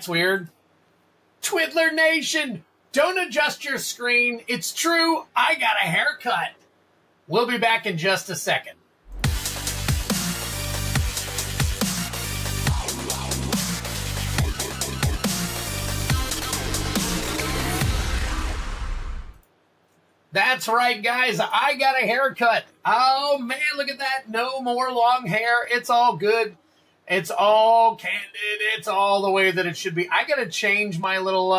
That's weird. Twiddler Nation, don't adjust your screen. It's true, I got a haircut. We'll be back in just a second. That's right, guys. I got a haircut. Oh, man, look at that. No more long hair. It's all good. It's all candid. It's all the way that it should be. I got to change my little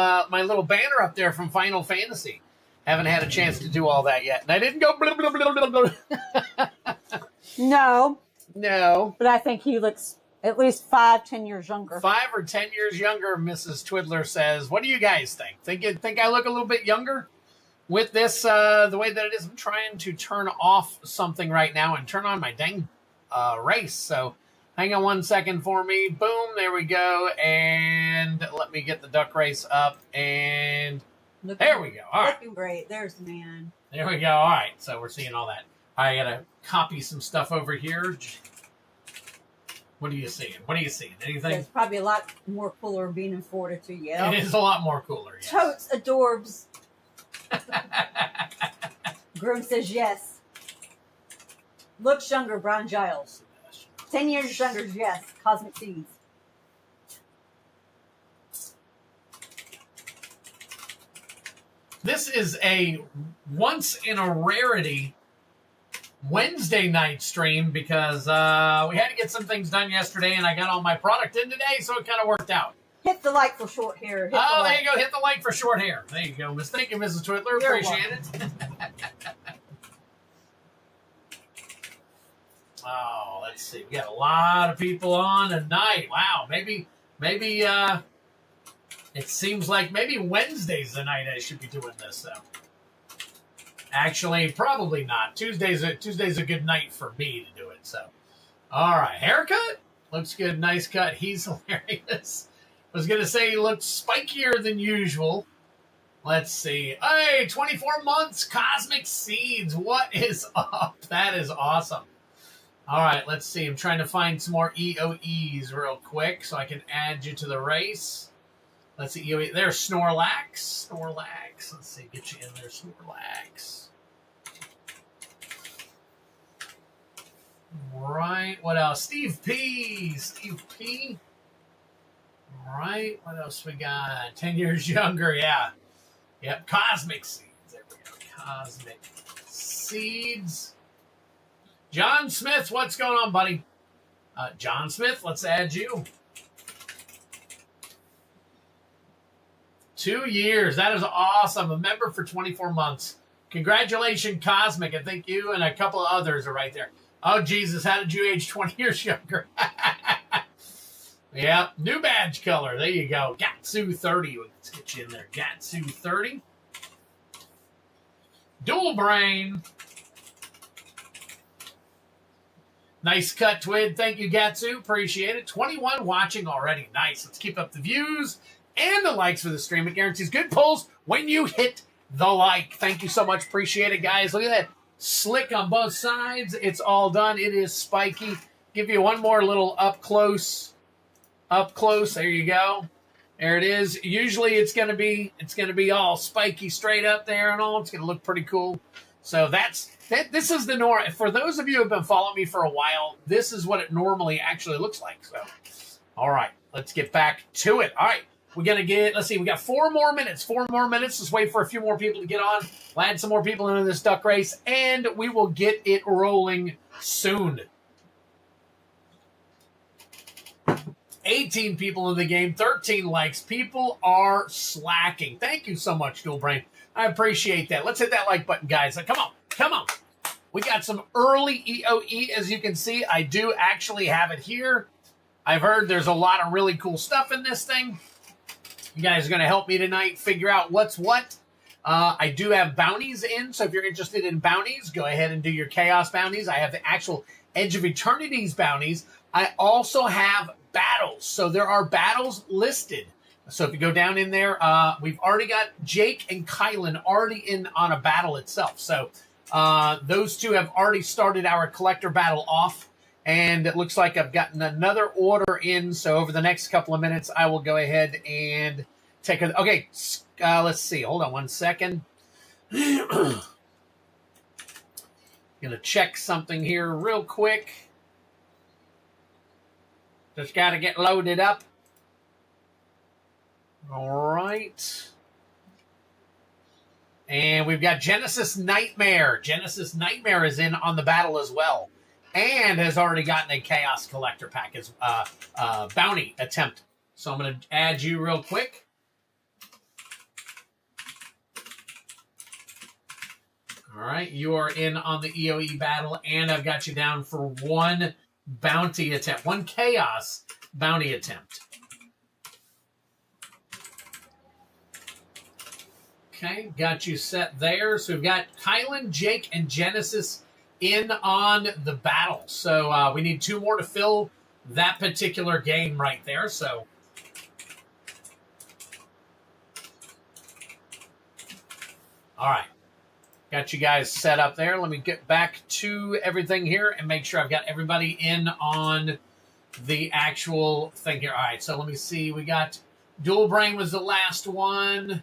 banner up there from Final Fantasy. Haven't had a chance to do all that yet. And I didn't go blah, blah, blah, blah, blah. No. No. But I think he looks at least 5-10 years younger. 5 or 10 years younger, Mrs. Twiddler says. What do you guys think? Think I look a little bit younger? With this, the way that it is, I'm trying to turn off something right now and turn on my dang race. So hang on 1 second for me. Boom, there we go. And let me get the duck race up. And there we go. All right. Looking great. There's the man. There we go. All right. So we're seeing all that. I got to copy some stuff over here. What are you seeing? Anything? It's probably a lot more cooler being in Florida, too. Yeah. It is a lot more cooler. Yes. Totes adorbs. Groom says yes. Looks younger, Brian Giles. 10 years younger, yes. Cosmic Seeds. This is a once in a rarity Wednesday night stream because we had to get some things done yesterday and I got all my product in today, so it kind of worked out. Hit the like for short hair. There you go. Hit the like for short hair. There you go. Thank you, Mrs. Twiddler. Appreciate it. Oh, let's see. We got a lot of people on tonight. Wow. Maybe it seems like maybe Wednesday's the night I should be doing this, though. Actually, probably not. Tuesday's a good night for me to do it, so. All right. Haircut? Looks good. Nice cut. He's hilarious. I was going to say he looks spikier than usual. Let's see. Hey, 24 months, Cosmic Seeds. What is up? That is awesome. All right, let's see. I'm trying to find some more EOEs real quick so I can add you to the race. Let's see. EOE. There's Snorlax. Let's see. Get you in there, Snorlax. Right. What else? Steve P. All right, what else we got? 10 years younger, yeah. Yep, Cosmic Seeds. There we go, Cosmic Seeds. John Smith, what's going on, buddy? John Smith, let's add you. 2 years, that is awesome. A member for 24 months. Congratulations, Cosmic. I think you and a couple of others are right there. Oh, Jesus, how did you age 20 years younger? Yeah, new badge color. There you go. Gatsu 30. Let's get you in there. Gatsu 30. Dual Brain. Nice cut, Twid. Thank you, Gatsu. Appreciate it. 21 watching already. Nice. Let's keep up the views and the likes for the stream. It guarantees good pulls when you hit the like. Thank you so much. Appreciate it, guys. Look at that. Slick on both sides. It's all done. It is spiky. Give you one more little up close. Up close, there you go. There it is. Usually it's gonna be all spiky straight up there and all. It's gonna look pretty cool. So this is the norm. For those of you who have been following me for a while, this is what it normally actually looks like. So all right, let's get back to it. All right, let's see, we got 4 more minutes. 4 more minutes. Let's wait for a few more people to get on. We'll add some more people into this duck race, and we will get it rolling soon. 18 people in the game, 13 likes. People are slacking. Thank you so much, Dual Brain. I appreciate that. Let's hit that like button, guys. Come on. We got some early EOE, as you can see. I do actually have it here. I've heard there's a lot of really cool stuff in this thing. You guys are going to help me tonight figure out what's what. I do have bounties in, so if you're interested in bounties, go ahead and do your Chaos bounties. I have the actual Edge of Eternity's bounties. I also have battles. So there are battles listed. So if you go down in there, we've already got Jake and Kylan already in on a battle itself. So those two have already started our collector battle off. And it looks like I've gotten another order in. So over the next couple of minutes, I will go ahead and take a... Okay, let's see. Hold on 1 second. Going to check something here real quick. Just got to get loaded up. All right. And we've got Genesis Nightmare. Genesis Nightmare is in on the battle as well. And has already gotten a Chaos Collector pack as bounty attempt. So I'm going to add you real quick. All right, you are in on the EOE battle, and I've got you down for 1 bounty attempt, 1 Chaos bounty attempt. Okay, got you set there. So we've got Kylan, Jake, and Genesis in on the battle. So we need 2 more to fill that particular game right there. So all right. Got you guys set up there. Let me get back to everything here and make sure I've got everybody in on the actual thing here. All right, so let me see. We got Dual Brain was the last one.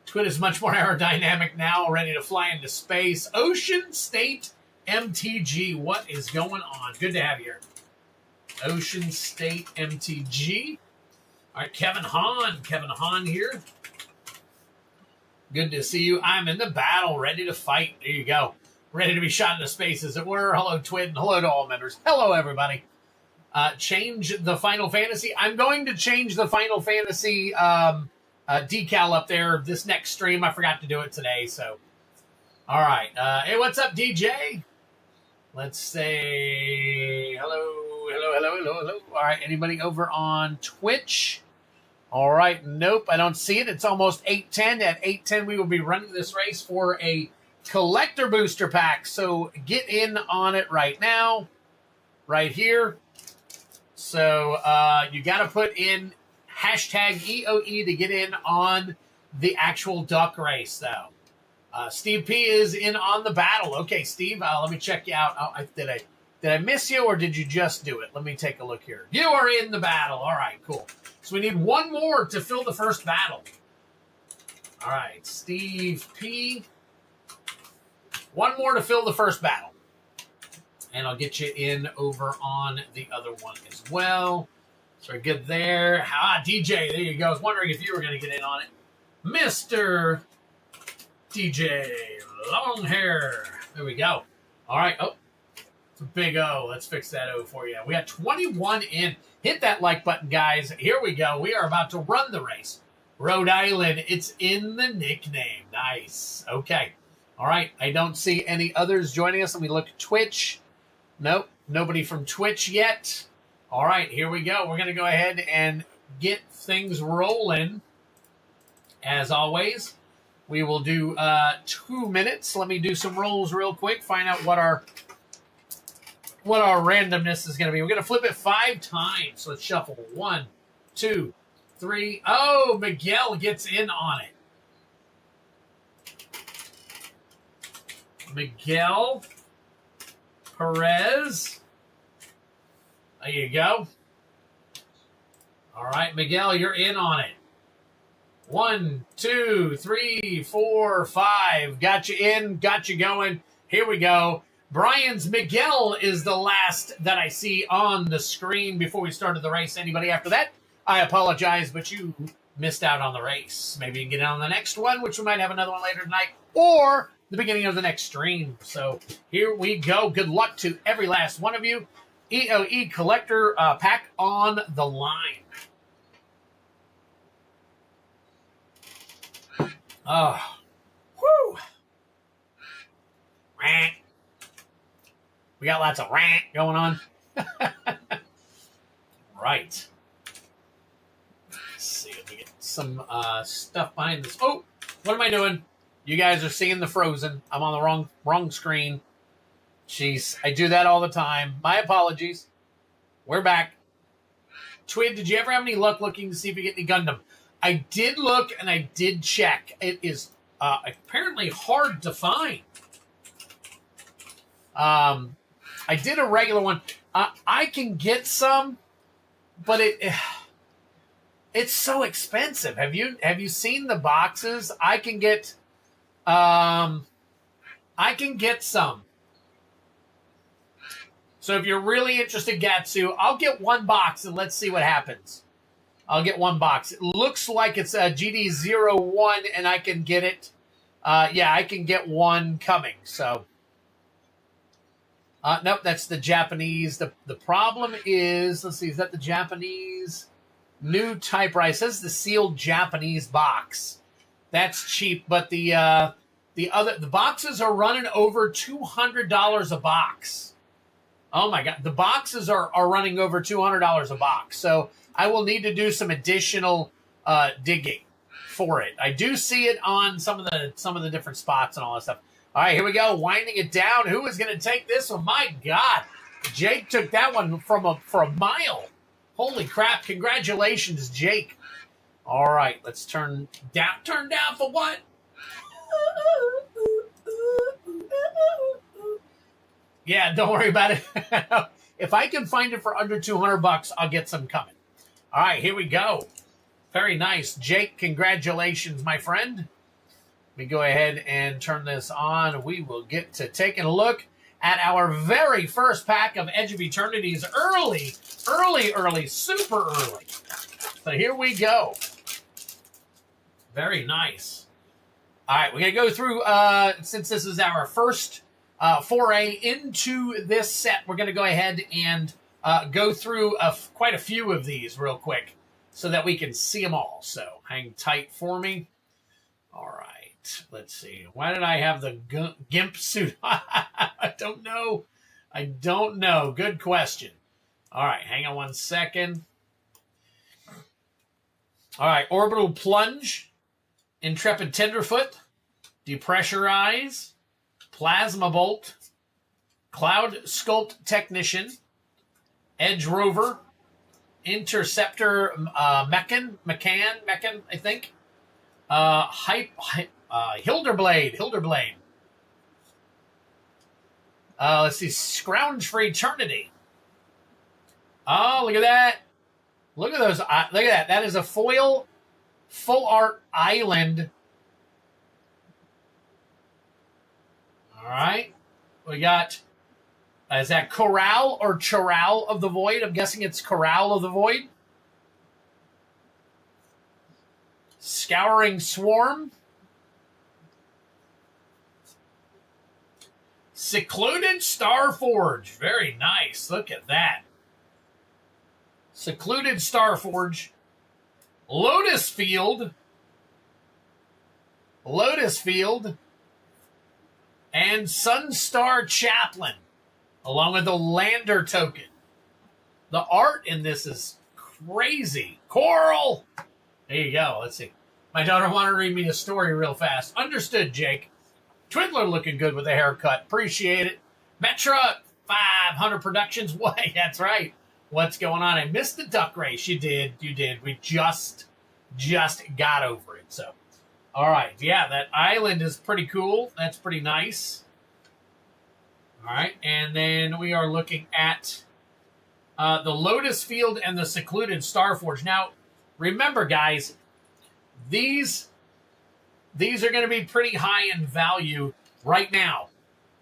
Twit is much more aerodynamic now, ready to fly into space. Ocean State MTG, what is going on? Good to have you here. Ocean State MTG. All right, Kevin Hahn here. Good to see you. I'm in the battle, ready to fight. There you go. Ready to be shot into space, as it were. Hello, Twit, and hello to all members. Hello, everybody. Change the Final Fantasy. I'm going to change the Final Fantasy decal up there this next stream. I forgot to do it today, so. All right. Hey, what's up, DJ? Let's say hello. All right, anybody over on Twitch? All right, nope, I don't see it. It's almost 8:10. At 8:10, we will be running this race for a collector booster pack. So get in on it right now, right here. So you got to put in hashtag EOE to get in on the actual duck race, though. Steve P is in on the battle. Okay, Steve, let me check you out. Oh, did I miss you, or did you just do it? Let me take a look here. You are in the battle. All right, cool. So we need 1 more to fill the first battle. All right, Steve P. 1 more to fill the first battle. And I'll get you in over on the other one as well. So we're good there. DJ, there you go. I was wondering if you were going to get in on it. Mr. DJ Longhair. There we go. All right. Oh, it's a big O. Let's fix that O for you. We got 21 in. Hit that like button, guys. Here we go. We are about to run the race. Rhode Island. It's in the nickname. Nice. Okay. All right. I don't see any others joining us. Let me look at Twitch. Nope. Nobody from Twitch yet. All right. Here we go. We're going to go ahead and get things rolling. As always, we will do 2 minutes. Let me do some rolls real quick. Find out what our randomness is going to be. We're going to flip it 5 times. So let's shuffle. 1, 2, 3. Oh, Miguel gets in on it. Miguel Perez. There you go. All right, Miguel, you're in on it. 1, 2, 3, 4, 5. Got you in, got you going. Here we go. Brian's Miguel is the last that I see on the screen before we started the race. Anybody after that, I apologize, but you missed out on the race. Maybe you can get in on the next one, which we might have another one later tonight, or the beginning of the next stream. So here we go. Good luck to every last one of you. EOE Collector pack on the line. Oh, whoo. Rant. We got lots of rant going on. Right. Let's see if we get some stuff behind this. Oh, what am I doing? You guys are seeing the Frozen. I'm on the wrong screen. Jeez, I do that all the time. My apologies. We're back. Twid, did you ever have any luck looking to see if you get any Gundam? I did look and I did check. It is apparently hard to find. I did a regular one. I can get some, but it's so expensive. Have you seen the boxes? I can get some. So if you're really interested, Gatsu, I'll get one box and let's see what happens. I'll get one box. It looks like it's a GD01 and I can get it. Yeah, I can get one coming. So, nope, that's the Japanese. The problem is, let's see, is that the Japanese new typewriter? It says the sealed Japanese box. That's cheap, but the boxes are running over $200 a box. Oh my God, the boxes are running over $200 a box. So I will need to do some additional digging for it. I do see it on some of the different spots and all that stuff. All right, here we go, winding it down. Who is going to take this one? My God, Jake took that one for a mile. Holy crap! Congratulations, Jake. All right, let's turn down. Turn down for what? Yeah, don't worry about it. If I can find it for under $200, I'll get some coming. All right, here we go. Very nice. Jake, congratulations, my friend. Let me go ahead and turn this on. We will get to taking a look at our very first pack of Edge of Eternities early, super early. So here we go. Very nice. All right, we're going to go through, since this is our first foray into this set, we're going to go ahead and go through quite a few of these real quick so that we can see them all. So hang tight for me. All right, let's see. Why did I have the GIMP suit? I don't know. Good question. All right, hang on one second. All right, Orbital Plunge, Intrepid Tenderfoot, Depressurize, Plasma Bolt, Cloud Sculpt Technician, Edge Rover, Interceptor Mechan, I think. Hilderblade. Let's see, Scrounge for Eternity. Oh, look at that. Look at those. Look at that. That is a foil full art island. All right. We got, is that Corral or Chorale of the Void? I'm guessing it's Corral of the Void. Scouring Swarm. Secluded Starforge. Very nice. Look at that. Secluded Starforge. Lotus Field. And Sunstar Chaplain, along with the Lander token. The art in this is crazy. Coral! There you go. Let's see. My daughter wanted to read me a story real fast. Understood, Jake. Twiddler looking good with a haircut. Appreciate it. Metra 500 Productions. Why? That's right. What's going on? I missed the duck race. You did. We just got over it. So, all right. Yeah, that island is pretty cool. That's pretty nice. All right. And then we are looking at the Lotus Field and the Secluded Starforge. Now, remember, guys, these are going to be pretty high in value right now.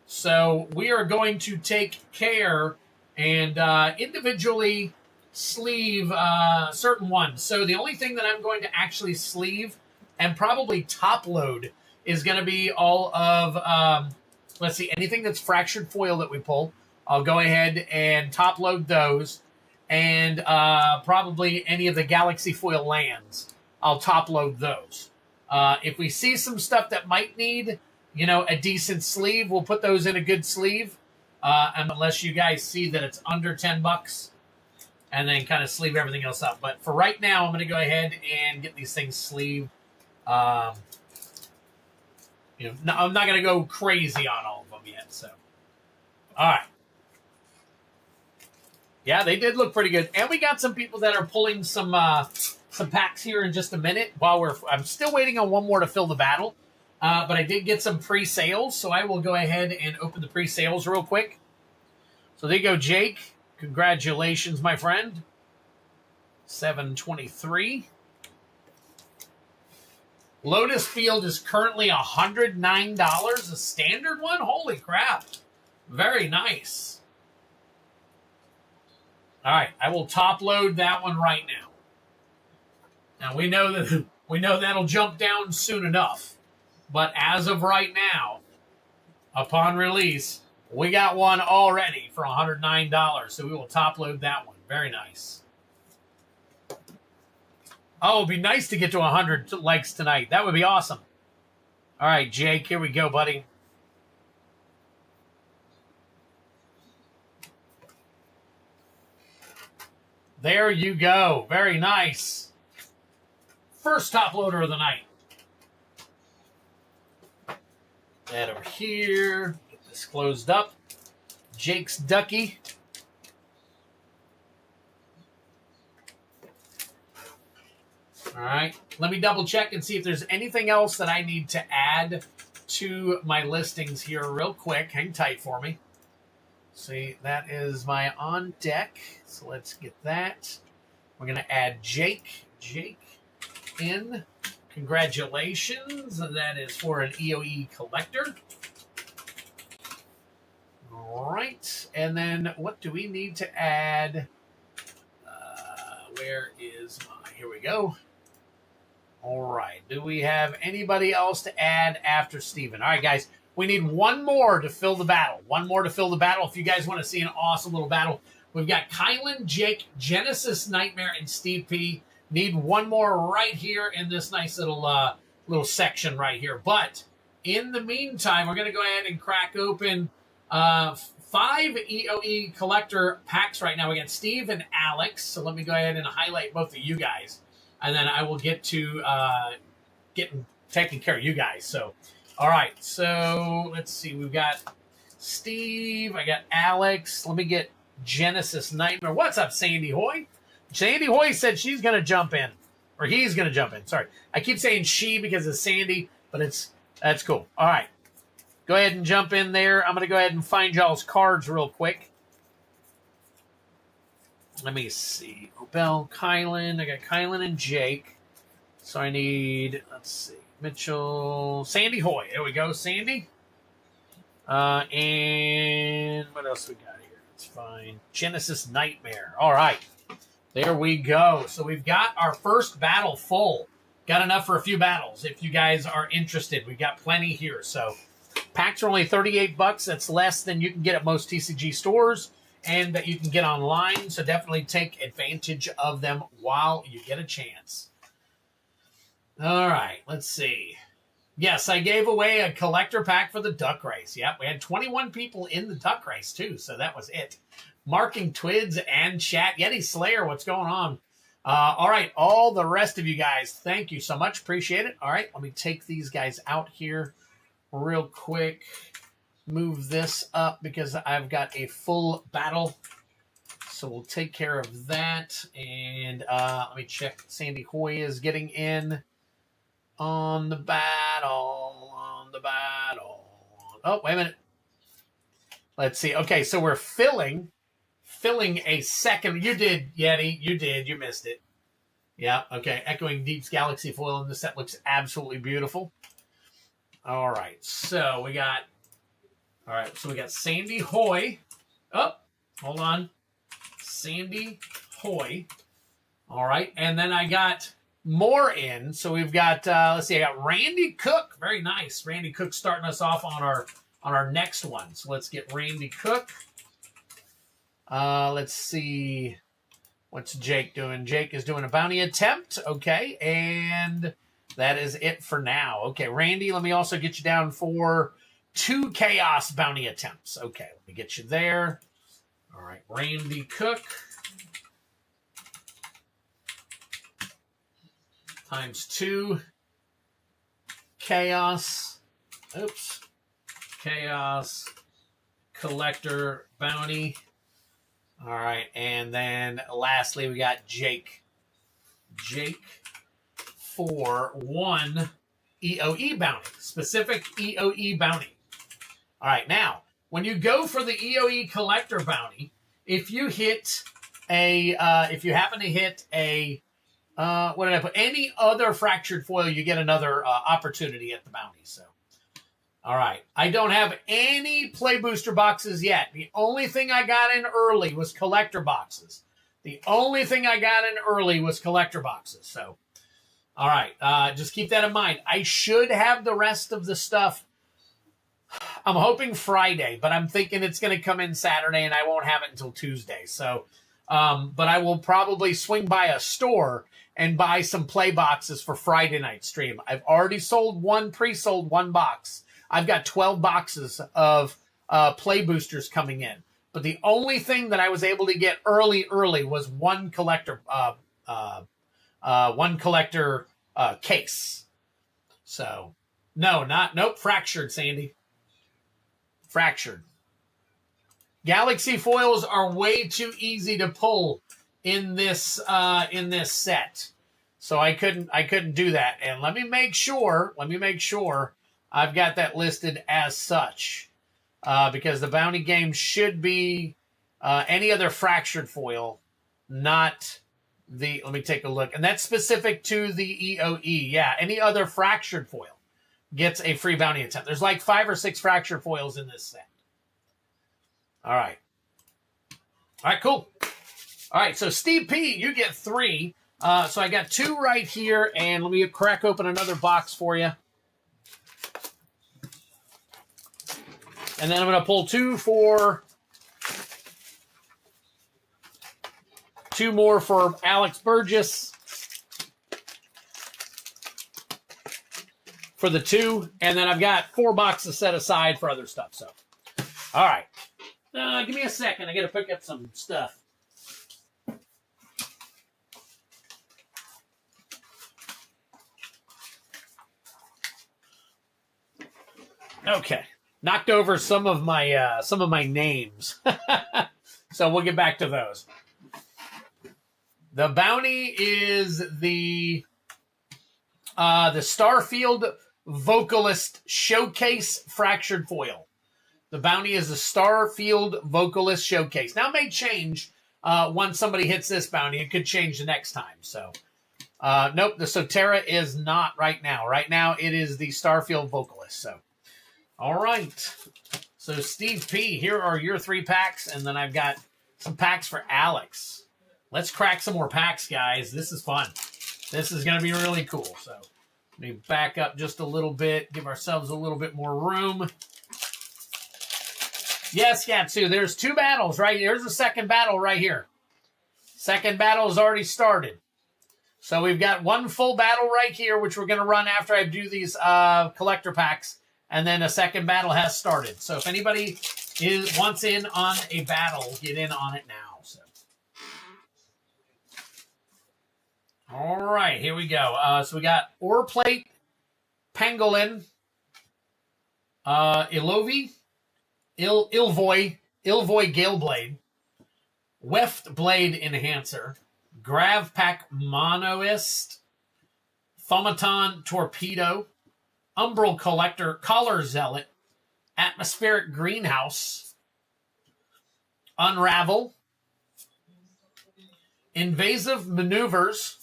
So we are going to take care and individually sleeve certain ones. So the only thing that I'm going to actually sleeve and probably top load is going to be all of, let's see, anything that's fractured foil that we pull. I'll go ahead and top load those. And probably any of the Galaxy Foil lands, I'll top load those. If we see some stuff that might need, a decent sleeve, we'll put those in a good sleeve. Unless you guys see that it's under $10, and then kind of sleeve everything else up. But for right now, I'm going to go ahead and get these things sleeved. I'm not going to go crazy on all of them yet. So, all right. Yeah, they did look pretty good, and we got some people that are pulling some packs here in just a minute. I'm still waiting on one more to fill the battle. But I did get some pre-sales, so I will go ahead and open the pre-sales real quick. So there you go, Jake. Congratulations, my friend. 723. Lotus Field is currently $109. A standard one? Holy crap. Very nice. All right, I will top load that one right now. Now we know that'll jump down soon enough. But as of right now, upon release, we got one already for $109. So we will top load that one. Very nice. Oh, it'd be nice to get to 100 likes tonight. That would be awesome. All right, Jake, here we go, buddy. There you go. Very nice. First top loader of the night. That over here. Get this closed up. Jake's Ducky. All right. Let me double check and see if there's anything else that I need to add to my listings here real quick. Hang tight for me. See, that is my on deck. So let's get that. We're going to add Jake. Jake in. Congratulations. And that is for an EOE collector. All right. And then what do we need to add? Where is my... Here we go. All right. Do we have anybody else to add after Steven? All right, guys. We need one more to fill the battle. One more to fill the battle. If you guys want to see an awesome little battle, we've got Kylan, Jake, Genesis Nightmare, and Steve P. Need one more right here in this nice little section right here. But in the meantime, we're going to go ahead and crack open 5 EOE collector packs right now. We got Steve and Alex. So let me go ahead and highlight both of you guys. And then I will get to taking care of you guys. So, all right. So let's see. We've got Steve. I got Alex. Let me get Genesis Nightmare. What's up, Sandy Hoy? Sandy Hoy said she's going to jump in. Or he's going to jump in. Sorry. I keep saying she because it's Sandy, but that's cool. All right. Go ahead and jump in there. I'm going to go ahead and find y'all's cards real quick. Let me see. Obel, Kylan. I got Kylan and Jake. So I need, let's see, Mitchell, Sandy Hoy. There we go, Sandy. And what else we got here? It's fine. Genesis Nightmare. All right. There we go. So we've got our first battle full. Got enough for a few battles if you guys are interested. We've got plenty here. So packs are only $38. That's less than you can get at most TCG stores and that you can get online. So definitely take advantage of them while you get a chance. All right, let's see. Yes, I gave away a collector pack for the duck race. Yep, we had 21 people in the duck race too, so that was it. Marking Twids and chat. Yeti Slayer, what's going on? All right, all the rest of you guys, thank you so much. Appreciate it. All right, let me take these guys out here real quick. Move this up because I've got a full battle. So we'll take care of that. And let me check. Sandy Hoy is getting in on the battle. Oh, wait a minute. Let's see. Okay, so we're filling a second. You did, Yeti. You did. You missed it. Yeah, okay. Echoing Deep's Galaxy foil in the set looks absolutely beautiful. All right, so we got... All right, so we got Sandy Hoy. Oh, hold on. Sandy Hoy. All right, and then I got more in. So we've got, let's see, I got Randy Cook. Very nice. Randy Cook starting us off on our next one. So let's get Randy Cook. Let's see. What's Jake doing? Jake is doing a bounty attempt. Okay, and that is it for now. Okay, Randy, let me also get you down for 2 Chaos bounty attempts. Okay, let me get you there. All right, Randy Cook. Times 2 Chaos. Oops. Chaos Collector Bounty. All right, and then lastly, we got Jake. Jake for 1 EOE bounty. Specific EOE bounty. All right, now, when you go for the EOE collector bounty, if you hit if you happen to hit a, what did I put? Any other fractured foil, you get another opportunity at the bounty. So, all right. I don't have any play booster boxes yet. The only thing I got in early was collector boxes. So, all right. Just keep that in mind. I should have the rest of the stuff. I'm hoping Friday, but I'm thinking it's going to come in Saturday, and I won't have it until Tuesday. So, but I will probably swing by a store and buy some play boxes for Friday night stream. I've already pre-sold one box. I've got 12 boxes of play boosters coming in. But the only thing that I was able to get early was one collector case. So, nope, fractured, Sandy. Fractured. Galaxy foils are way too easy to pull in this set. So I couldn't do that. And let me make sure I've got that listed as such. Because the bounty game should be any other fractured foil, not the, let me take a look. And that's specific to the EOE. Yeah, any other fractured foil gets a free bounty attempt. There's like 5 or 6 fractured foils in this set. All right. All right, cool. All right, so Steve P, you get 3. So I got 2 right here, and let me crack open another box for you. And then I'm going to pull 2 more for Alex Burgess for the 2. And then I've got 4 boxes set aside for other stuff. So, all right. Give me a second. I got to pick up some stuff. Okay. Knocked over some of my names. So we'll get back to those. The bounty is the Starfield Vocalist Showcase Fractured Foil. The bounty is the Starfield Vocalist Showcase. Now it may change once somebody hits this bounty. It could change the next time. So nope, the Sotera is not right now. Right now it is the Starfield Vocalist. So all right. So Steve P, here are your 3 packs, and then I've got some packs for Alex. Let's crack some more packs, guys. This is fun. This is going to be really cool. So let me back up just a little bit, give ourselves a little bit more room. Yes, Gatsu, there's 2 battles right here. There's the second battle right here. Second battle has already started. So we've got 1 full battle right here, which we're going to run after I do these collector packs. And then a second battle has started. So if anybody wants in on a battle, get in on it now. So, all right, here we go. So we got Oreplate, Pangolin, Ilvoy Galeblade, Weft Blade Enhancer, Gravpack Monoist, Thaumaton Torpedo, Umbral Collector, Collar Zealot, Atmospheric Greenhouse, Unravel, Invasive Maneuvers.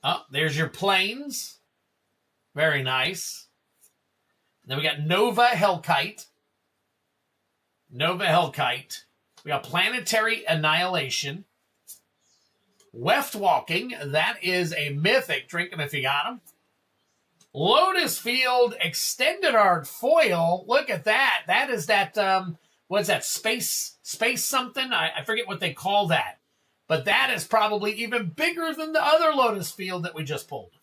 Oh, there's your planes. Very nice. Then we got Nova Hellkite. We got Planetary Annihilation. Weft Walking. That is a Mythic. Drink them if you got them. Lotus Field Extended Art Foil. Look at that. That is that, what's that, space something? I forget what they call that. But that is probably even bigger than the other Lotus Field that we just pulled.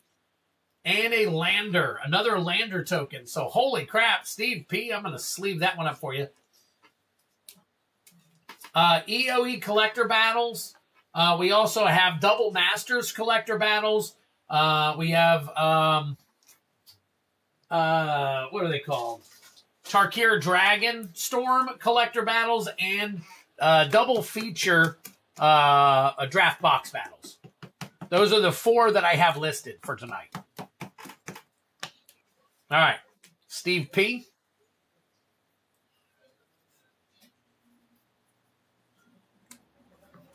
And a Lander, another Lander token. So holy crap, Steve P, I'm going to sleeve that one up for you. EOE Collector Battles. We also have Double Masters Collector Battles. We have... what are they called? Tarkir Dragon Storm Collector Battles and double feature draft box battles. Those are the 4 that I have listed for tonight. All right, Steve P.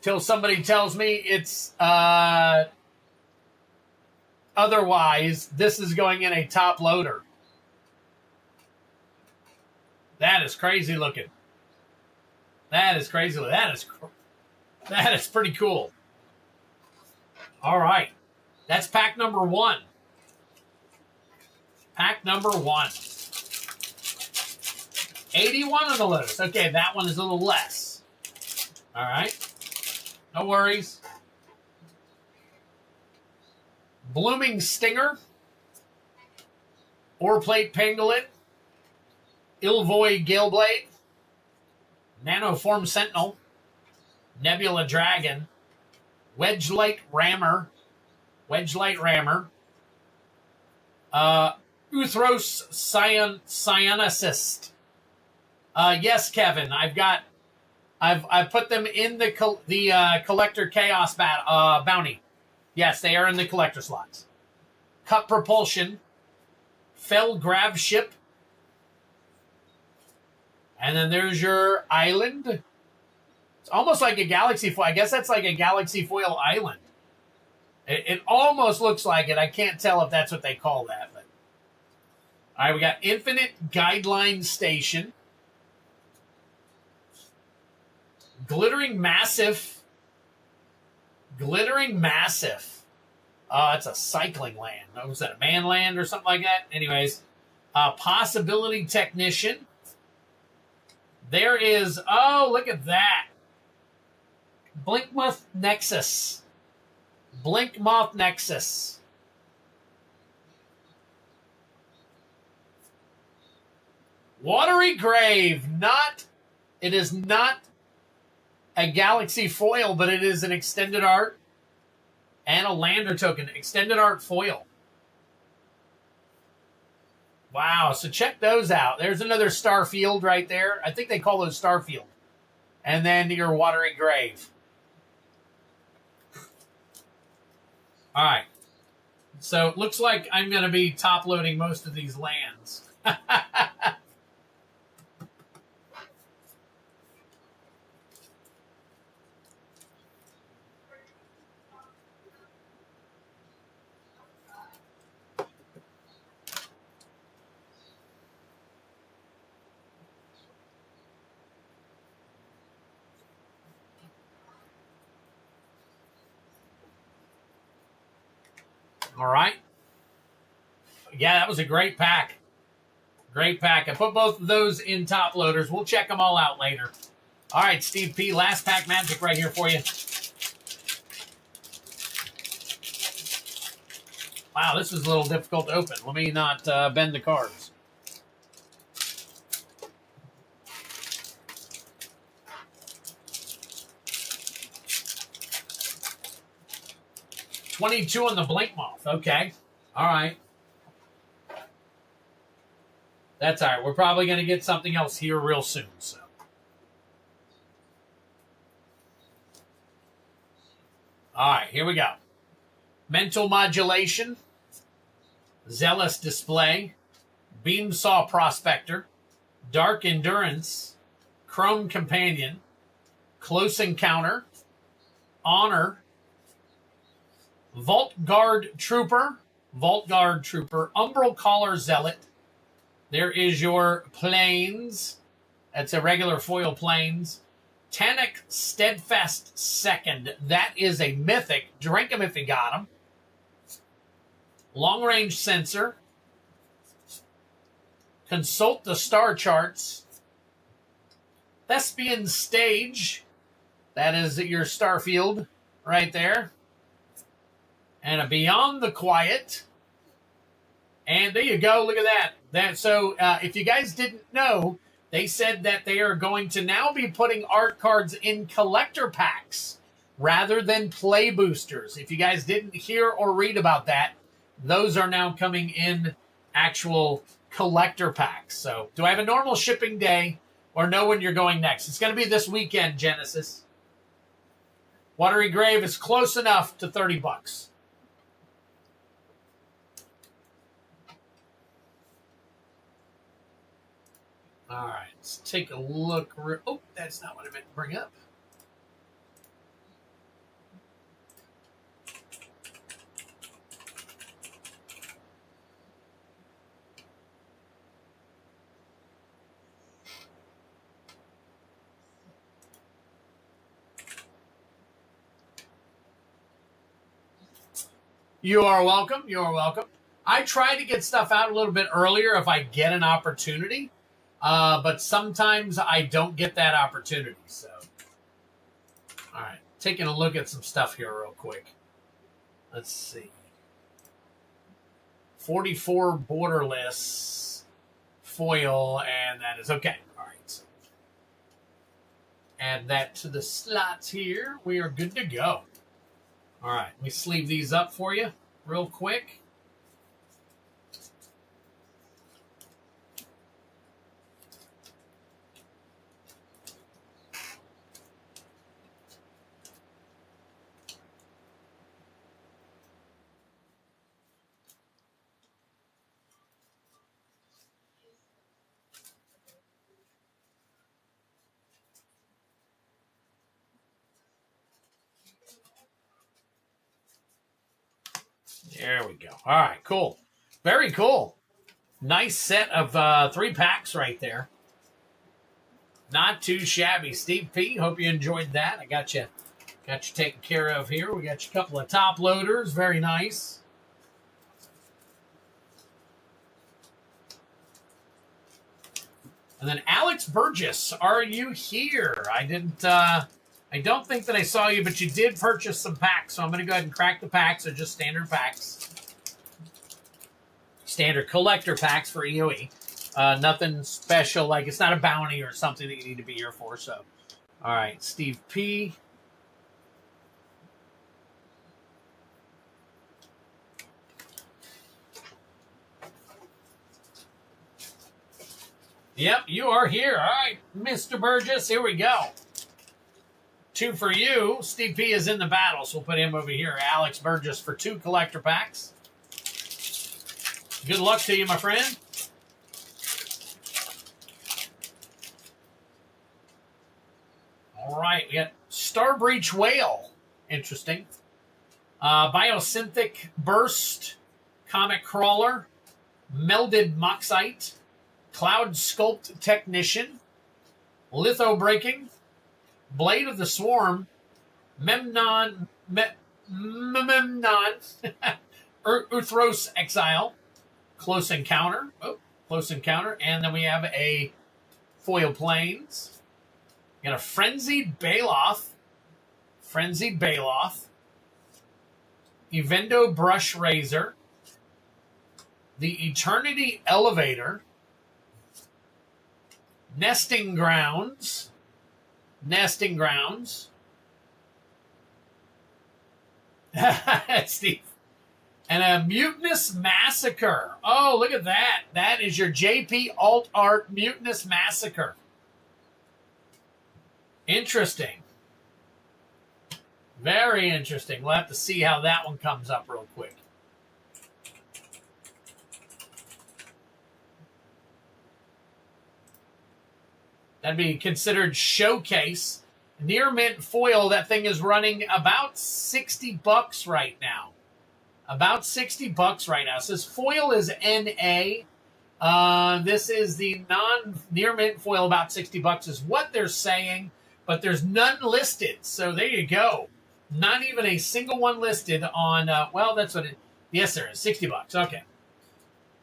till somebody tells me it's otherwise. This is going in a top loader. That is crazy looking. That is crazy. That is pretty cool. All right. That's pack number 1. Pack number 1. 81 on the Lotus. Okay, that one is a little less. All right. No worries. Blooming Stinger. Oreplate Pangolin. Ilvoy Galeblade. Nanoform Sentinel. Nebula Dragon. Wedgelight Rammer. Uthros Cyanicist. Yes, Kevin. I've put them in the collector chaos bounty. Yes, they are in the collector slots. Cut Propulsion, Fell Grab Ship, and then there's your island. It's almost like a galaxy foil. I guess that's like a galaxy foil island. It almost looks like it. I can't tell if that's what they call that. But all right, we got Infinite Guideline Station. Glittering Massive. It's a cycling land. Was that a man land or something like that? Anyways, Possibility Technician. There is, oh, look at that. Blinkmoth Nexus. Watery Grave. It is not a Galaxy foil, but it is an extended art and a lander token. Extended art foil. Wow, so check those out. There's another Starfield right there. I think they call those Starfield. And then your Watery Grave. All right. So it looks like I'm going to be top-loading most of these lands. All right. Yeah, that was a great pack. Great pack. I put both of those in top loaders. We'll check them all out later. All right, Steve P. Last pack magic right here for you. Wow, this is a little difficult to open. Let me not bend the cards. $22 on the Blink Moth. Okay. All right. That's all right. We're probably going to get something else here real soon. So. All right, here we go. Mental Modulation, Zealous Display, Beamsaw Prospector, Dark Endurance, Chrome Companion, Close Encounter, Honor, Vault Guard Trooper, Umbral Collar Zealot. There is your Plains. That's a regular foil Plains. Tannic Steadfast Second. That is a Mythic. Drink him if you got him. Long Range Sensor. Consult the Star Charts. Thespian Stage. That is your Starfield right there. And a Beyond the Quiet. And there you go. Look at that. So if you guys didn't know, they said that they are going to now be putting art cards in collector packs rather than play boosters. If you guys didn't hear or read about that, those are now coming in actual collector packs. So do I have a normal shipping day or know when you're going next? It's going to be this weekend, Genesis. Watery Grave is close enough to $30. All right, let's take a look. Oh, that's not what I meant to bring up. You are welcome. You are welcome. I try to get stuff out a little bit earlier if I get an opportunity, but sometimes I don't get that opportunity. So, all right, taking a look at some stuff here real quick. Let's see. 44 borderless foil, and that is okay. All right. So add that to the slots here. We are good to go. All right, let me sleeve these up for you real quick. There we go. All right, cool. Very cool. Nice set of 3 packs right there. Not too shabby. Steve P, hope you enjoyed that. I got you taken care of here. We got you a couple of top loaders. Very nice. And then Alex Burgess, are you here? I don't think that I saw you, but you did purchase some packs, so I'm going to go ahead and crack the packs. They're just standard packs. Standard collector packs for EOE. Nothing special, like it's not a bounty or something that you need to be here for. So, all right, Steve P. Yep, you are here. All right, Mr. Burgess, here we go. 2 for you. Steve P is in the battle, so we'll put him over here. Alex Burgess for 2 collector packs. Good luck to you, my friend. All right, we got Starbreach Whale. Interesting. Biosynthetic Burst, Comet Crawler, Melded Moxite, Cloud Sculpt Technician, Litho Breaking, Blade of the Swarm, Memnon, Uthros Exile, Close Encounter, and then we have a Foil Plains. We got a Frenzied Baloth, Evendo Brush Razor, the Eternity Elevator, Nesting Grounds, Steve, and a Mutinous Massacre. Oh, look at that. That is your JP Alt Art Mutinous Massacre. Interesting. Very interesting. We'll have to see how that one comes up real quick. That'd be considered showcase. Near mint foil, that thing is running about $60 right now. About $60 right now. It says foil is NA. This is the non-near mint foil, about $60 is what they're saying, but there's none listed. So there you go. Not even a single one listed on, well, that's what it, yes, there is, $60. Okay.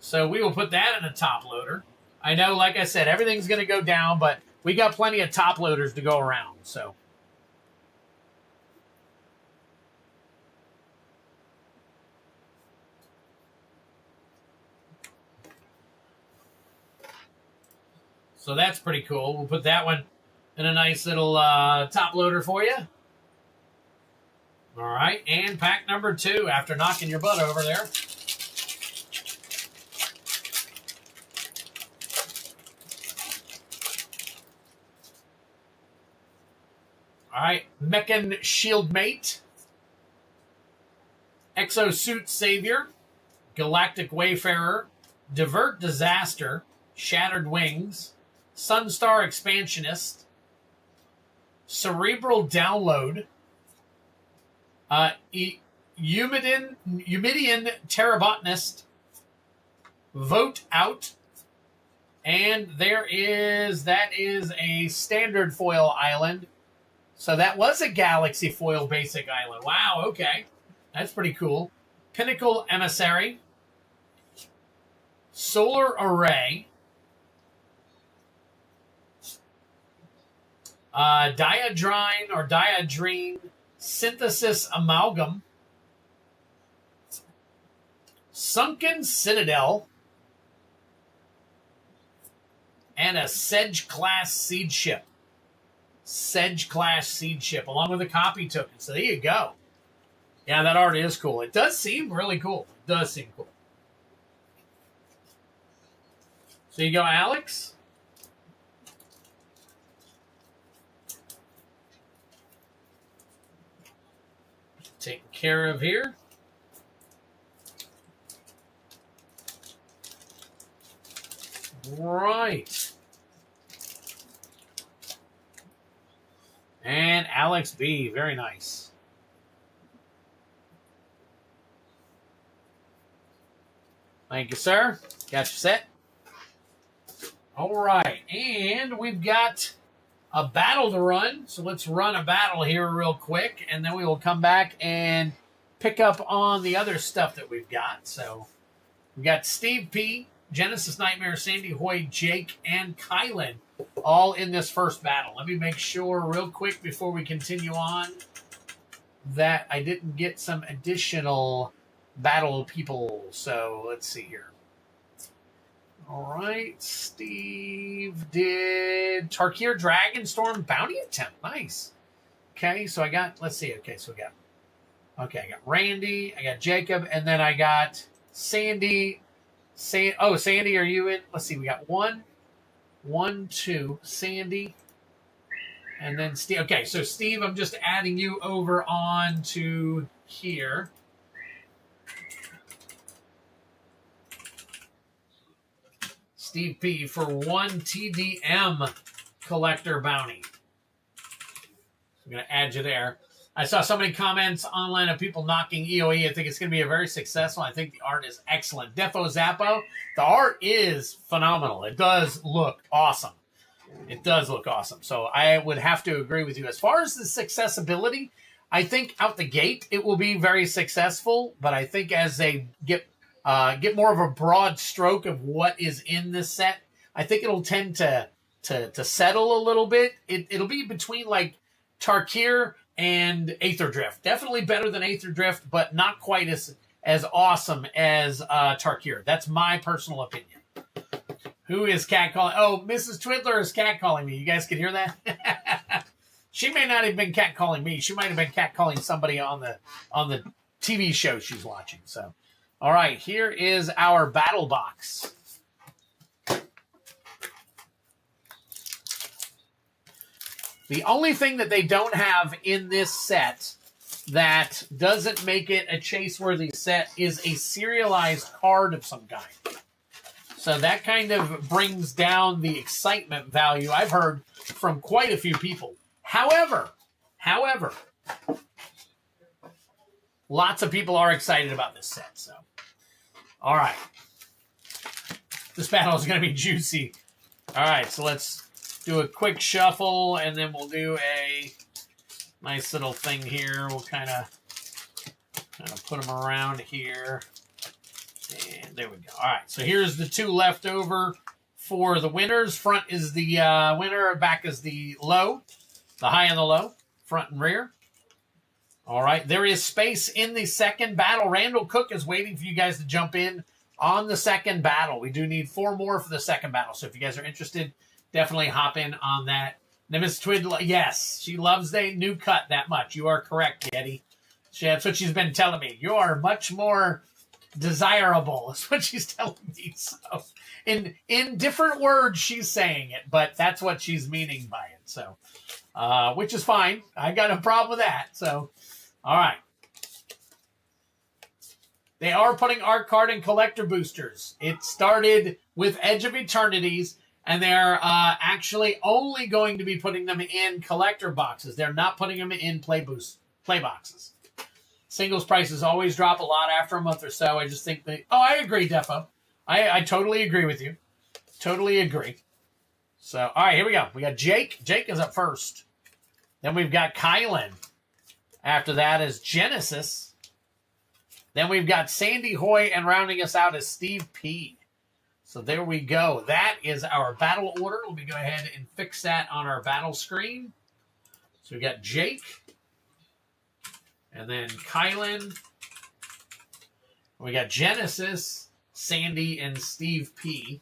So we will put that in a top loader. I know, like I said, everything's going to go down, but we got plenty of top loaders to go around, so. So that's pretty cool. We'll put that one in a nice little top loader for you. All right, and pack number 2 after knocking your butt over there. All right, Mechan Shield Mate, Exosuit Savior, Galactic Wayfarer, Divert Disaster, Shattered Wings, Sunstar Expansionist, Cerebral Download, Eumidian Terrabotanist, Vote Out, and that is a standard foil island. So that was a Galaxy Foil Basic Island. Wow, okay. That's pretty cool. Pinnacle Emissary, Solar Array, Diadrine or Diadrine Synthesis Amalgam, Sunken Citadel, and a Sedge-class Seed Ship. Sedge-class Seed Ship, along with a copy token. So there you go. Yeah, that art is cool. It does seem really cool. It does seem cool. So you go, Alex. Taken care of here. Right. And Alex B. Very nice. Thank you, sir. Got you set. All right. And we've got a battle to run. So let's run a battle here real quick. And then we will come back and pick up on the other stuff that we've got. So we've got Steve P., Genesis Nightmare, Sandy Hoy, Jake, and Kylan all in this first battle. Let me make sure real quick before we continue on that I didn't get some additional battle people. So let's see here. All right. Steve did Tarkir Dragonstorm Bounty Attempt. Nice. Okay, so I got, let's see. Okay, so I got Randy, I got Jacob, and then I got Sandy. Sandy, are you in? Let's see. We got 1, 2, Sandy, and then Steve. Okay, so Steve, I'm just adding you over on to here. Steve P. for 1 TDM collector bounty. So I'm going to add you there. I saw so many comments online of people knocking EOE. I think it's going to be a very successful. I think the art is excellent. Defo Zappo, the art is phenomenal. It does look awesome. It does look awesome. So I would have to agree with you. As far as the accessibility, I think out the gate it will be very successful. But I think as they get more of a broad stroke of what is in this set, I think it'll tend to settle a little bit. It'll be between like Tarkir and Aether Drift. Definitely better than Aether Drift, but not quite as awesome as Tarkir. That's my personal opinion. Who is catcalling? Oh, Mrs. Twiddler is catcalling me. You guys can hear that? She may not have been catcalling me. She might have been catcalling somebody on the TV show she's watching. So, all right, here is our battle box. The only thing that they don't have in this set that doesn't make it a chase-worthy set is a serialized card of some kind. So that kind of brings down the excitement value I've heard from quite a few people. However, lots of people are excited about this set. So, all right. This battle is going to be juicy. All right, so let's do a quick shuffle, and then we'll do a nice little thing here. We'll kind of put them around here. And there we go. All right, so here's the two left over for the winners. Front is the winner, back is the low, the high and the low, front and rear. All right, there is space in the second battle. Randall Cook is waiting for you guys to jump in on the second battle. We do need 4 more for the second battle, so if you guys are interested, definitely hop in on that. Nimbus Twiddler, yes, she loves the new cut that much. You are correct, Yeti. That's what she's been telling me. You are much more desirable, is what she's telling me. So, in different words, she's saying it, but that's what she's meaning by it. So, which is fine. I got no problem with that. So, all right. They are putting art card and collector boosters. It started with Edge of Eternities, and they're actually only going to be putting them in collector boxes. They're not putting them in play boxes. Singles prices always drop a lot after a month or so. I just think they... Oh, I agree, Defo. I totally agree with you. Totally agree. So, all right, here we go. We got Jake. Jake is up first. Then we've got Kylan. After that is Genesis. Then we've got Sandy Hoy, and rounding us out is Steve P. So there we go. That is our battle order. Let me go ahead and fix that on our battle screen. So we got Jake, and then Kylan. We got Genesis, Sandy, and Steve P.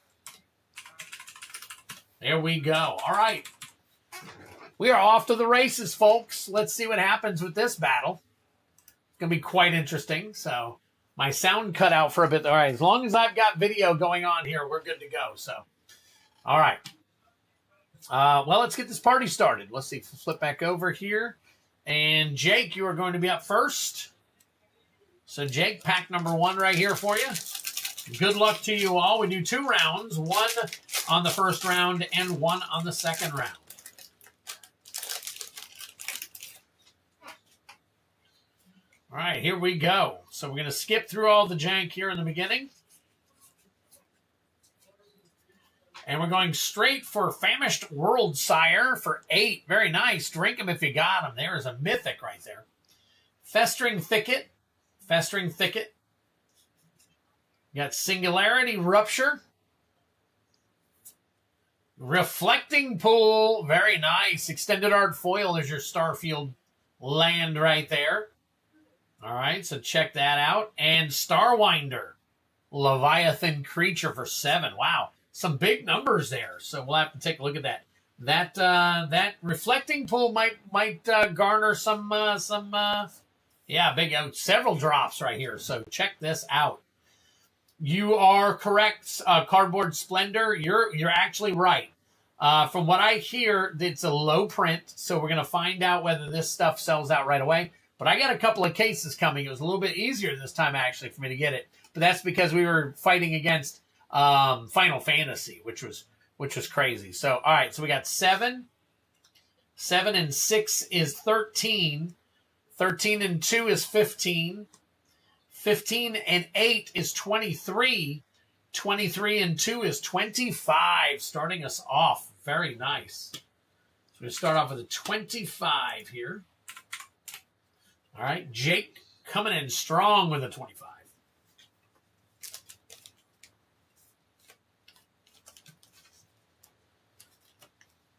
There we go. All right. We are off to the races, folks. Let's see what happens with this battle. It's going to be quite interesting. So my sound cut out for a bit. All right. As long as I've got video going on here, we're good to go. So, all right. Well, let's get this party started. Let's see. Flip back over here. And Jake, you are going to be up first. So, Jake, pack number 1 right here for you. Good luck to you all. We do 2 rounds, 1 on the first round and 1 on the second round. All right, here we go. So we're going to skip through all the jank here in the beginning. And we're going straight for Famished World Sire for 8. Very nice. Drink them if you got them. There is a Mythic right there. Festering Thicket. Festering Thicket. You got Singularity Rupture. Reflecting Pool. Very nice. Extended Art Foil. There's your Starfield land right there. All right, so check that out. And Starwinder. Leviathan Creature for 7. Wow. Some big numbers there. So we'll have to take a look at that. That Reflecting Pool might garner some big several drops right here. So check this out. You are correct, Cardboard Splendor. You're actually right. From what I hear, it's a low print, so we're going to find out whether this stuff sells out right away. But I got a couple of cases coming. It was a little bit easier this time, actually, for me to get it. But that's because we were fighting against Final Fantasy, which was crazy. So, all right, so we got 7. 7 and 6 is 13. 13 and 2 is 15. 15 and 8 is 23. 23 and 2 is 25, starting us off. Very nice. So we start off with a 25 here. All right, Jake coming in strong with a 25.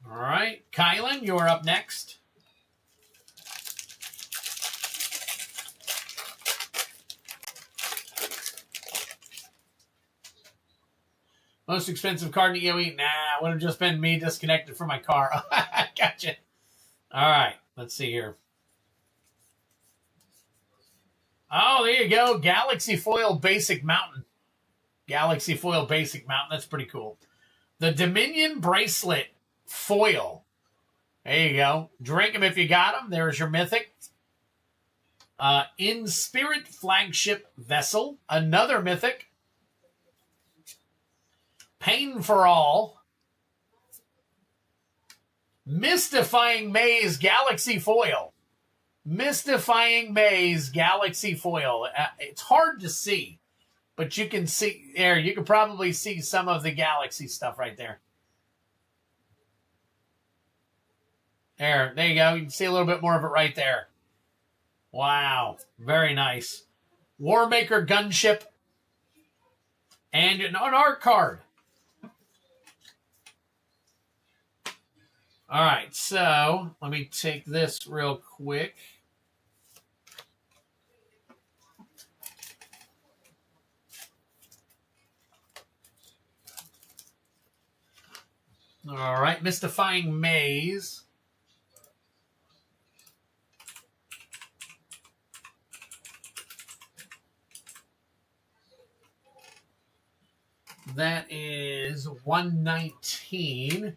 All right, Kylan, you're up next. Most expensive card in EOE? Nah, would have just been me disconnected from my car. Gotcha. All right, let's see here. Oh, there you go. Galaxy Foil Basic Mountain. Galaxy Foil Basic Mountain. That's pretty cool. The Dominion Bracelet Foil. There you go. Drink them if you got them. There's your Mythic. In Spirit Flagship Vessel. Another Mythic. Pain for All. Mystifying Maze Galaxy Foil. Mystifying Maze Galaxy Foil. It's hard to see, but you can see there. You can probably see some of the Galaxy stuff right there. There you go. You can see a little bit more of it right there. Wow. Very nice. Warmaker Gunship. And an art card. All right, so let me take this real quick. All right, Mystifying Maze. That is 119.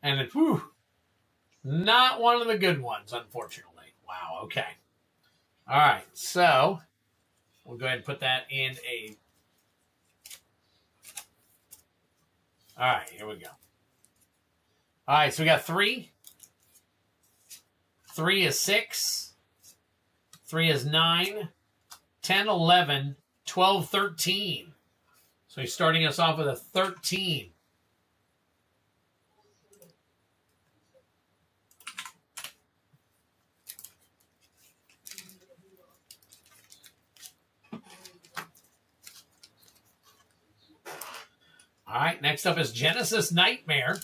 And it's, not one of the good ones, unfortunately. Wow, okay. All right, so we'll go ahead and put that in a... All right, here we go. All right, so we got 3. 3 is 6. 3 is 9. 10, 11, 12, 13. So he's starting us off with a 13. All right, next up is Genesis Nightmare.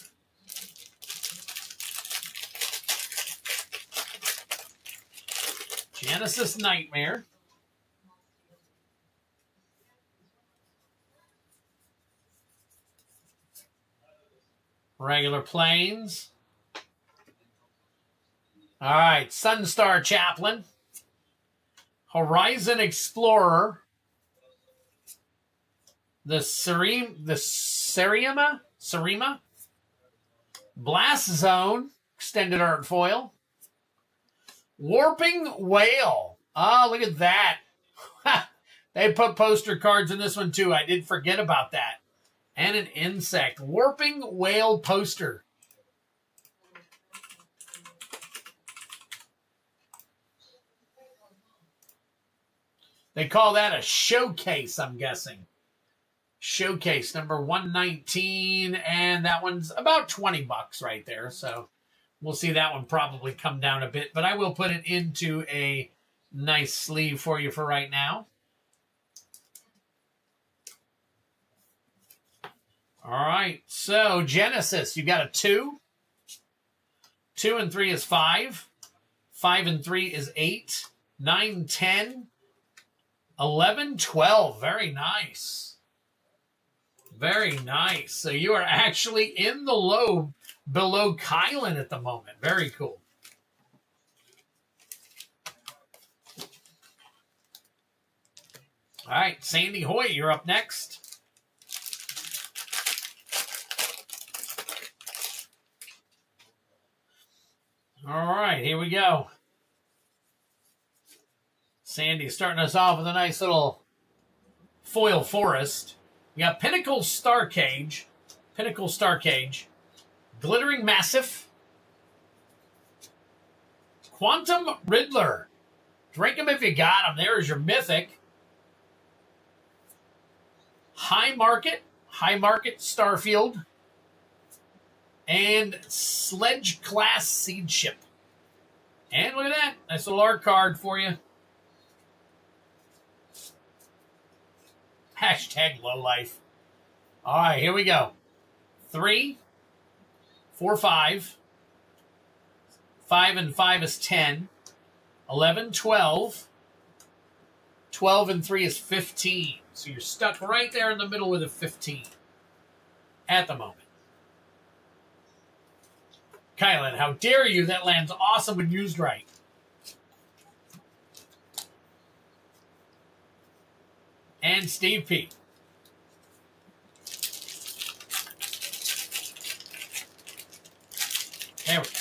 Genesis Nightmare. Regular Plains. All right, Sunstar Chaplain. Horizon Explorer. The Serima. Blast Zone. Extended Art Foil. Warping Whale. Oh, look at that. They put poster cards in this one, too. I did forget about that. And an insect. Warping Whale poster. They call that a showcase, I'm guessing. Showcase number 119. And that one's about $20 right there. So we'll see that one probably come down a bit. But I will put it into a nice sleeve for you for right now. All right, so Genesis, you got a 2. 2 and 3 is 5. 5 and 3 is 8. 9, 10. 11, 12. Very nice. Very nice. So you are actually in the low below Kylan at the moment. Very cool. All right, Sandy Hoy, you're up next. All right, here we go. Sandy starting us off with a nice little foil forest. We got Pinnacle Star Cage. Glittering Massif. Quantum Riddler. Drink them if you got them. There's your Mythic. High Market Starfield. And Sledge Class Seed Ship. And look at that. Nice little art card for you. Hashtag lowlife. All right, here we go. 3, 4, 5. 5 and 5 is 10. 11, 12. 12 and 3 is 15. So you're stuck right there in the middle with a 15 at the moment. Kylan, how dare you? That lands awesome when used right. And Steve P. There we go.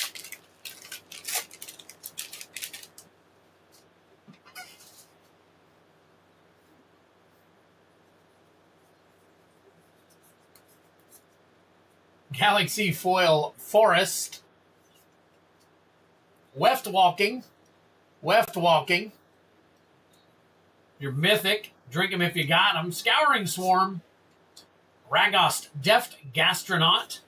Galaxy Foil Forest. Weft Walking. Your Mythic. Drink 'em if you got 'em. Scouring Swarm. Ragost Deft Gastronaut.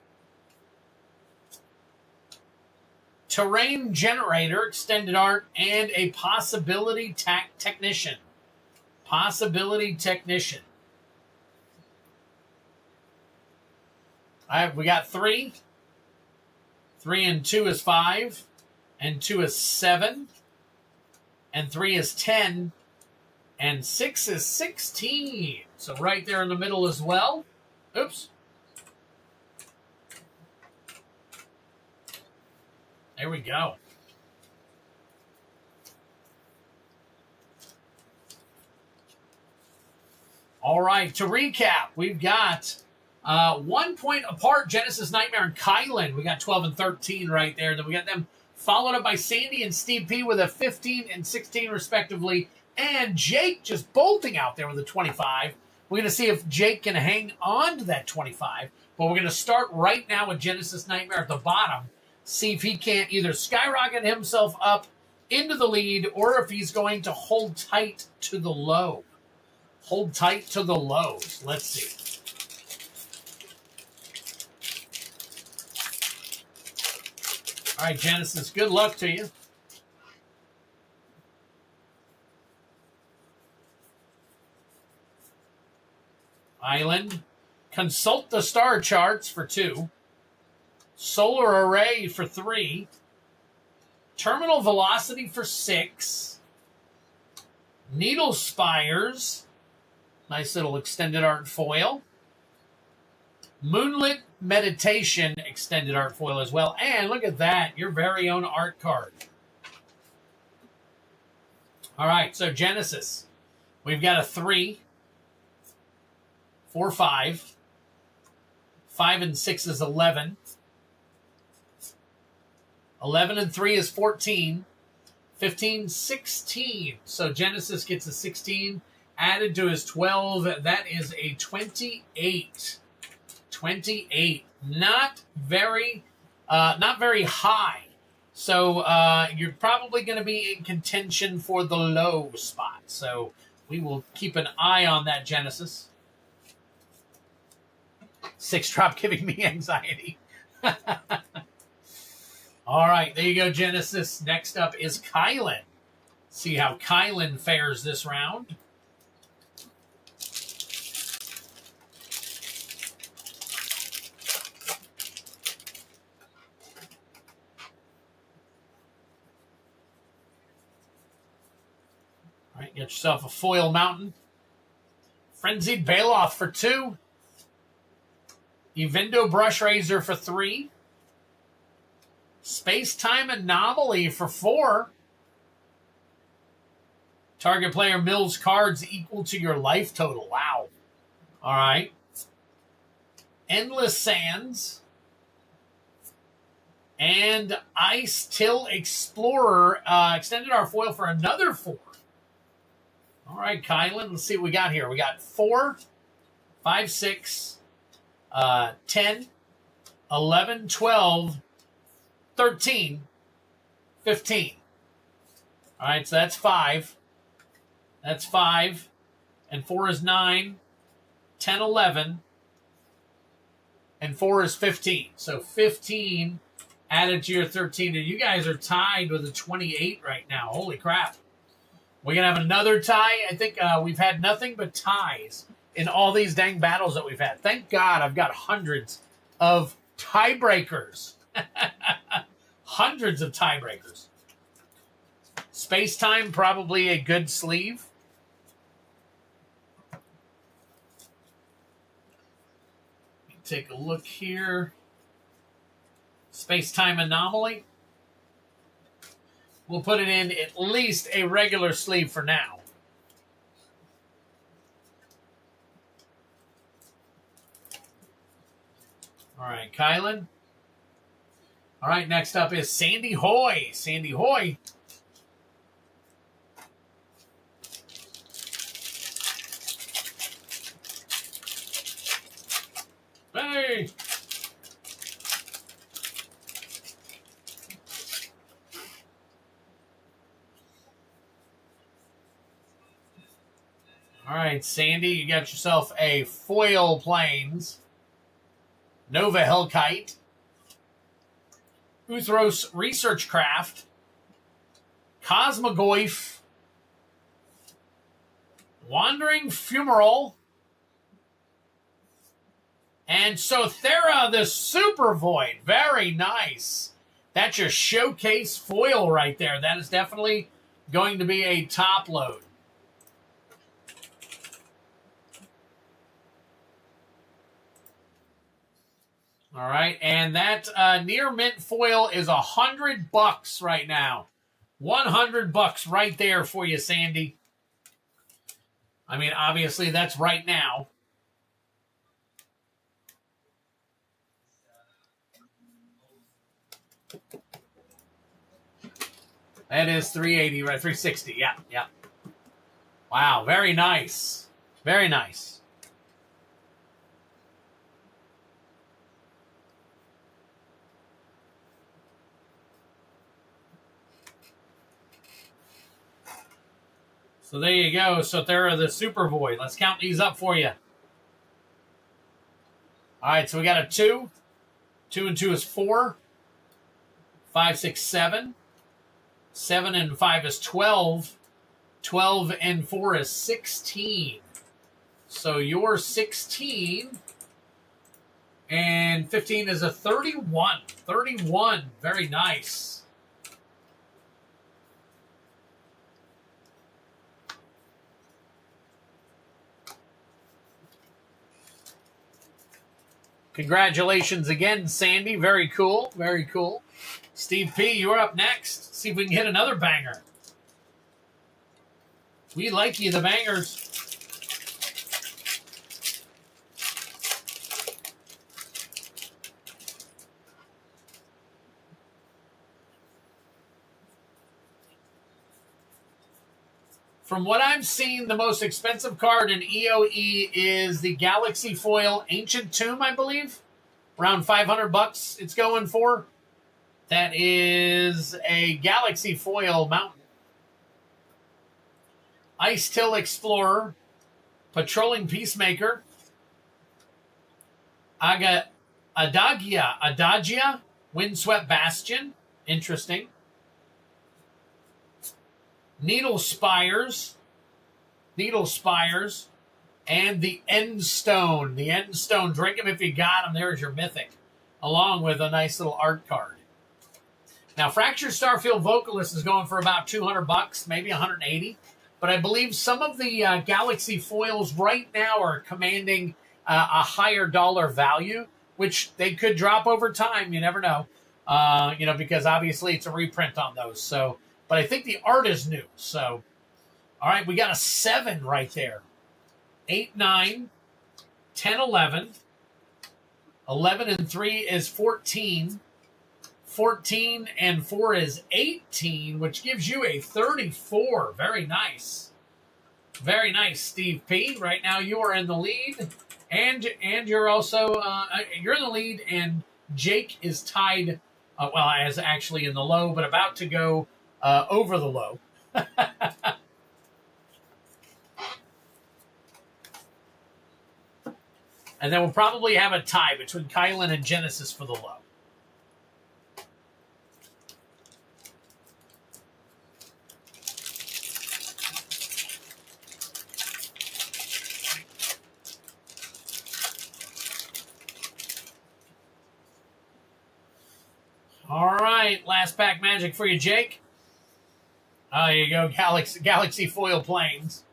Terrain Generator, Extended Art, and a Possibility Technician. Possibility Technician. All right, we got 3. 3 and 2 is 5. And 2 is 7. And 3 is 10. And 6 is 16. So right there in the middle as well. Oops. There we go. All right, to recap, we've got 1 point apart, Genesis Nightmare and Kylan. We got 12 and 13 right there. Then we got them followed up by Sandy and Steve P with a 15 and 16 respectively. And Jake just bolting out there with a 25. We're going to see if Jake can hang on to that 25. But we're going to start right now with Genesis Nightmare at the bottom. See if he can't either skyrocket himself up into the lead or if he's going to hold tight to the low. Hold tight to the lows. Let's see. All right, Genesis, good luck to you. Island. Consult the Star Charts for 2. Solar Array for 3. Terminal Velocity for 6. Needle Spires. Nice little extended art foil. Moonlit Meditation extended art foil as well. And look at that, your very own art card. All right, so Genesis. We've got a 3, 4, 5. 5 and 6 is 11. 11 and 3 is 14. 15, 16. So Genesis gets a 16 added to his 12. That is a 28. 28. Not very high. So you're probably going to be in contention for the low spot. So we will keep an eye on that, Genesis. 6-drop giving me anxiety. All right, there you go, Genesis. Next up is Kylan. See how Kylan fares this round. All right, get yourself a foil mountain. Frenzied Baloth for 2. Evendo Brush Razor for 3. Space-Time Anomaly for 4. Target player mills cards equal to your life total. Wow. All right. Endless Sands. And Ice Till Explorer. Extended our foil for another 4. All right, Kylan. Let's see what we got here. We got 4, 5, 6, 10, 11, 12, 13, 15. All right, so that's 5. That's 5. And 4 is 9. 10, 11. And 4 is 15. So 15 added to your 13. And you guys are tied with a 28 right now. Holy crap. We're going to have another tie. I think we've had nothing but ties in all these dang battles that we've had. Thank God I've got hundreds of tiebreakers. Hundreds of tiebreakers. Space-Time, probably a good sleeve. Take a look here. Space-Time Anomaly. We'll put it in at least a regular sleeve for now. All right, Kylan. All right, next up is Sandy Hoy. Sandy Hoy. Hey! All right, Sandy, you got yourself a foil planes. Nova Hellkite. Uthros Research Craft. Cosmogoyf. Wandering Fumarole. And Sothera the Super Void. Very nice. That's your showcase foil right there. That is definitely going to be a top load. All right, and that near mint foil is $100 right now. $100 right there for you, Sandy. I mean, obviously that's right now. That is 380, right? 360. Yeah, yeah. Wow, very nice. Very nice. So there you go, Sothera the Super Void. Let's count these up for you. All right, so we got a 2. 2 and 2 is 4. 5, 6, 7. 7 and 5 is 12. 12 and 4 is 16. So your 16 And 15 is a 31. 31. Very nice. Congratulations again, Sandy. Very cool. Very cool. Steve P., you're up next. See if we can hit another banger. We like you, the bangers. From what I've seen, the most expensive card in EOE is the Galaxy Foil Ancient Tomb, I believe. Around $500 it's going for. That is a Galaxy Foil Mountain. Ice Till Explorer. Patrolling Peacemaker. Adagia. Windswept Bastion. Interesting. Needle Spires, and the End Stone. The End Stone, drink them if you got them. There's your Mythic, along with a nice little art card. Now, Fractured Starfield Vocalist is going for about $200, maybe $180. But I believe some of the Galaxy foils right now are commanding a higher dollar value, which they could drop over time. You never know, because obviously it's a reprint on those. So. But I think the art is new. So, all right, we got a 7 right there. 8, 9, 10, 11. 11 and 3 is 14. 14 and 4 is 18, which gives you a 34. Very nice. Very nice, Steve P. Right now you are in the lead. And you're also, you're in the lead, and Jake is tied, as actually in the low, but about to go over the low. And then we'll probably have a tie between Kylan and Genesis for the low. All right, last pack magic for you, Jake. There you go, Galaxy Foil Planes.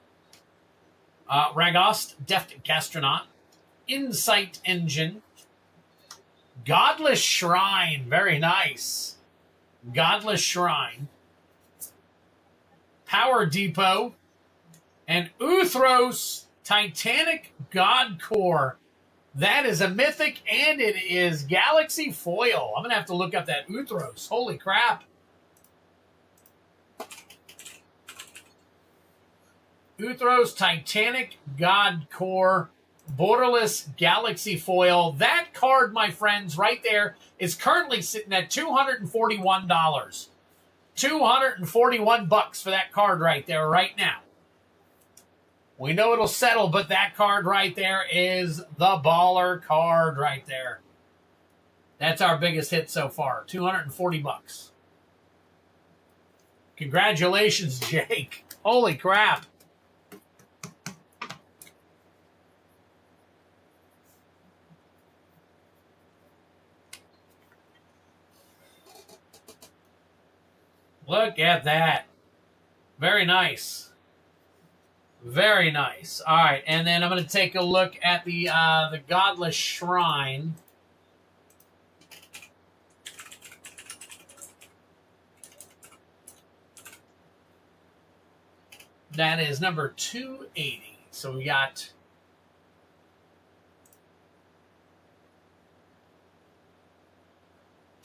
Ragost, Deft Gastronaut. Insight Engine. Godless Shrine, very nice. Godless Shrine. Power Depot. And Uthros Titanic God Core. That is a Mythic, and it is Galaxy Foil. I'm going to have to look up that Uthros. Holy crap. Uthros Titanic God Core Borderless Galaxy Foil. That card, my friends, right there is currently sitting at $241. $241 for that card right there right now. We know it'll settle, but that card right there is the baller card right there. That's our biggest hit so far, $240. Congratulations, Jake. Holy crap. Look at that. Very nice. Very nice. All right, and then I'm going to take a look at the Godless Shrine. That is number 280. So we got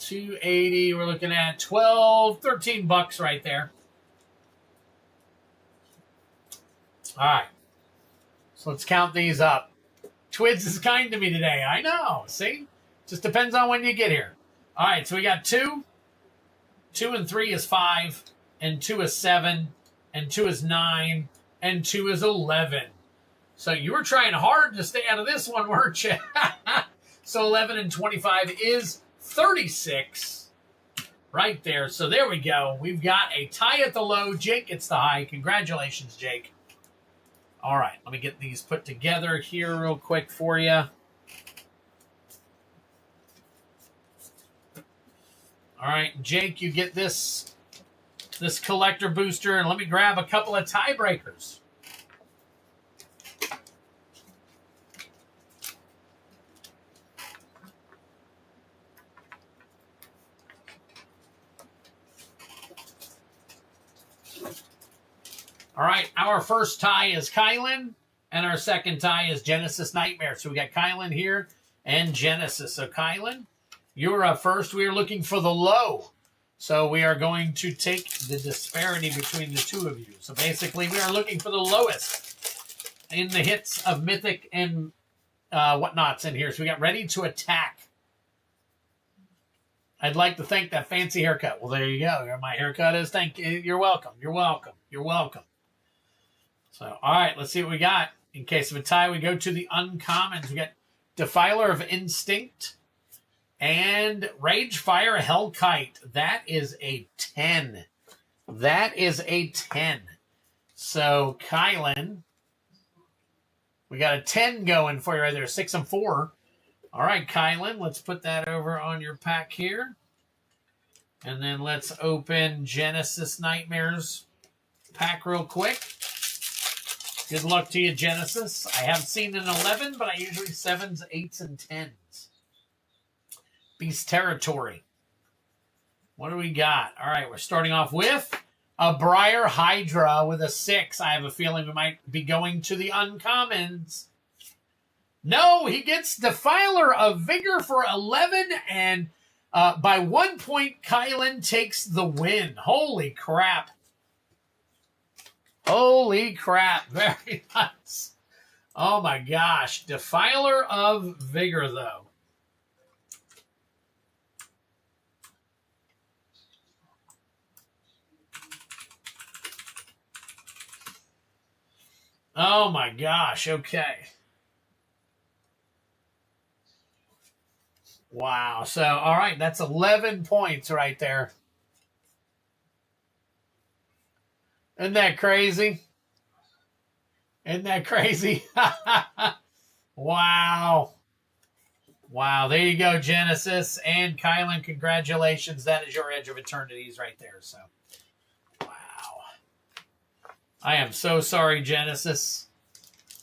$280. We're looking at $13 right there. All right. So let's count these up. Twids is kind to me today. I know. See? Just depends on when you get here. All right. So we got 2. 2 and 3 is 5. And 2 is 7. And 2 is 9. And 2 is 11. So you were trying hard to stay out of this one, weren't you? So 11 and 25 is 36. Right there. So there we go. We've got a tie at the low. Jake gets the high. Congratulations, Jake. All right, let me get these put together here real quick for you. All right, Jake, you get this collector booster, and let me grab a couple of tiebreakers. All right, our first tie is Kylan, and our second tie is Genesis Nightmare. So we got Kylan here and Genesis. So Kylan, you're up first. We are looking for the low. So we are going to take the disparity between the two of you. So basically, we are looking for the lowest in the hits of Mythic and whatnots in here. So we got Ready to Attack. I'd like to thank that fancy haircut. Well, there you go. My haircut is. Thank you. You're welcome. You're welcome. You're welcome. So, all right, let's see what we got. In case of a tie, we go to the uncommons. We got Defiler of Instinct and Ragefire Hellkite. That is a 10. That is a 10. So, Kylan, we got a 10 going for you right there, 6 and 4. All right, Kylan, let's put that over on your pack here. And then let's open Genesis Nightmares pack real quick. Good luck to you, Genesis. I have seen an 11, but I usually 7s, 8s, and 10s. Beast Territory. What do we got? All right, we're starting off with a Briar Hydra with a 6. I have a feeling we might be going to the uncommons. No, he gets Defiler of Vigor for 11, and by 1 point, Kylan takes the win. Holy crap. Holy crap. Very nice. Oh my gosh. Defiler of Vigor, though. Oh my gosh. Okay. Wow. So, all right. That's 11 points right there. Isn't that crazy? Isn't that crazy? Wow. Wow. There you go, Genesis. And Kylan, congratulations. That is your Edge of Eternities right there. So, wow. I am so sorry, Genesis.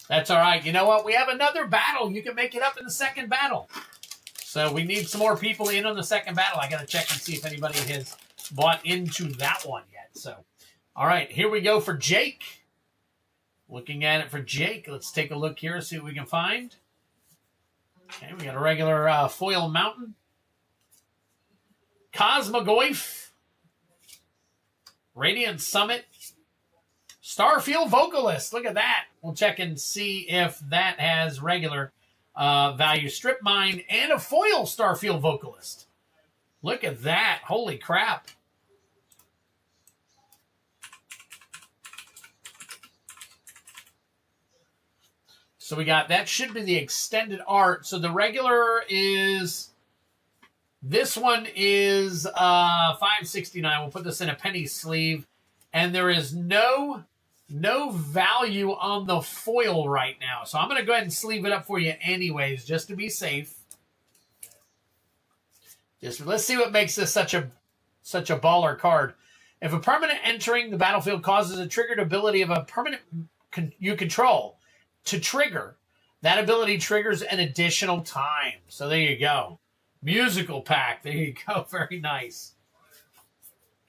That's all right. You know what? We have another battle. You can make it up in the second battle. So we need some more people in on the second battle. I got to check and see if anybody has bought into that one yet. So, all right, here we go for Jake. Looking at it for Jake. Let's take a look here, see what we can find. Okay, we got a regular foil mountain. Cosmogoyf. Radiant Summit. Starfield Vocalist. Look at that. We'll check and see if that has regular value. Strip Mine and a foil Starfield Vocalist. Look at that. Holy crap. So we got, that should be the extended art. So the regular is, this one is $5.69. We'll put this in a penny sleeve. And there is no value on the foil right now. So I'm going to go ahead and sleeve it up for you anyways, just to be safe. Let's see what makes this such a baller card. If a permanent entering the battlefield causes a triggered ability of a permanent you control to trigger, that ability triggers an additional time. So there you go. Musical pack. There you go. Very nice.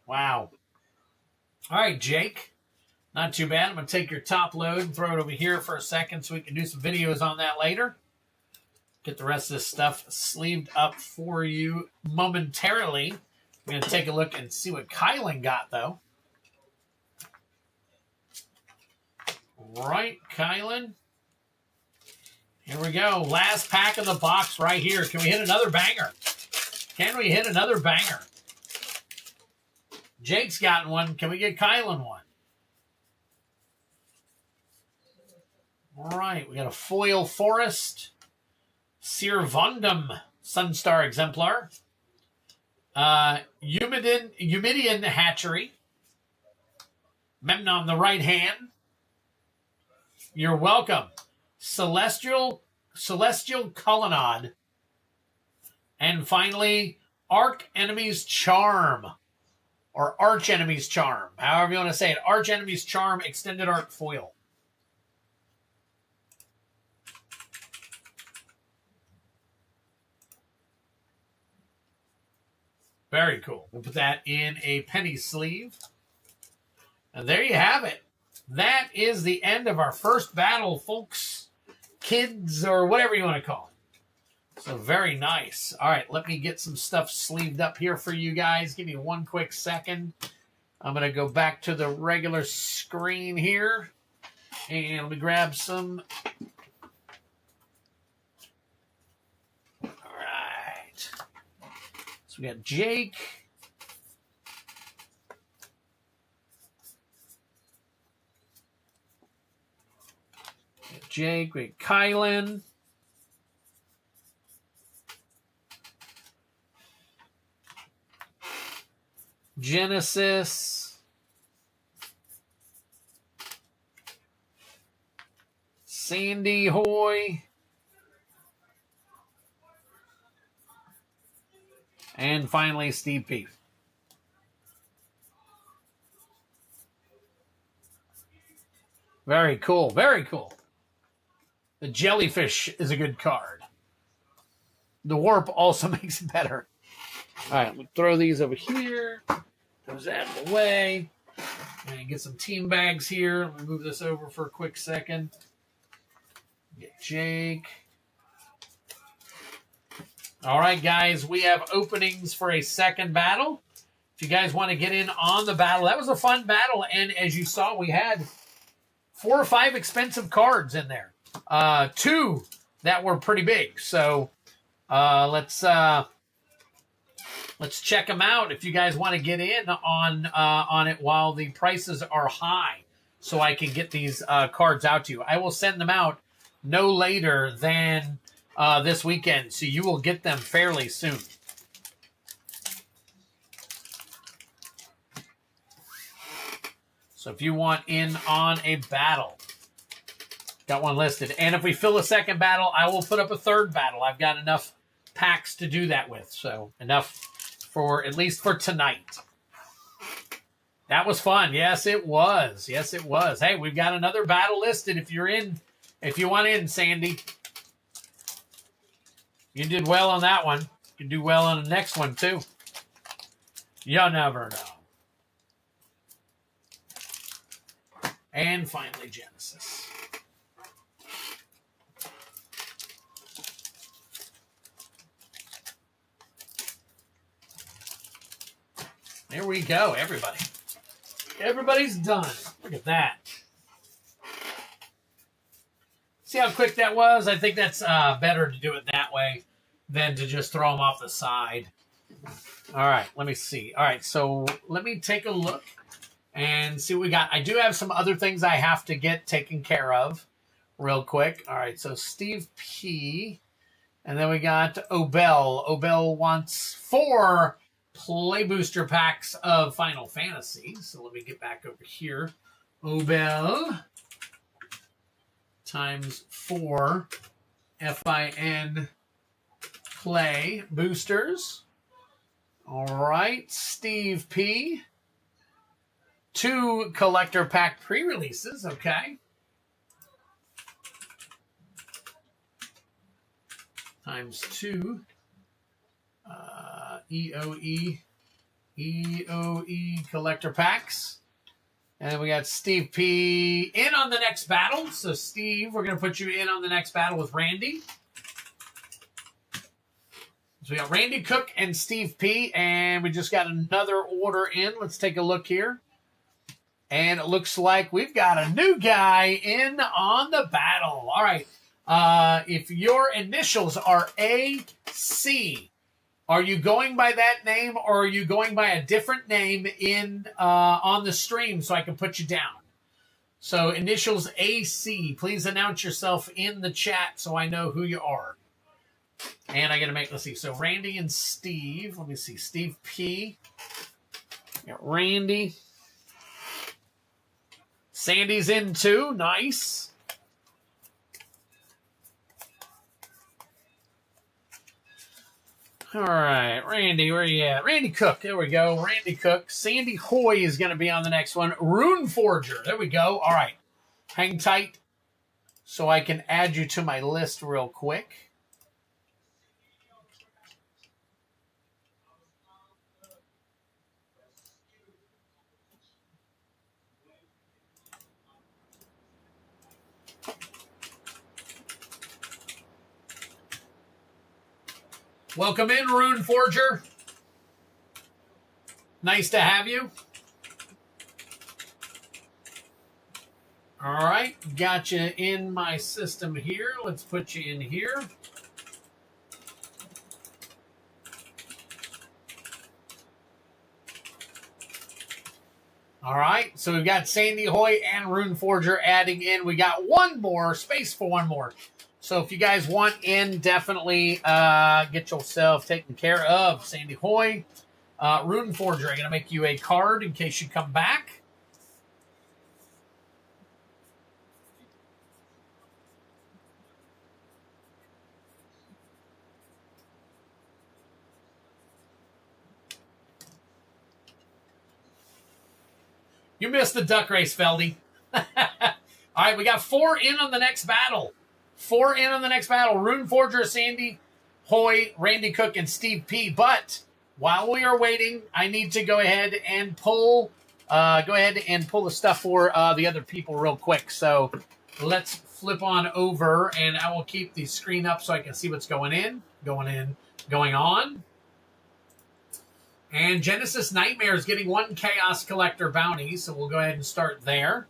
Wow. All right, Jake. Not too bad. I'm going to take your top load and throw it over here for a second so we can do some videos on that later. Get the rest of this stuff sleeved up for you momentarily. We're going to take a look and see what Kylan got, though. All right, Kylan. Here we go. Last pack of the box right here. Can we hit another banger? Can we hit another banger? Jake's gotten one. Can we get Kylan one? All right. We got a foil Forest. Sirvondum Sunstar Exemplar. Eumidian Hatchery. Memnon the right hand. You're welcome. Celestial Colonnade. And finally, Arch Enemy's Charm. Or Arch Enemy's Charm. However you want to say it. Arch Enemy's Charm Extended Art Foil. Very cool. We'll put that in a penny sleeve. And there you have it. That is the end of our first battle, folks. Kids, or whatever you want to call it. So very nice. All right, let me get some stuff sleeved up here for you guys. Give me one quick second. I'm going to go back to the regular screen here. And let me grab some. All right. So we got Jake. Jake, we got Kylan. Genesis. Sandy Hoy. And finally, Steve P. Very cool. Very cool. The Jellyfish is a good card. The Warp also makes it better. All right, we'll throw these over here. Those out of the way. And get some team bags here. Let me move this over for a quick second. Get Jake. All right, guys, we have openings for a second battle. If you guys want to get in on the battle, that was a fun battle. And as you saw, we had 4 or 5 expensive cards in there. 2 that were pretty big. So let's check them out if you guys want to get in on it while the prices are high, so I can get these cards out to you. I will send them out no later than this weekend, so you will get them fairly soon. So if you want in on a battle, got one listed. And if we fill a second battle, I will put up a third battle. I've got enough packs to do that with, so enough for at least for tonight. That was fun. Yes, it was. Yes, it was. Hey, we've got another battle listed. If you're in, if you want in, Sandy, you did well on that one. You can do well on the next one too. You never know. And finally, Genesis. There we go, everybody. Everybody's done. Look at that. See how quick that was? I think that's better to do it that way than to just throw them off the side. All right, let me see. All right, so let me take a look and see what we got. I do have some other things I have to get taken care of real quick. All right, so Steve P. And then we got Obel. Obel wants 4 play booster packs of Final Fantasy. So let me get back over here. Obel times 4 FIN play boosters. All right, Steve P. 2 collector pack pre-releases. Okay. Times 2. EOE collector packs. And we got Steve P. in on the next battle. So, Steve, we're going to put you in on the next battle with Randy. So, we got Randy Cook and Steve P. And we just got another order in. Let's take a look here. And it looks like we've got a new guy in on the battle. All right. If your initials are AC, are you going by that name, or are you going by a different name in on the stream so I can put you down? So initials AC, please announce yourself in the chat so I know who you are. And I got to make, let's see, so Randy and Steve. Let me see, Steve P. Got Randy. Sandy's in too, nice. All right, Randy, where you at? Randy Cook, there we go. Randy Cook. Sandy Hoy is going to be on the next one. Rune Forger, there we go. All right, hang tight so I can add you to my list real quick. Welcome in, Rune Forger. Nice to have you. All right, got you in my system here. Let's put you in here. All right, so we've got Sandy Hoy and Rune Forger adding in. We got one more, space for one more. So if you guys want in, definitely get yourself taken care of. Sandy Hoy, Rune Forger, I'm going to make you a card in case you come back. You missed the duck race, Feldy. All right, we got 4 in on the next battle. 4 in on the next battle. Rune Forger, Sandy Hoy, Randy Cook, and Steve P. But while we are waiting, I need to go ahead and pull the stuff for the other people real quick. So let's flip on over, and I will keep the screen up so I can see what's going on. And Genesis Nightmare is getting 1 Chaos Collector bounty, so we'll go ahead and start there.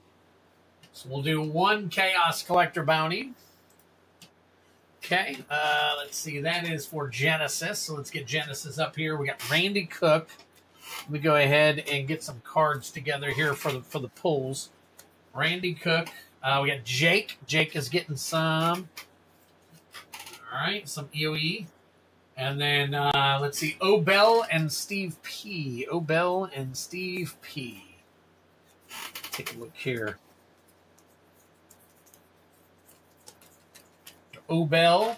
So we'll do 1 Chaos Collector bounty. Okay, let's see. That is for Genesis. So let's get Genesis up here. We got Randy Cook. Let me go ahead and get some cards together here for the pulls. Randy Cook. We got Jake. Jake is getting some. All right, some EOE. And then let's see. Obel and Steve P. Obel and Steve P. Take a look here. Obel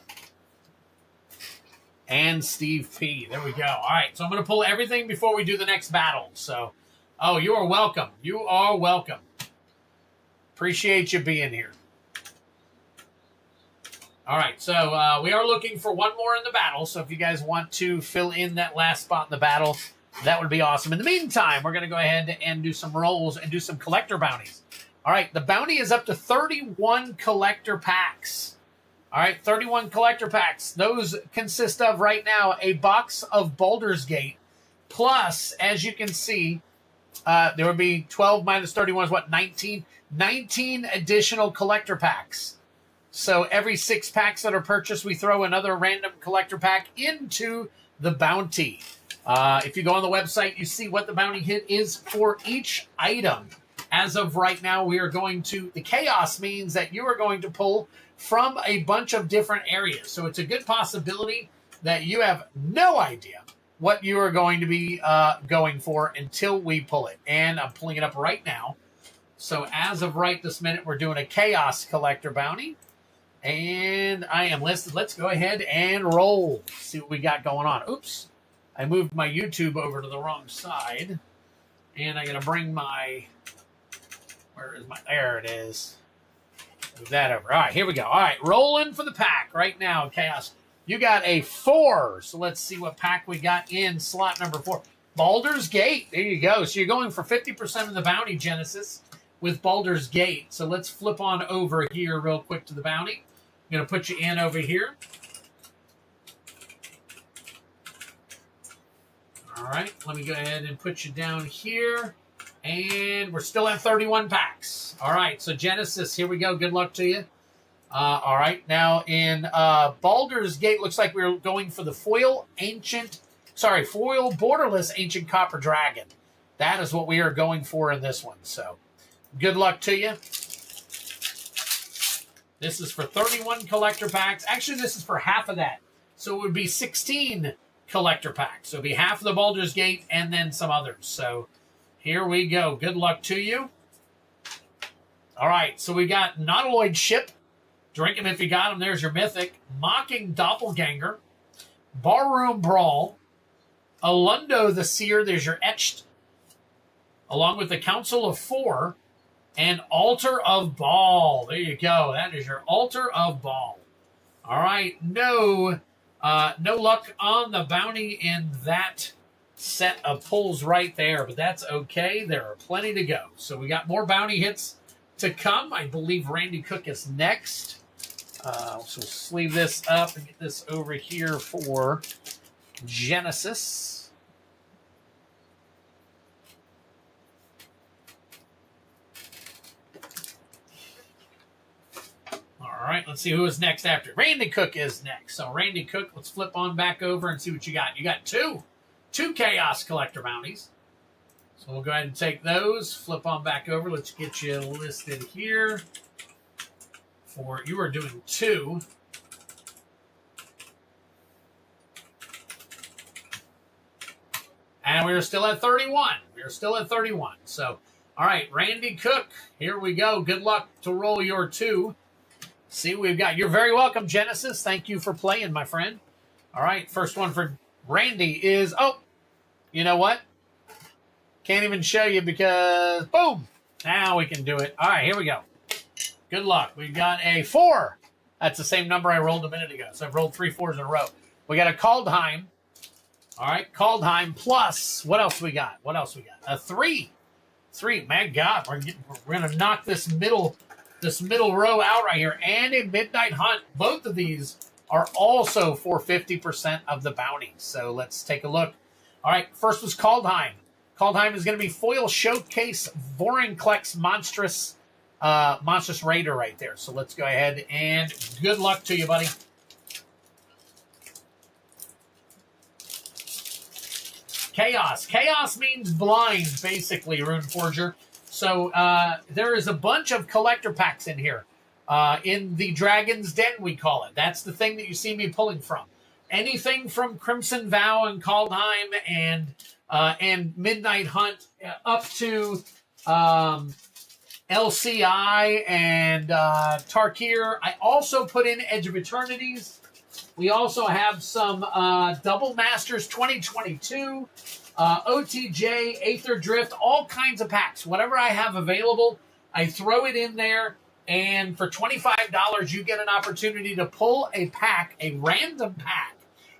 and Steve P. There we go. All right, so I'm going to pull everything before we do the next battle. So, oh, you are welcome. You are welcome. Appreciate you being here. All right, so we are looking for one more in the battle. So if you guys want to fill in that last spot in the battle, that would be awesome. In the meantime, we're going to go ahead and do some rolls and do some collector bounties. All right, the bounty is up to 31 collector packs. All right, 31 collector packs. Those consist of, right now, a box of Baldur's Gate. Plus, as you can see, there would be 12 minus 31 is what, 19? 19 additional collector packs. So every 6 packs that are purchased, we throw another random collector pack into the bounty. If you go on the website, you see what the bounty hit is for each item. As of right now, we are going to, the chaos means that you are going to pull from a bunch of different areas. So it's a good possibility that you have no idea what you are going to be going for until we pull it. And I'm pulling it up right now. So as of right this minute, we're doing a chaos collector bounty. And I am listed. Let's go ahead and roll. See what we got going on. Oops. I moved my YouTube over to the wrong side. And I got to bring my... Where is my... There it is. Move that over. All right, here we go. All right, rolling for the pack right now, Chaos. You got a 4. So let's see what pack we got in slot number 4. Baldur's Gate. There you go. So you're going for 50% of the bounty, Genesis, with Baldur's Gate. So let's flip on over here real quick to the bounty. I'm going to put you in over here. All right, let me go ahead and put you down here. And we're still at 31 packs. All right, so Genesis, here we go. Good luck to you. All right, now in Baldur's Gate, looks like we're going for the foil borderless ancient copper dragon. That is what we are going for in this one. So good luck to you. This is for 31 collector packs. Actually, this is for half of that. So it would be 16 collector packs. So it would be half of the Baldur's Gate and then some others. So here we go. Good luck to you. All right, so we got Nautiloid Ship. Drink him if you got him. There's your Mythic. Mocking Doppelganger. Barroom Brawl, Alundo the Seer, there's your Etched, along with the Council of Four, and Altar of Ball. There you go. That is your Altar of Ball. All right, no luck on the bounty in that set of pulls right there, but that's okay. There are plenty to go. So we got more bounty hits to come. I believe Randy Cook is next. So we'll sleeve this up and get this over here for Genesis. All right, let's see who is next after. Randy Cook is next. So Randy Cook, let's flip on back over and see what you got. You got two Chaos Collector bounties. So we'll go ahead and take those. Flip on back over. Let's get you listed here. You are doing 2. And we're still at 31. We're still at 31. So, all right, Randy Cook, here we go. Good luck to roll your 2. See what we've got. You're very welcome, Genesis. Thank you for playing, my friend. All right, first one for Randy is, oh, you know what? Can't even show you because, boom, now we can do it. All right, here we go. Good luck. We've got a 4. That's the same number I rolled a minute ago. So I've rolled 3 4s in a row. We got a Kaldheim. All right, Kaldheim plus, what else we got? A 3. 3. Man, God, we're going to knock this middle row out right here. And a Midnight Hunt. Both of these are also for 50% of the bounty. So let's take a look. All right, first was Kaldheim. Kaldheim is going to be Foil Showcase Vorinclex Monstrous Raider right there. So let's go ahead and good luck to you, buddy. Chaos. Chaos means blind, basically, Rune Forger. So there is a bunch of collector packs in here. In the Dragon's Den, we call it. That's the thing that you see me pulling from. Anything from Crimson Vow and Kaldheim and Midnight Hunt up to LCI and Tarkir. I also put in Edge of Eternities. We also have some Double Masters 2022, OTJ, Aether Drift, all kinds of packs. Whatever I have available, I throw it in there. And for $25, you get an opportunity to pull a pack, a random pack.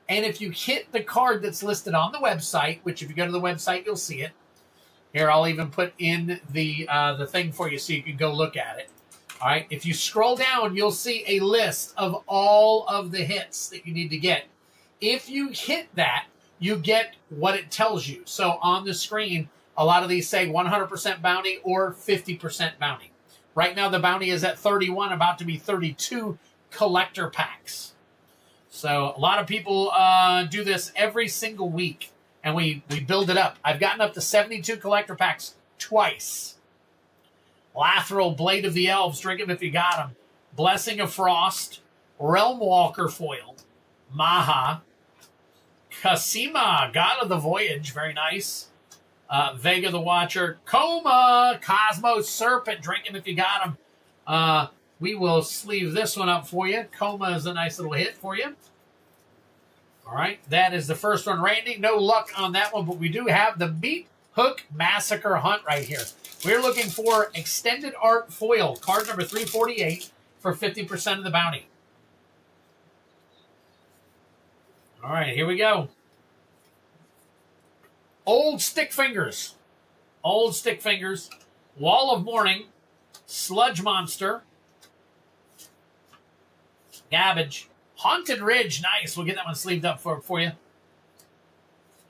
And if you hit the card that's listed on the website, which if you go to the website, you'll see it. Here, I'll even put in the thing for you so you can go look at it. All right, if you scroll down, you'll see a list of all of the hits that you need to get. If you hit that, you get what it tells you. So on the screen, a lot of these say 100% bounty or 50% bounty. Right now, the bounty is at 31, about to be 32 collector packs. So a lot of people do this every single week, and we build it up. I've gotten up to 72 collector packs twice. Lateral Blade of the Elves, drink them if you got them. Blessing of Frost, Realm Walker foiled, Maha, Kasima, God of the Voyage, very nice. Vega the Watcher, Coma, Cosmos Serpent, drink him if you got him. We will sleeve this one up for you. Coma is a nice little hit for you. All right, that is the first one, Randy. No luck on that one, but we do have the Meat Hook Massacre Hunt right here. We're looking for Extended Art Foil, card number 348 for 50% of the bounty. All right, here we go. Old Stick Fingers. Old Stick Fingers. Wall of Mourning. Sludge Monster. Gabbage. Haunted Ridge. Nice. We'll get that one sleeved up for you.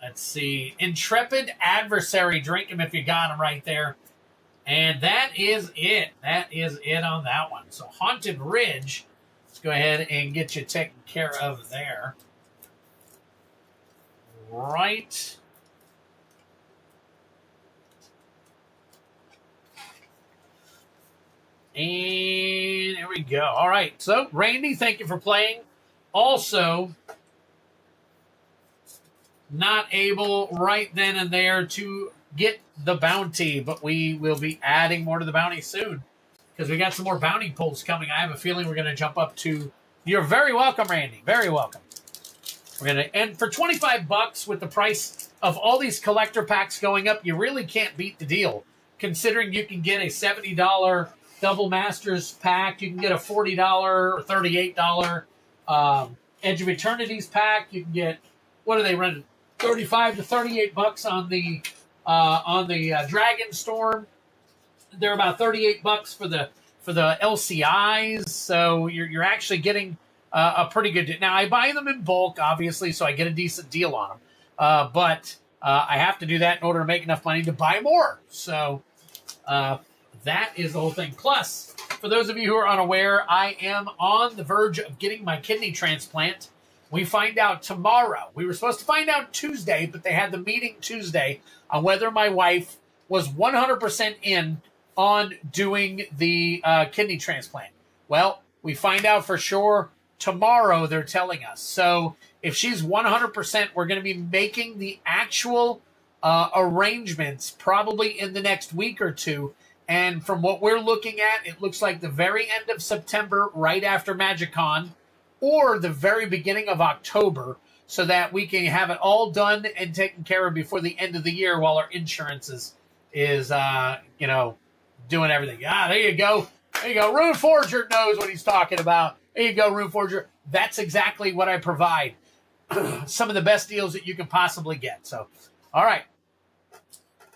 Let's see. Intrepid Adversary. Drink him if you got him right there. And that is it. That is it on that one. So Haunted Ridge. Let's go ahead and get you taken care of there. Right. And there we go. All right. So, Randy, thank you for playing. Also, not able right then and there to get the bounty, but we will be adding more to the bounty soon because we got some more bounty pulls coming. I have a feeling we're going to jump up to... You're very welcome, Randy. Very welcome. And for 25 bucks with the price of all these collector packs going up, you really can't beat the deal. Considering you can get a $70 Double Masters pack, you can get a $40 or $38 Edge of Eternities pack. You can get, what are they running? 35 to 38 bucks on the Dragon Storm. They're about 38 bucks for the LCIs. So you're actually getting a pretty good deal. Now I buy them in bulk, obviously, so I get a decent deal on them. But I have to do that in order to make enough money to buy more. So that is the whole thing. Plus, for those of you who are unaware, I am on the verge of getting my kidney transplant. We find out tomorrow. We were supposed to find out Tuesday, but they had the meeting Tuesday on whether my wife was 100% in on doing the kidney transplant. Well, we find out for sure tomorrow, they're telling us. So if she's 100%, we're going to be making the actual arrangements probably in the next week or two. And from what we're looking at, it looks like the very end of September, right after MagicCon, or the very beginning of October, so that we can have it all done and taken care of before the end of the year while our insurance is doing everything. There you go. There you go. Rune Forger knows what he's talking about. There you go, Rune Forger. That's exactly what I provide. Some of the best deals that you can possibly get. So, all right.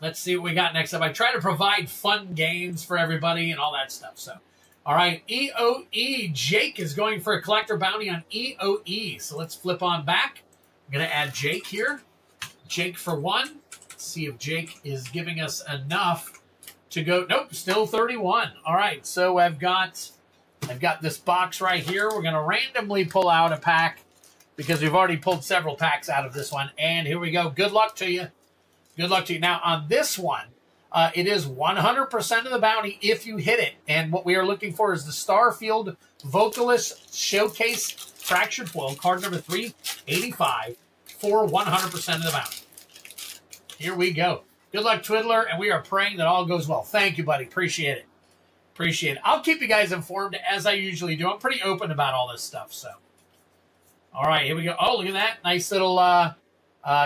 Let's see what we got next up. I try to provide fun games for everybody and all that stuff. So, all right. EOE. Jake is going for a collector bounty on EOE. So let's flip on back. I'm going to add Jake here. Jake for 1. Let's see if Jake is giving us enough to go. Nope, still 31. All right. So I've got this box right here. We're going to randomly pull out a pack because we've already pulled several packs out of this one. And here we go. Good luck to you. Good luck to you. Now, on this one, it is 100% of the bounty if you hit it. And what we are looking for is the Starfield Vocalist Showcase Fractured Foil, card number 385, for 100% of the bounty. Here we go. Good luck, Twiddler, and we are praying that all goes well. Thank you, buddy. Appreciate it. Appreciate it. I'll keep you guys informed as I usually do. I'm pretty open about all this stuff. So, all right, here we go. Oh, look at that. Nice little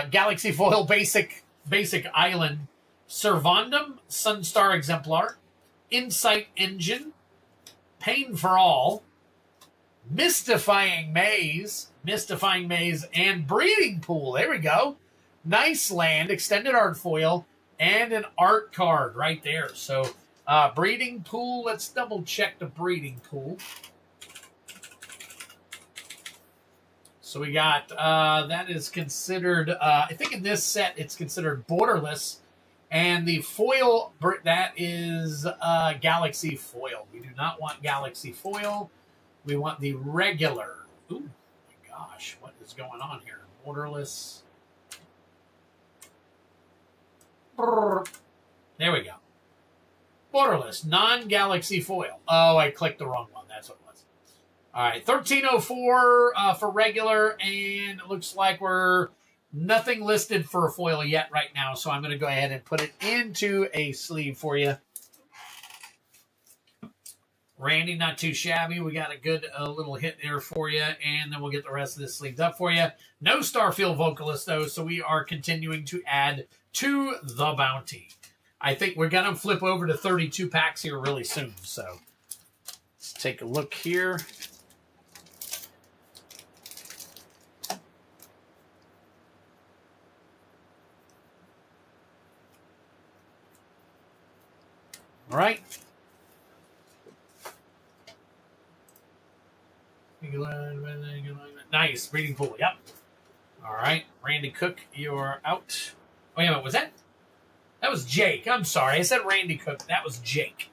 Galaxy Foil Basic Island. Servandum, Sunstar Exemplar, Insight Engine, Pain for All, Mystifying Maze, and Breeding Pool. There we go. Nice land, extended art foil, and an art card right there. So, Breeding Pool, let's double check the Breeding Pool. So we got, that is considered, I think in this set it's considered borderless. And the foil, that is Galaxy Foil. We do not want Galaxy Foil. We want the regular. Ooh, my gosh, what is going on here? Borderless. There we go. Borderless, non-Galaxy Foil. Oh, I clicked the wrong one. That's what it was. All right, 1304 for regular, and it looks like we're nothing listed for a foil yet right now, so I'm going to go ahead and put it into a sleeve for you. Randy, not too shabby. We got a good little hit there for you, and then we'll get the rest of this sleeved up for you. No Starfield Vocalist, though, so we are continuing to add to the bounty. I think we're going to flip over to 32 packs here really soon, so let's take a look here. All right. Nice. Breeding Pool. Yep. All right. Randy Cook, you're out. Oh, yeah, but was that? That was Jake. I'm sorry. I said Randy Cook. That was Jake.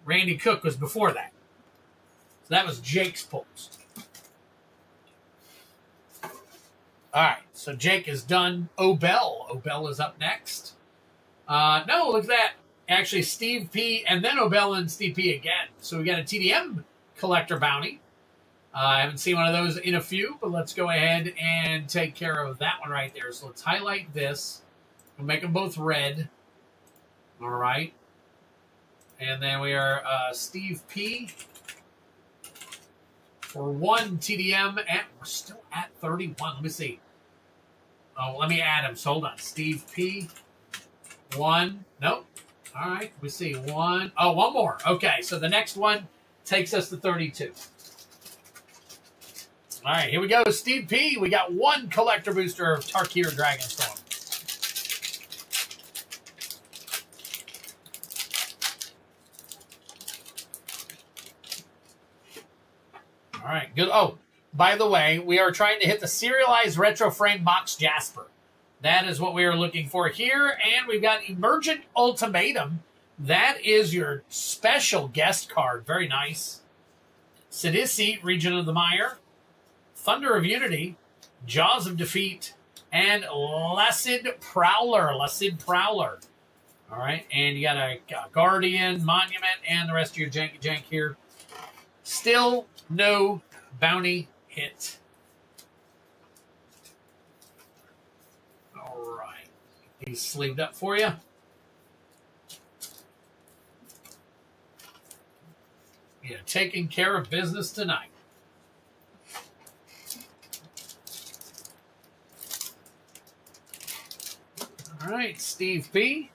Randy Cook was before that. So that was Jake's post. All right, so Jake is done. Obel is up next. No, look at that. Actually, Steve P. and then Obel and Steve P. again. So we got a TDM collector bounty. I haven't seen one of those in a few, but let's go ahead and take care of that one right there. So let's highlight this. We'll make them both red. All right. And then we are Steve P. for 1 TDM, and we're still at 31. Let me see. Oh, let me add him. So hold on. Steve P. 1. Nope. All right. We see 1. Oh, one more. Okay. So the next one takes us to 32. All right. Here we go. Steve P. We got 1 collector booster of Tarkir Dragonstorm. All right, good. Oh, by the way, we are trying to hit the serialized retro frame Mox Jasper. That is what we are looking for here. And we've got Emergent Ultimatum. That is your special guest card. Very nice. Sidisi, Region of the Mire. Thunder of Unity. Jaws of Defeat. And Lacid Prowler. All right, and you got a Guardian, Monument, and the rest of your jank here. Still no bounty hit. All right. He's sleeved up for you. Yeah, taking care of business tonight. All right, Steve P.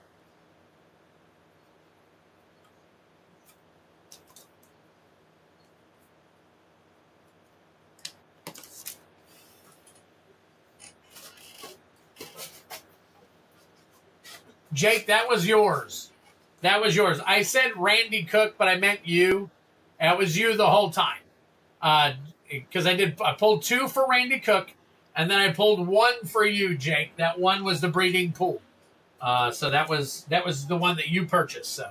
Jake, that was yours. That was yours. I said Randy Cook, but I meant you. That was you the whole time. Because I pulled 2 for Randy Cook, and then I pulled 1 for you, Jake. That one was the breeding pool. So that was the one that you purchased. So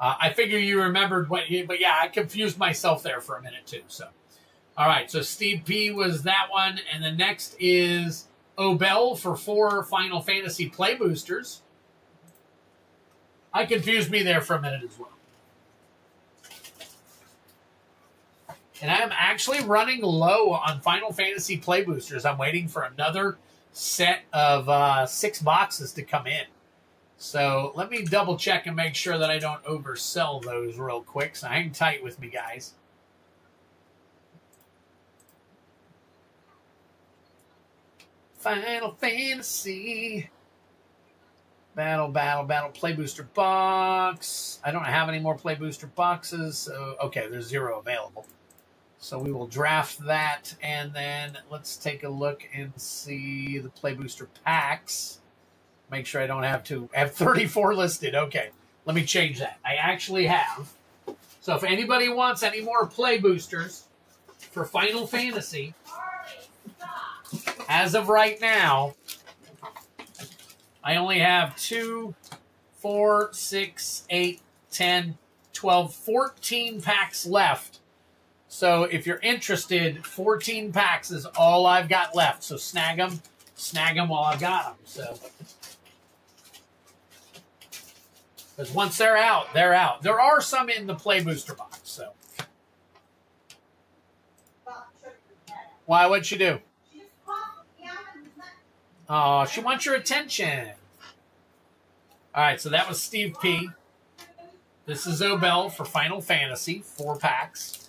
I figure you remembered but yeah, I confused myself there for a minute too. So all right, so Steve P was that one, and the next is Obel for 4 Final Fantasy Play Boosters. I confused me there for a minute as well. And I am actually running low on Final Fantasy Play Boosters. I'm waiting for another set of 6 boxes to come in. So let me double check and make sure that I don't oversell those real quick. So hang tight with me, guys. Final Fantasy. Battle, Play Booster box. I don't have any more Play Booster boxes. So, okay, there's 0 available. So we will draft that, and then let's take a look and see the Play Booster packs. Make sure I don't have to have 34 listed. Okay, let me change that. I actually have. So if anybody wants any more Play Boosters for Final Fantasy, as of right now, I only have 2, 4, 6, 8, 10, 12, 14 packs left. So if you're interested, 14 packs is all I've got left. So snag them while I've got them. So, because once they're out, they're out. There are some in the Play Booster box. So, why? What'd she do? Oh, she wants your attention. All right, so that was Steve P. This is Obel for Final Fantasy, 4 packs.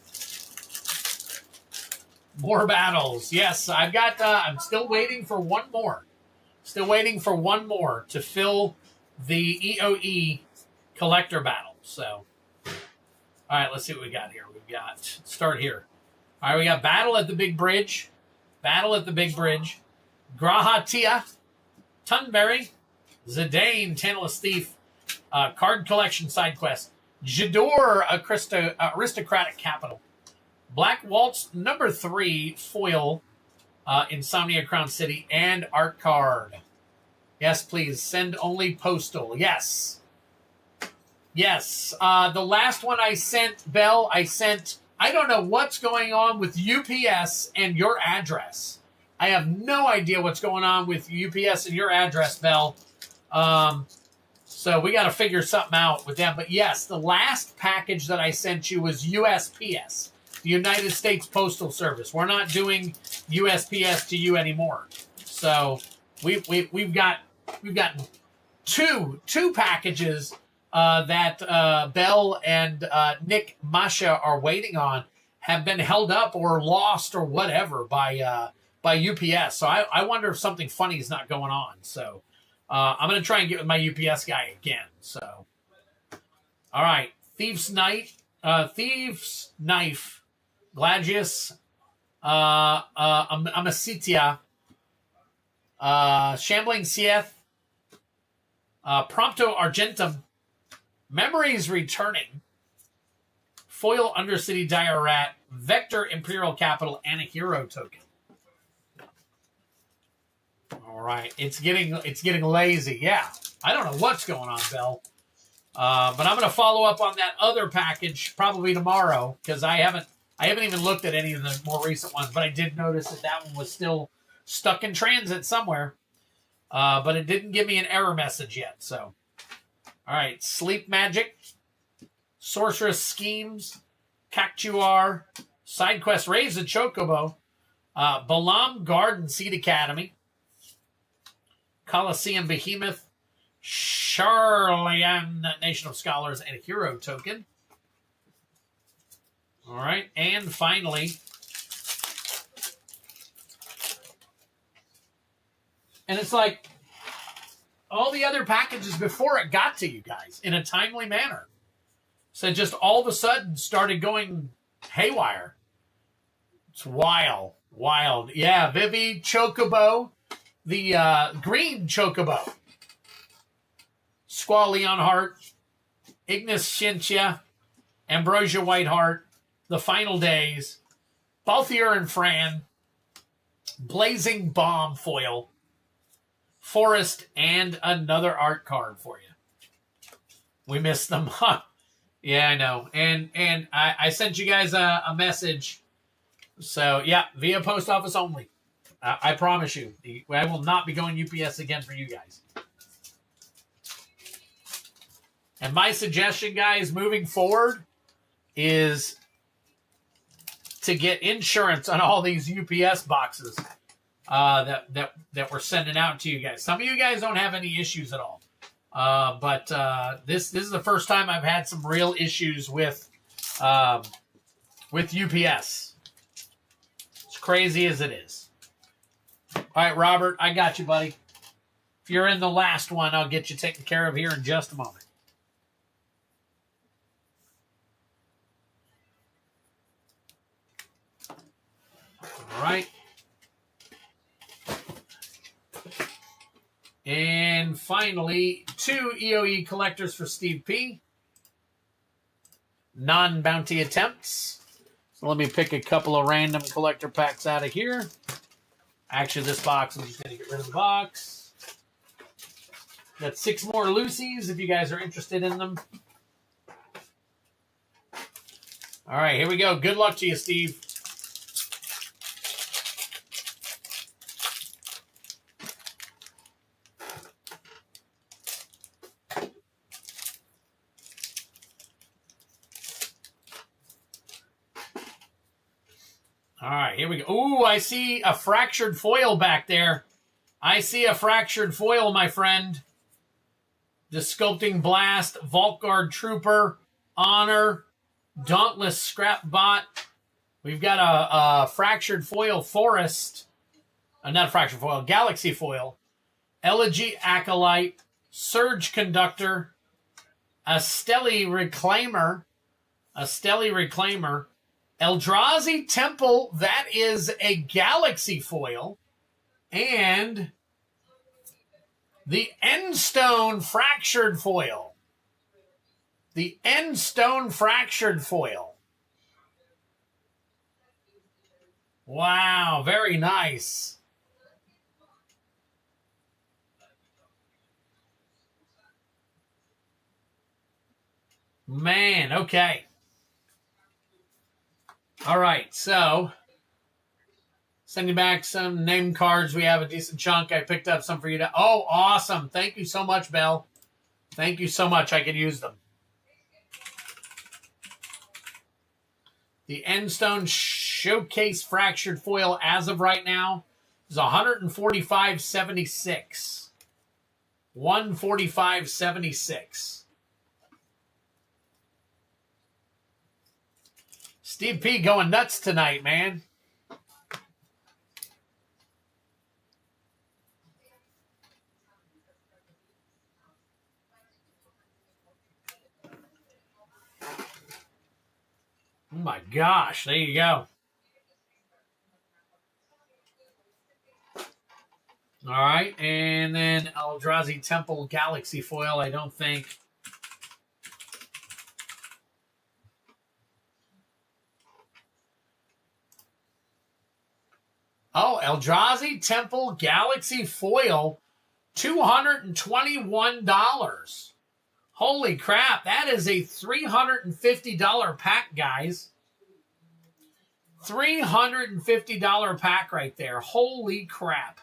More battles. Yes, I've got, I'm still waiting for one more. Still waiting for one more to fill the EOE collector battle. So, all right, let's see what we got here. We've got, start here. All right, we got Battle at the Big Bridge. Grahatia, Tunberry, Zidane, Tantalus Thief, Card Collection Side Quest, Jador, Aristocratic Capital, Black Waltz number 3 foil, Insomnia Crown City, and Art Card. Yes, please send only postal. Yes. The last one I sent, Bell, I don't know what's going on with UPS and your address. I have no idea what's going on with UPS and your address, Bell. So we got to figure something out with them. But yes, the last package that I sent you was USPS, the United States Postal Service. We're not doing USPS to you anymore. So we've gotten two packages that Bell and Nick Masha are waiting on. have been held up or lost or whatever by UPS. So I wonder if something funny is not going on. So I'm going to try and get with my UPS guy again. So, all right. Thieves' Knife, Gladius, Amasitia, Shambling Sieth, Prompto Argentum, Memories Returning, Foil Undercity Dire Rat, Vector Imperial Capital, and a hero token. All right, it's getting lazy. Yeah, I don't know what's going on, Bell. But I'm going to follow up on that other package probably tomorrow because I haven't even looked at any of the more recent ones. But I did notice that one was still stuck in transit somewhere. But it didn't give me an error message yet. So, all right, Sleep Magic, Sorceress Schemes, Cactuar, Side Quest Raise the Chocobo, Balam Garden Seed Academy, Coliseum Behemoth, Charlian Nation of Scholars, and a hero token. All right, and finally, and it's like all the other packages before it got to you guys in a timely manner. So just all of a sudden started going haywire. It's wild. Yeah, Vivi, Chocobo, the green Chocobo, Squall Leonheart, Ignis Scientia, Ambrosia Whiteheart, The Final Days, Balthier and Fran, Blazing Bomb foil, Forest, and another art card for you. We missed them. Yeah, I know. And I sent you guys a message. So, yeah, via post office only. I promise you. I will not be going UPS again for you guys. And my suggestion, guys, moving forward is to get insurance on all these UPS boxes that we're sending out to you guys. Some of you guys don't have any issues at all. But this is the first time I've had some real issues with UPS. As crazy as it is. All right, Robert, I got you, buddy. If you're in the last one, I'll get you taken care of here in just a moment. All right. And finally, 2 EOE collectors for Steve P. Non-bounty attempts. So let me pick a couple of random collector packs out of here. Actually, this box, I'm just going to get rid of the box. Got 6 more Lucy's if you guys are interested in them. All right, here we go. Good luck to you, Steve. All right, here we go. Ooh, I see a fractured foil back there. I see a fractured foil, my friend. The Sculpting Blast, Vault Guard Trooper, Honor, Dauntless Scrap Bot. We've got a fractured foil Forest. Not a fractured foil, Galaxy foil. Elegy Acolyte, Surge Conductor, a Stelly Reclaimer, Eldrazi Temple, that is a Galaxy foil, and the Endstone Fractured foil. The Endstone Fractured foil. Wow, very nice. Man, okay. All right, so sending back some name cards. We have a decent chunk. I picked up some for you. Oh, awesome. Thank you so much, Belle. Thank you so much. I could use them. The Endstone Showcase Fractured Foil as of right now is $145.76. $145.76. Steve P going nuts tonight, man. Oh my gosh, there you go. All right, and then Eldrazi Temple Galaxy Foil, I don't think. Oh, Eldrazi Temple Galaxy Foil, $221. Holy crap, that is a $350 pack, guys. $350 pack right there. Holy crap.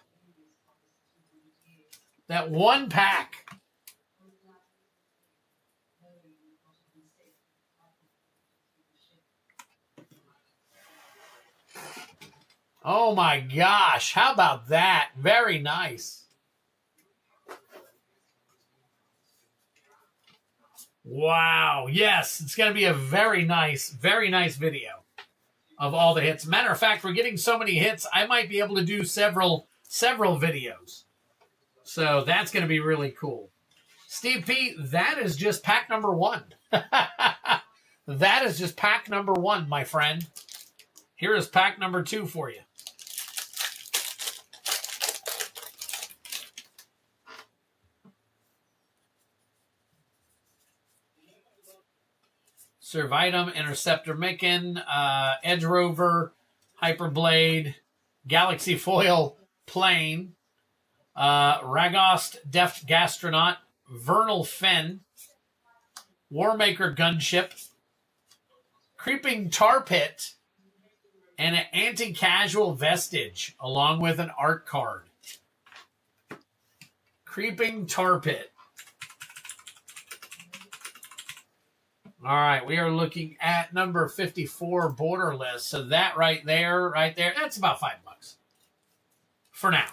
That one pack. Oh my gosh, how about that? Very nice. Wow, yes, it's going to be a very nice video of all the hits. Matter of fact, we're getting so many hits, I might be able to do several videos. So that's going to be really cool. Steve P, that is just pack number 1. That is just pack number 1, my friend. Here is pack number 2 for you. Serve Item, Interceptor Micken, Edge Rover, Hyperblade, Galaxy Foil, Plane, Ragost, Deft Gastronaut, Vernal Fen, Warmaker Gunship, Creeping Tar Pit, and an Anti-Casual Vestige, along with an art card. Creeping Tar Pit. All right, we are looking at number 54, Borderless. So that right there, that's about $5 for now.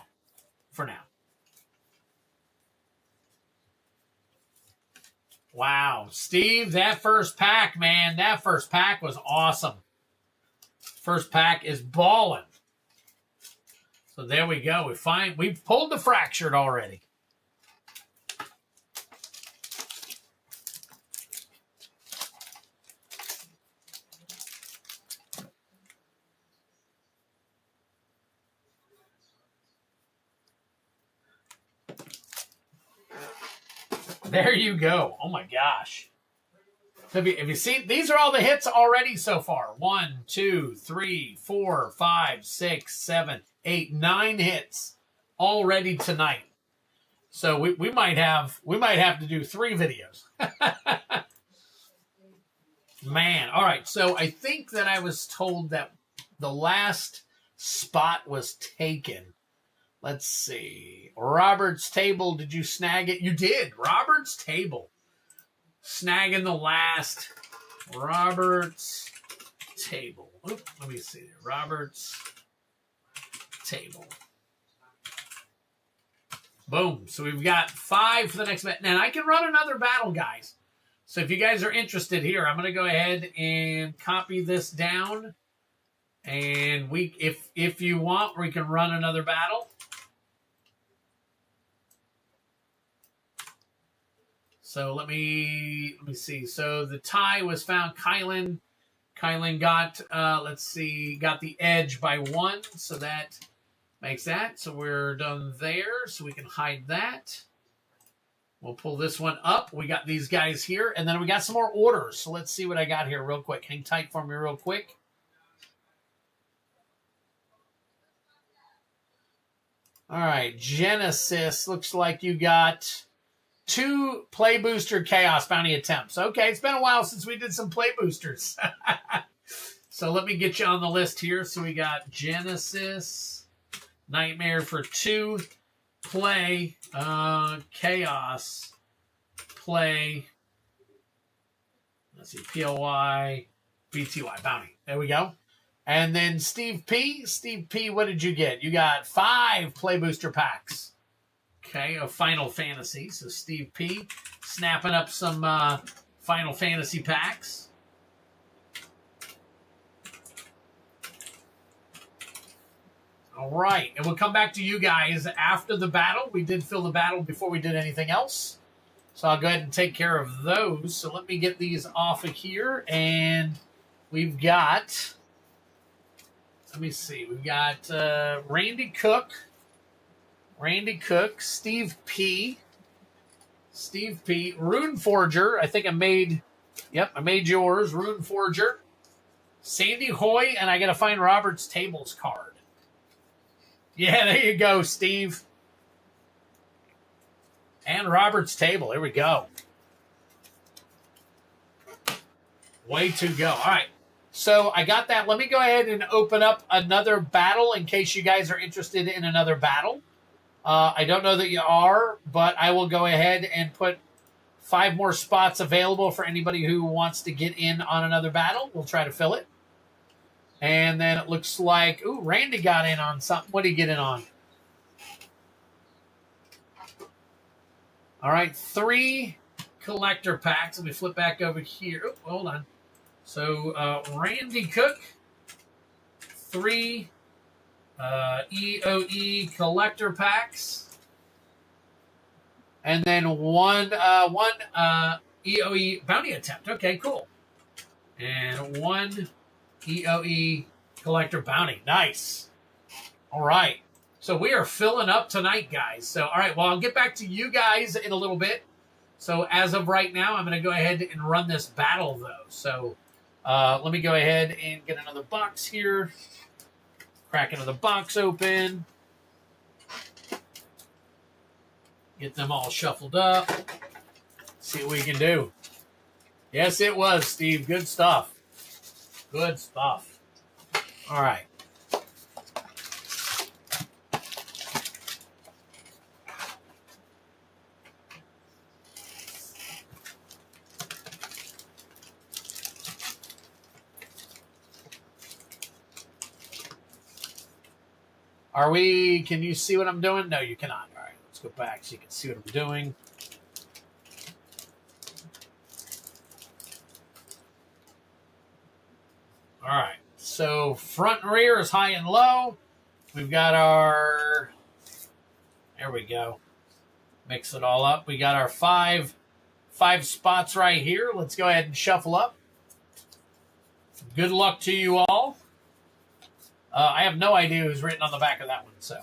Wow, Steve, that first pack, man, that first pack was awesome. First pack is balling. So there we go. We've pulled the Fractured already. There you go. Oh my gosh. Have you seen? These are all the hits already so far. 1, 2, 3, 4, 5, 6, 7, 8, 9 hits already tonight. So we might have to do 3 videos. Man, all right. So I think that I was told that the last spot was taken. Let's see. Robert's Table, did you snag it? You did. Robert's Table. Snagging the last. Robert's Table. Oop, let me see. Robert's Table. Boom. So we've got 5 for the next battle. And I can run another battle, guys. So if you guys are interested here, I'm going to go ahead and copy this down. And if you want, we can run another battle. So let me see. So the tie was found. Kylan got got the edge by 1. So that makes that. So we're done there. So we can hide that. We'll pull this one up. We got these guys here, and then we got some more orders. So let's see what I got here real quick. Hang tight for me real quick. All right, Genesis. Looks like you got 2 play booster chaos bounty attempts. Okay, it's been a while since we did some play boosters. So let me get you on the list here. So we got Genesis, Nightmare for 2, play, chaos, play, let's see, POY, BTY, bounty. There we go. And then Steve P. Steve P, what did you get? You got 5 play booster packs. Okay, of Final Fantasy. So Steve P snapping up some Final Fantasy packs. All right. And we'll come back to you guys after the battle. We did fill the battle before we did anything else. So I'll go ahead and take care of those. So let me get these off of here. And we've got, let me see. We've got Randy Cook, Steve P, Rune Forger. I think I made yours, Rune Forger. Sandy Hoy, and I got to find Robert's Tables card. Yeah, there you go, Steve. And Robert's Table. Here we go. Way to go. All right. So I got that. Let me go ahead and open up another battle in case you guys are interested in another battle. I don't know that you are, but I will go ahead and put 5 more spots available for anybody who wants to get in on another battle. We'll try to fill it. And then it looks like, ooh, Randy got in on something. What did he get in on? All right, 3 collector packs. Let me flip back over here. Oh, hold on. So Randy Cook, 3 EOE collector packs, and then one EOE bounty attempt. Okay, cool. And 1 EOE collector bounty. Nice. All right. So we are filling up tonight, guys. So, all right. Well, I'll get back to you guys in a little bit. So as of right now, I'm going to go ahead and run this battle, though. So let me go ahead and get another box here. Crack another box open. Get them all shuffled up. See what we can do. Yes, it was, Steve. Good stuff. Good stuff. All right. Can you see what I'm doing? No, you cannot. All right, let's go back so you can see what I'm doing. All right, so front and rear is high and low. We've got our, there we go. Mix it all up. We got our five spots right here. Let's go ahead and shuffle up. Good luck to you all. I have no idea who's written on the back of that one, so.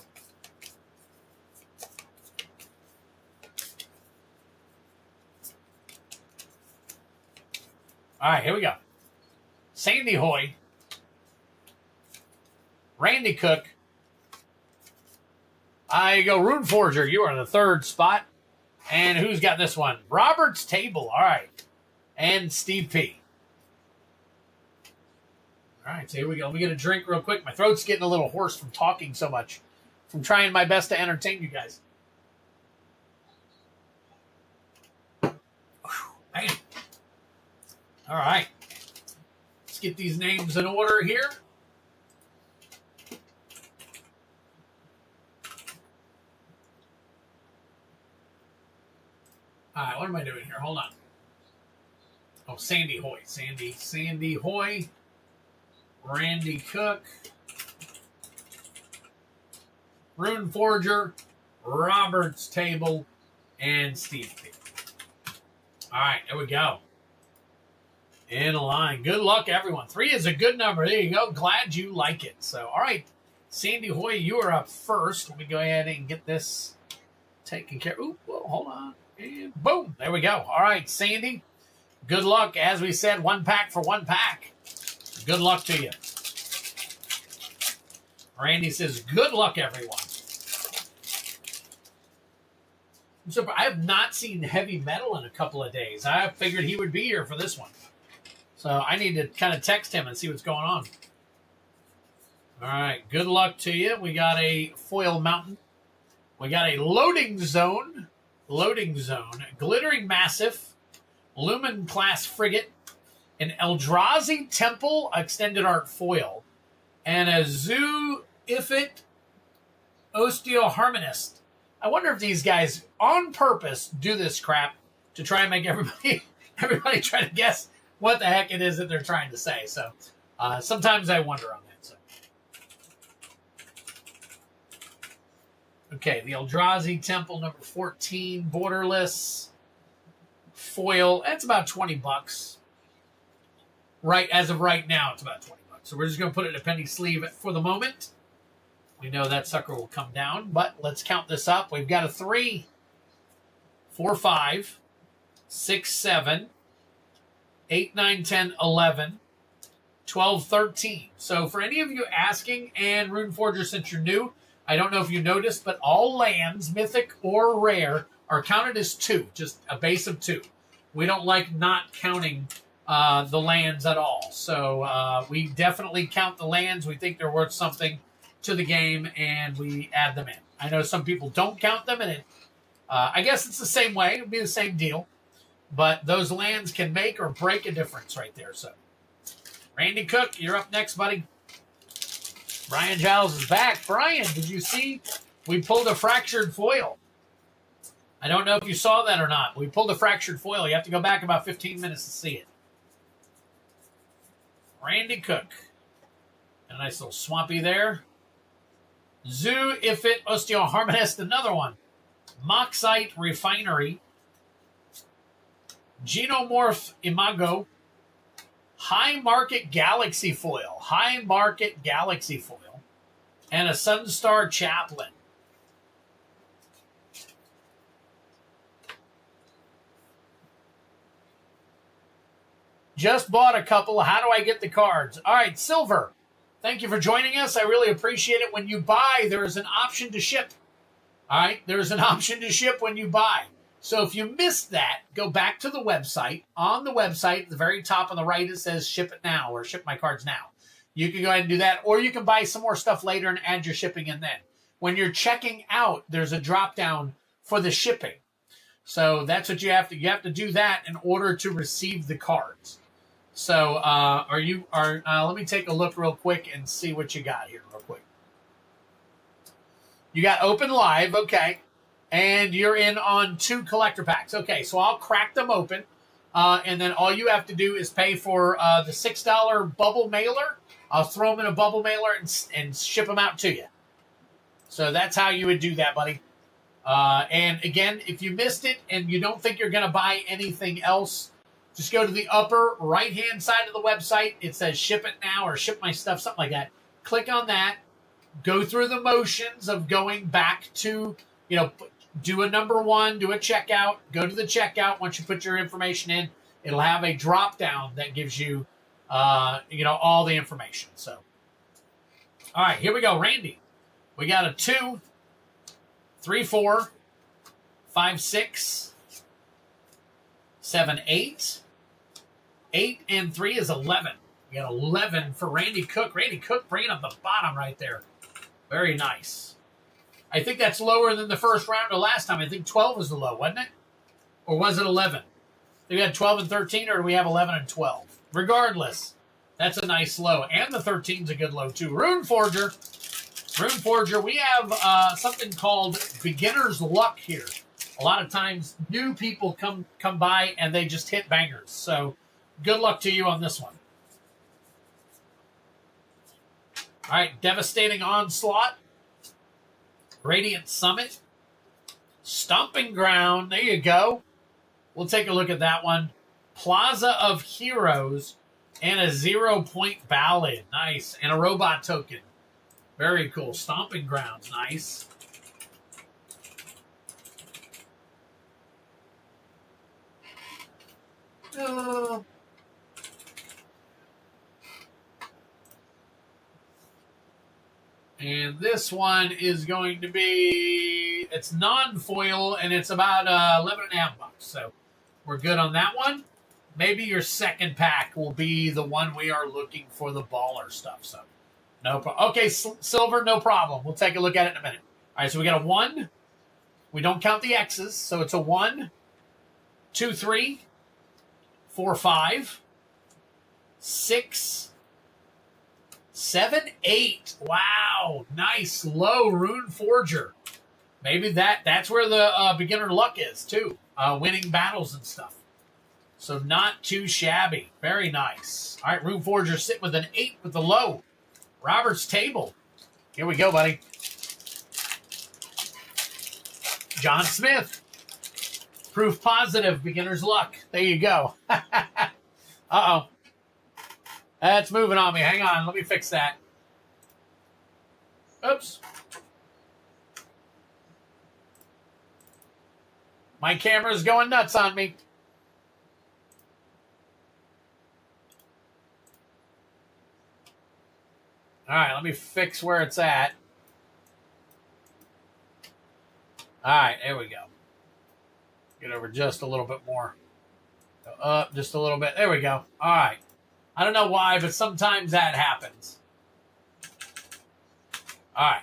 All right, here we go. Sandy Hoy, Randy Cook. I go Rune Forger. You are in the 3rd spot. And who's got this one? Robert's Table. All right. And Steve P. All right, so here we go. Let me get a drink real quick. My throat's getting a little hoarse from talking so much, from trying my best to entertain you guys. Man. All right. Let's get these names in order here. All right, what am I doing here? Hold on. Oh, Sandy Hoy. Sandy Hoy. Randy Cook, Rune Forger, Robert's Table, and Steve P. All right, there we go. In a line. Good luck, everyone. 3 is a good number. There you go. Glad you like it. So, all right, Sandy Hoy, you are up first. Let me go ahead and get this taken care of. Ooh, well, hold on. And boom. There we go. All right, Sandy, good luck. As we said, 1 pack for 1 pack. Good luck to you. Randy says, good luck, everyone. So I have not seen Heavy Metal in a couple of days. I figured he would be here for this one. So I need to kind of text him and see what's going on. All right, good luck to you. We got a Foil Mountain. We got a Loading Zone, Glittering Massif, Lumen Class Frigate, an Eldrazi Temple Extended Art Foil, and a Zoo Ifit Osteoharmonist. I wonder if these guys on purpose do this crap to try and make everybody try to guess what the heck it is that they're trying to say. So sometimes I wonder on that. So. Okay, the Eldrazi Temple number 14, borderless foil. That's about $20. Right, as of right now, it's about $20. So we're just going to put it in a penny sleeve for the moment. We know that sucker will come down, but let's count this up. We've got a 3, 4, 5, 6, 7, 8, 9, 10, 11, 12, 13. So for any of you asking, and Runeforger, since you're new, I don't know if you noticed, but all lands, mythic or rare, are counted as 2, just a base of 2. We don't like not counting the lands at all. So we definitely count the lands. We think they're worth something to the game, and we add them in. I know some people don't count them, and I guess it's the same way. It'll be the same deal. But those lands can make or break a difference right there. So, Randy Cook, you're up next, buddy. Brian Giles is back. Brian, did you see we pulled a fractured foil? I don't know if you saw that or not. We pulled a fractured foil. You have to go back about 15 minutes to see it. Randy Cook. A nice little swampy there. Zoo Ifit Osteoharmonist, another one. Moxite Refinery. Genomorph Imago. High Market Galaxy Foil. High Market Galaxy Foil. And a Sunstar Chaplain. Just bought a couple. How do I get the cards? All right, Silver. Thank you for joining us. I really appreciate it. When you buy, there is an option to ship. All right, there's an option to ship when you buy. So if you missed that, go back to the website. On the website, at the very top on the right, it says ship it now or ship my cards now. You can go ahead and do that, or you can buy some more stuff later and add your shipping in then. When you're checking out, there's a drop down for the shipping. So that's what you have to do that in order to receive the cards. So let me take a look real quick and see what you got here real quick. You got open live, okay. And you're in on 2 collector packs. Okay, so I'll crack them open. And then all you have to do is pay for the $6 bubble mailer. I'll throw them in a bubble mailer and ship them out to you. So that's how you would do that, buddy. And again, if you missed it and you don't think you're going to buy anything else, just go to the upper right-hand side of the website. It says ship it now or ship my stuff, something like that. Click on that. Go through the motions of going back to, do a number 1, do a checkout, go to the checkout. Once you put your information in, it'll have a drop-down that gives you, all the information. So, all right, here we go. Randy, we got a 2, 3, 4, 5, 6, 7, 8. 8 and 3 is 11. We got 11 for Randy Cook. Randy Cook bringing up the bottom right there. Very nice. I think that's lower than the first round of last time. I think 12 was the low, wasn't it? Or was it 11? Did we have 12 and 13, or do we have 11 and 12? Regardless, that's a nice low. And the 13's a good low, too. Runeforger. Runeforger, we have something called beginner's luck here. A lot of times, new people come by, and they just hit bangers. So, good luck to you on this one. All right, Devastating Onslaught. Radiant Summit. Stomping Ground. There you go. We'll take a look at that one. Plaza of Heroes. And a 0-point ballad. Nice. And a robot token. Very cool. Stomping Grounds. Nice. And this one is going to be, it's non-foil, and it's about $11.50. So we're good on that one. Maybe your second pack will be the one we are looking for the baller stuff. So no problem. Okay, Silver, no problem. We'll take a look at it in a minute. All right, so we got a 1. We don't count the X's, so it's a 1, 2, 3, 4, 5, 6, 7, 8. Wow, nice low Runeforger. Maybe that's where the beginner luck is too, winning battles and stuff. So not too shabby. Very nice. All right, Runeforger sitting with an 8 with the low. Robert's Table. Here we go, buddy. John Smith. Proof positive, beginner's luck. There you go. Uh-oh. That's moving on me. Hang on. Let me fix that. Oops. My camera's going nuts on me. All right, let me fix where it's at. All right, there we go. Get over just a little bit more. Go up just a little bit. There we go. All right. I don't know why, but sometimes that happens. All right.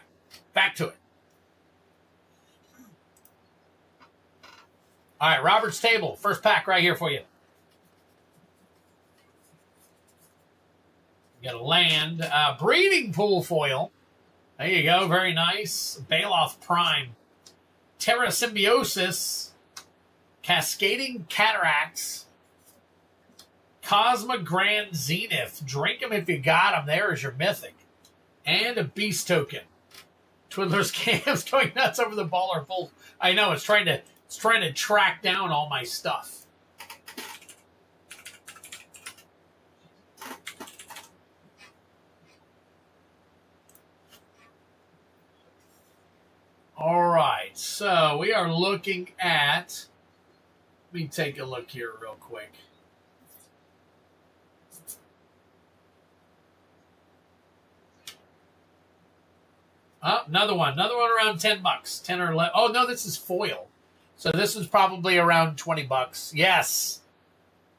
Back to it. All right, Robert's Table. First pack right here for you. You got a land. Breeding Pool foil. There you go. Very nice. Baloth Prime. Terra Symbiosis. Cascading Cataracts. Cosma Grand Zenith. Drink them if you got them. There is your Mythic. And a Beast Token. Twiddler's Cam's going nuts over the baller pool. I know, it's trying to track down all my stuff. All right, so we are looking at, let me take a look here real quick. Oh, another one around $10, 10 or 11. Oh no, this is foil. So this is probably around $20. Yes.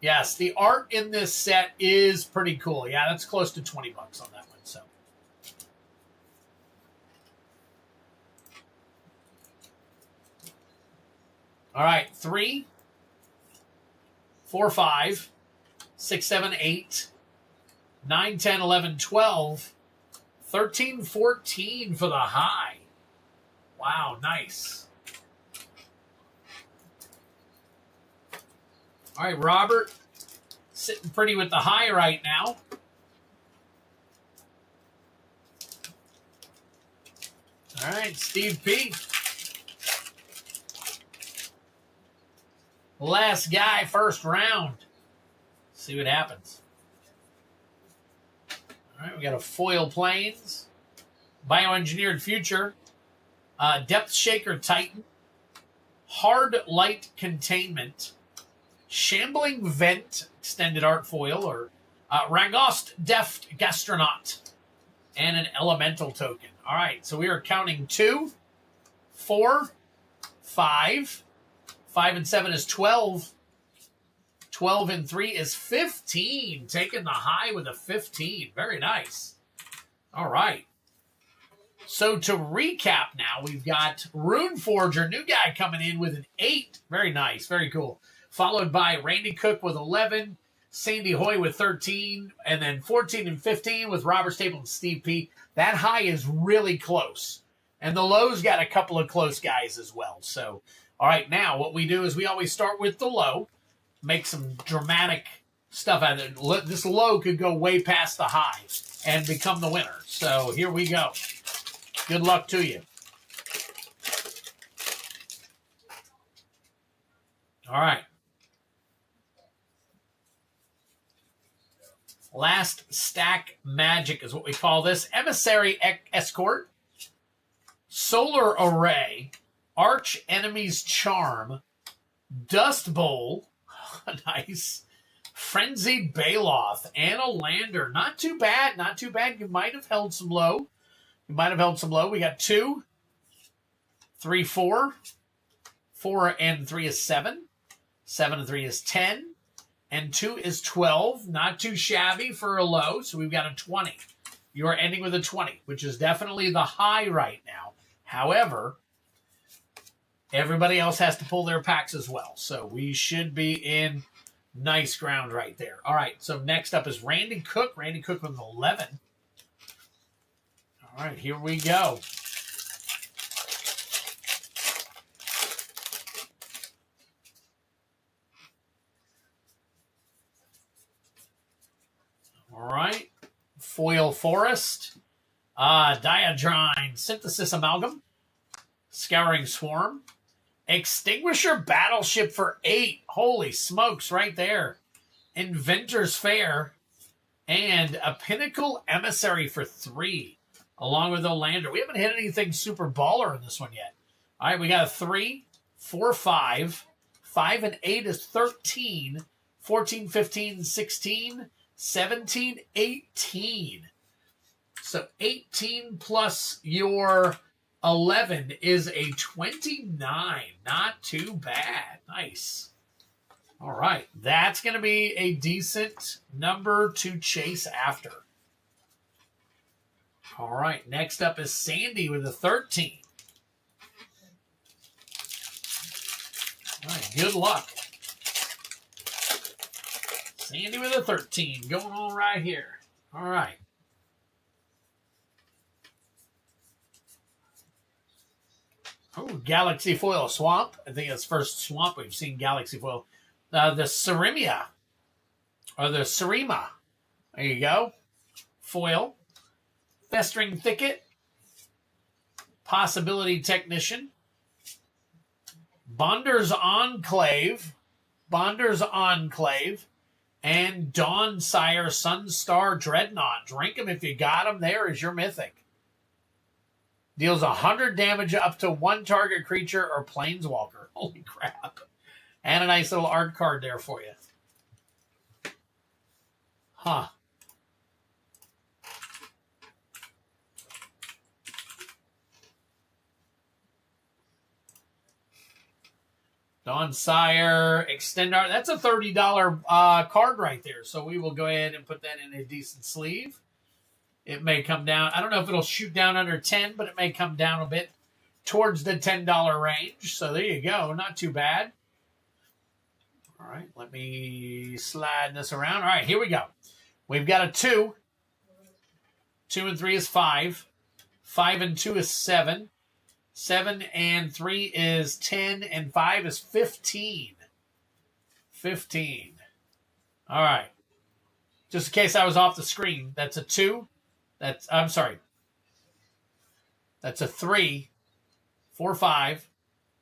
Yes, the art in this set is pretty cool. Yeah, that's close to $20 on that one. So all right, 3, 4, 5, 6, 7, 8, 9, 10, 11, 12, 13, 14 for the high. Wow, nice. All right, Robert, sitting pretty with the high right now. All right, Steve P. Last guy, first round. See what happens. All right, we got a Foil Plains, Bioengineered Future, Depth Shaker Titan, Hard Light Containment, Shambling Vent Extended Art Foil, or Ragost Deft Gastronaut, and an Elemental Token. All right, so we are counting 2, 4, 5. 5 and 7 is 12. 12 and 3 is 15. Taking the high with a 15. Very nice. All right. So to recap now, we've got Rune Forger, new guy coming in with an 8. Very nice. Very cool. Followed by Randy Cook with 11. Sandy Hoy with 13. And then 14 and 15 with Robert Staple and Steve P. That high is really close. And the low's got a couple of close guys as well. So, all right, now what we do is we always start with the low, make some dramatic stuff out of it. This low could go way past the high and become the winner. So here we go. Good luck to you. All right. Last stack magic is what we call this. Emissary Escort, Solar Array, Arch Enemy's Charm, Dust Bowl, nice, Frenzied Baloth, and a Lander. Not too bad, not too bad. You might have held some low. We got 2, 3, 4. 4 and 3 is 7. 7 and 3 is 10. And 2 is 12. Not too shabby for a low, so we've got a 20. You are ending with a 20, which is definitely the high right now. However, everybody else has to pull their packs as well. So we should be in nice ground right there. All right, so next up is Randy Cook. Randy Cook with an 11. All right, here we go. All right, Foil Forest, Diadrine Synthesis Amalgam, Scouring Swarm, Extinguisher Battleship for 8. Holy smokes, right there. Inventor's Fair. And a Pinnacle Emissary for 3. Along with Olander. We haven't hit anything super baller in this one yet. All right, we got a 3, 4, 5. 5 and 8 is 13. 14, 15, 16, 17, 18. So 18 plus your 11 is a 29. Not too bad. Nice. All right. That's going to be a decent number to chase after. All right. Next up is Sandy with a 13. All right. Good luck. Sandy with a 13 going on right here. All right. Oh, Galaxy Foil Swamp. I think it's first Swamp we've seen Galaxy Foil. The Cerimia. Or the Cerima. There you go. Foil. Festering Thicket. Possibility Technician. Bonder's Enclave. Bonder's Enclave. And Dawnsire Sunstar Dreadnought. Drink them if you got them. There is your Mythic. Deals 100 damage up to one target creature or planeswalker. Holy crap. And a nice little art card there for you. Huh. Dawnsire, Extend Art. That's a $30 card right there. So we will go ahead and put that in a decent sleeve. It may come down. I don't know if it'll shoot down under 10, but it may come down a bit towards the $10 range. So there you go. Not too bad. All right. Let me slide this around. All right. Here we go. We've got a 2. 2 and 3 is 5. 5 and 2 is 7. 7 and 3 is 10. And 5 is 15. 15. All right. Just in case I was off the screen, that's a 2. I'm sorry. That's a 3, 4, 5,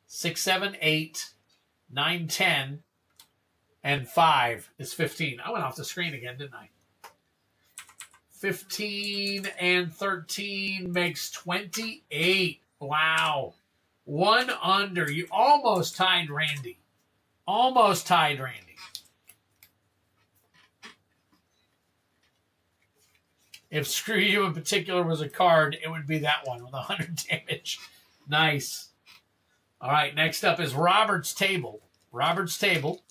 6, 7, 8, 9, 10, and 5 is 15. I went off the screen again, didn't I? 15 and 13 makes 28. Wow. 1 under. You almost tied Randy. Almost tied Randy. If Screw You in particular was a card, it would be that one with 100 damage. Nice. All right, next up is Robert's Table. Robert's Table.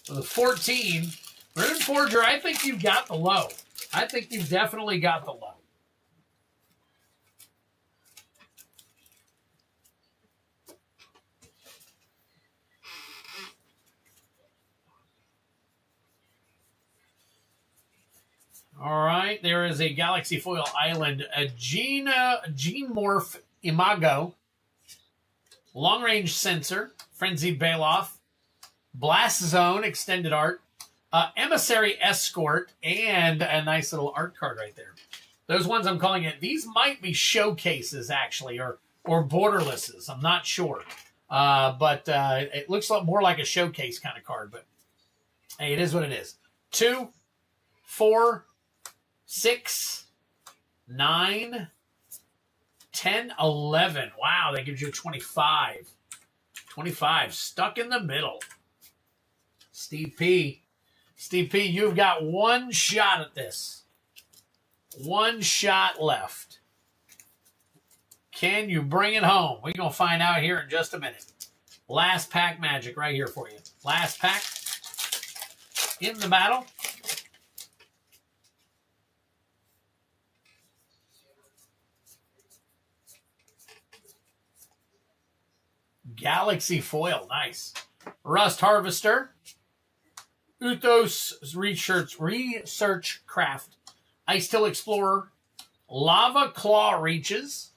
With a 14. Rune Forger, I think you've got the low. I think you've definitely got the low. All right, there is a Galaxy Foil Island, a Gene Morph Imago, Long Range Sensor, Frenzied Bailoff, Blast Zone Extended Art, Emissary Escort, and a nice little art card right there. Those ones I'm calling it. These might be showcases actually, or borderlesses. I'm not sure, but it looks a lot more like a showcase kind of card. But hey, it is what it is. 2, 4. 6, 9, 10, 11. Wow, that gives you 25. 25, stuck in the middle. Steve P. Steve P, you've got one shot at this. One shot left. Can you bring it home? We're going to find out here in just a minute. Last pack magic right here for you. Last pack in the battle. Galaxy Foil, nice. Rust Harvester, Uthos Research Craft, Ice Till Explorer, Lava Claw Reaches,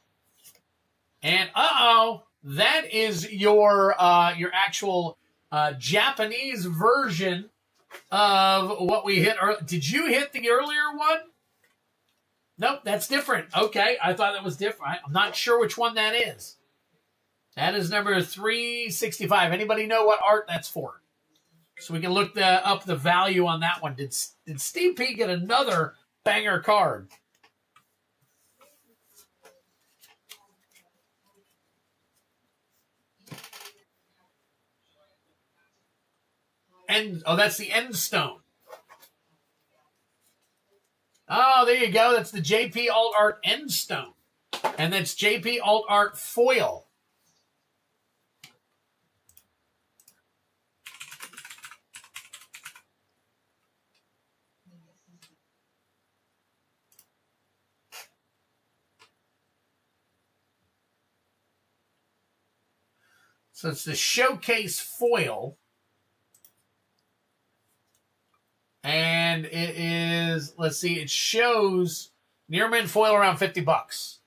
and that is your actual Japanese version of what we hit. Did you hit the earlier one? Nope, that's different. Okay, I thought that was different. I'm not sure which one that is. That is number 365. Anybody know what art that's for? So we can look up the value on that one. Did Steve P get another banger card? That's the End Stone. Oh, there you go. That's the JP Alt Art End Stone. And that's JP Alt Art Foil. So it's the Showcase Foil. And it is, let's see, it shows near mint foil around $50.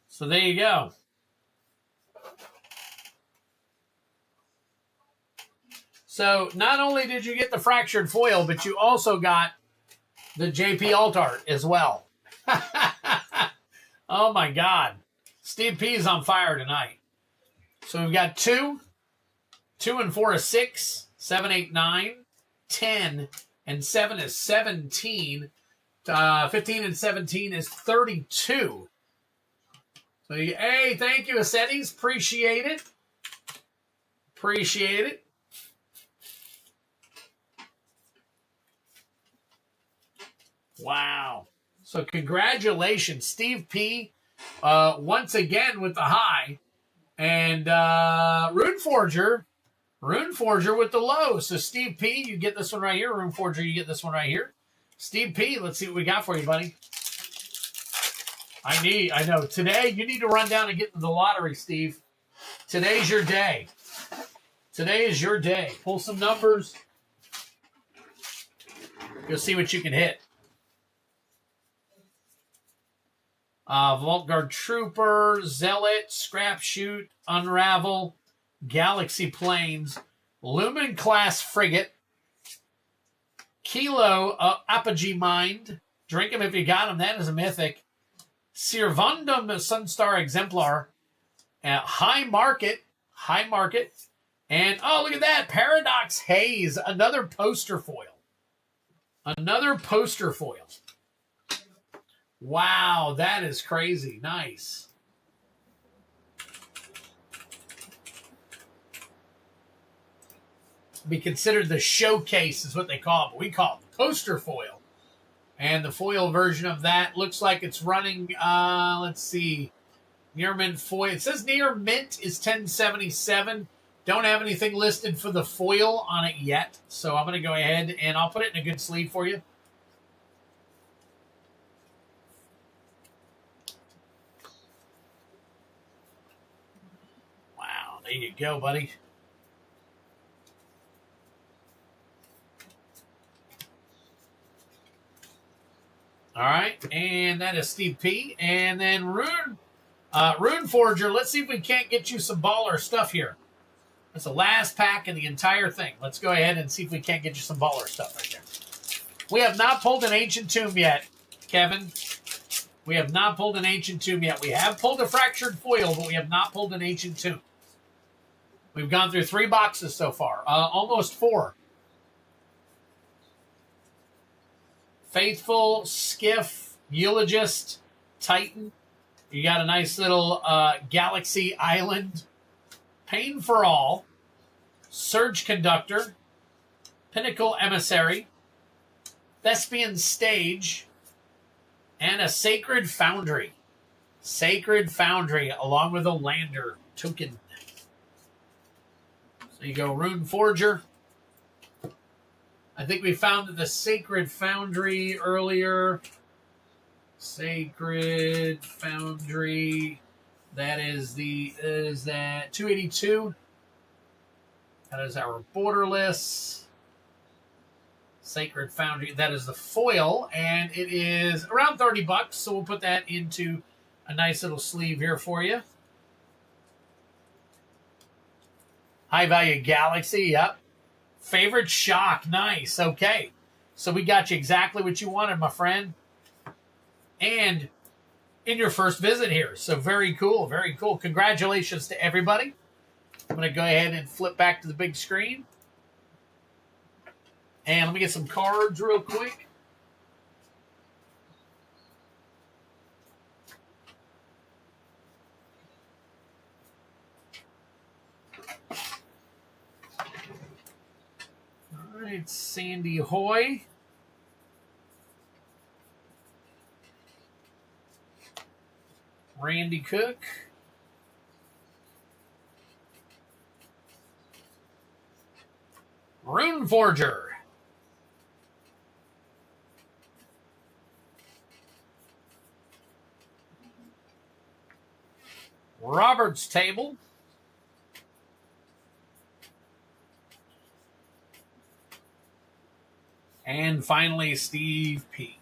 So there you go. So not only did you get the fractured foil, but you also got the JP Alt Art as well. Oh my God. Steve P is on fire tonight. So we've got 2 and 4 is 6, 7, 8, 9, 10, and 7 is 17. 15 and 17 is 32. So, hey, thank you, Acetis. Appreciate it. Appreciate it. Wow. So congratulations, Steve P. Once again with the high. And Rune Forger with the low. So Steve P, you get this one right here. Rune Forger, you get this one right here. Steve P, let's see what we got for you, buddy. I know. Today, you need to run down and get into the lottery, Steve. Today's your day. Today is your day. Pull some numbers. You'll see what you can hit. Vault Guard Trooper, Zealot, Scrap Shoot, Unravel, Galaxy Planes, Lumen Class Frigate, Kilo Apogee Mind, drink him if you got him, that is a mythic, Sirvundum Sunstar Exemplar, High Market, and oh, look at that, Paradox Haze, another poster foil. Wow, that is crazy. Nice. Be considered the showcase is what they call it, but we call it the poster foil. And the foil version of that looks like it's running, let's see, near mint foil. It says near mint is 1077. Don't have anything listed for the foil on it yet. So I'm going to go ahead and I'll put it in a good sleeve for you. Wow, there you go, buddy. All right, and that is Steve P. And then Rune Forger, let's see if we can't get you some baller stuff here. That's the last pack of the entire thing. Let's go ahead and see if we can't get you some baller stuff right there. We have not pulled an Ancient Tomb yet, Kevin. We have not pulled an Ancient Tomb yet. We have pulled a Fractured Foil, but we have not pulled an Ancient Tomb. We've gone through 3 boxes so far. Almost 4. Faithful, Skiff, Eulogist, Titan. You got a nice little Galaxy Island. Pain for All, Surge Conductor, Pinnacle Emissary, Thespian Stage, and a Sacred Foundry. Sacred Foundry, along with a Lander token. So you go Rune Forger. I think we found the Sacred Foundry earlier. Sacred Foundry. That is that 282. That is our borderless. Sacred Foundry. That is the foil, and it is around 30 bucks. So we'll put that into a nice little sleeve here for you. High Value Galaxy, yep. Favorite Shock, nice. Okay, so we got you exactly what you wanted, my friend. And in your first visit here. So very cool, very cool. Congratulations to everybody. I'm going to go ahead and flip back to the big screen. And let me get some cards real quick. All right, Sandy Hoy. Randy Cook. Rune Forger. Robert's Table. And finally, Steve P.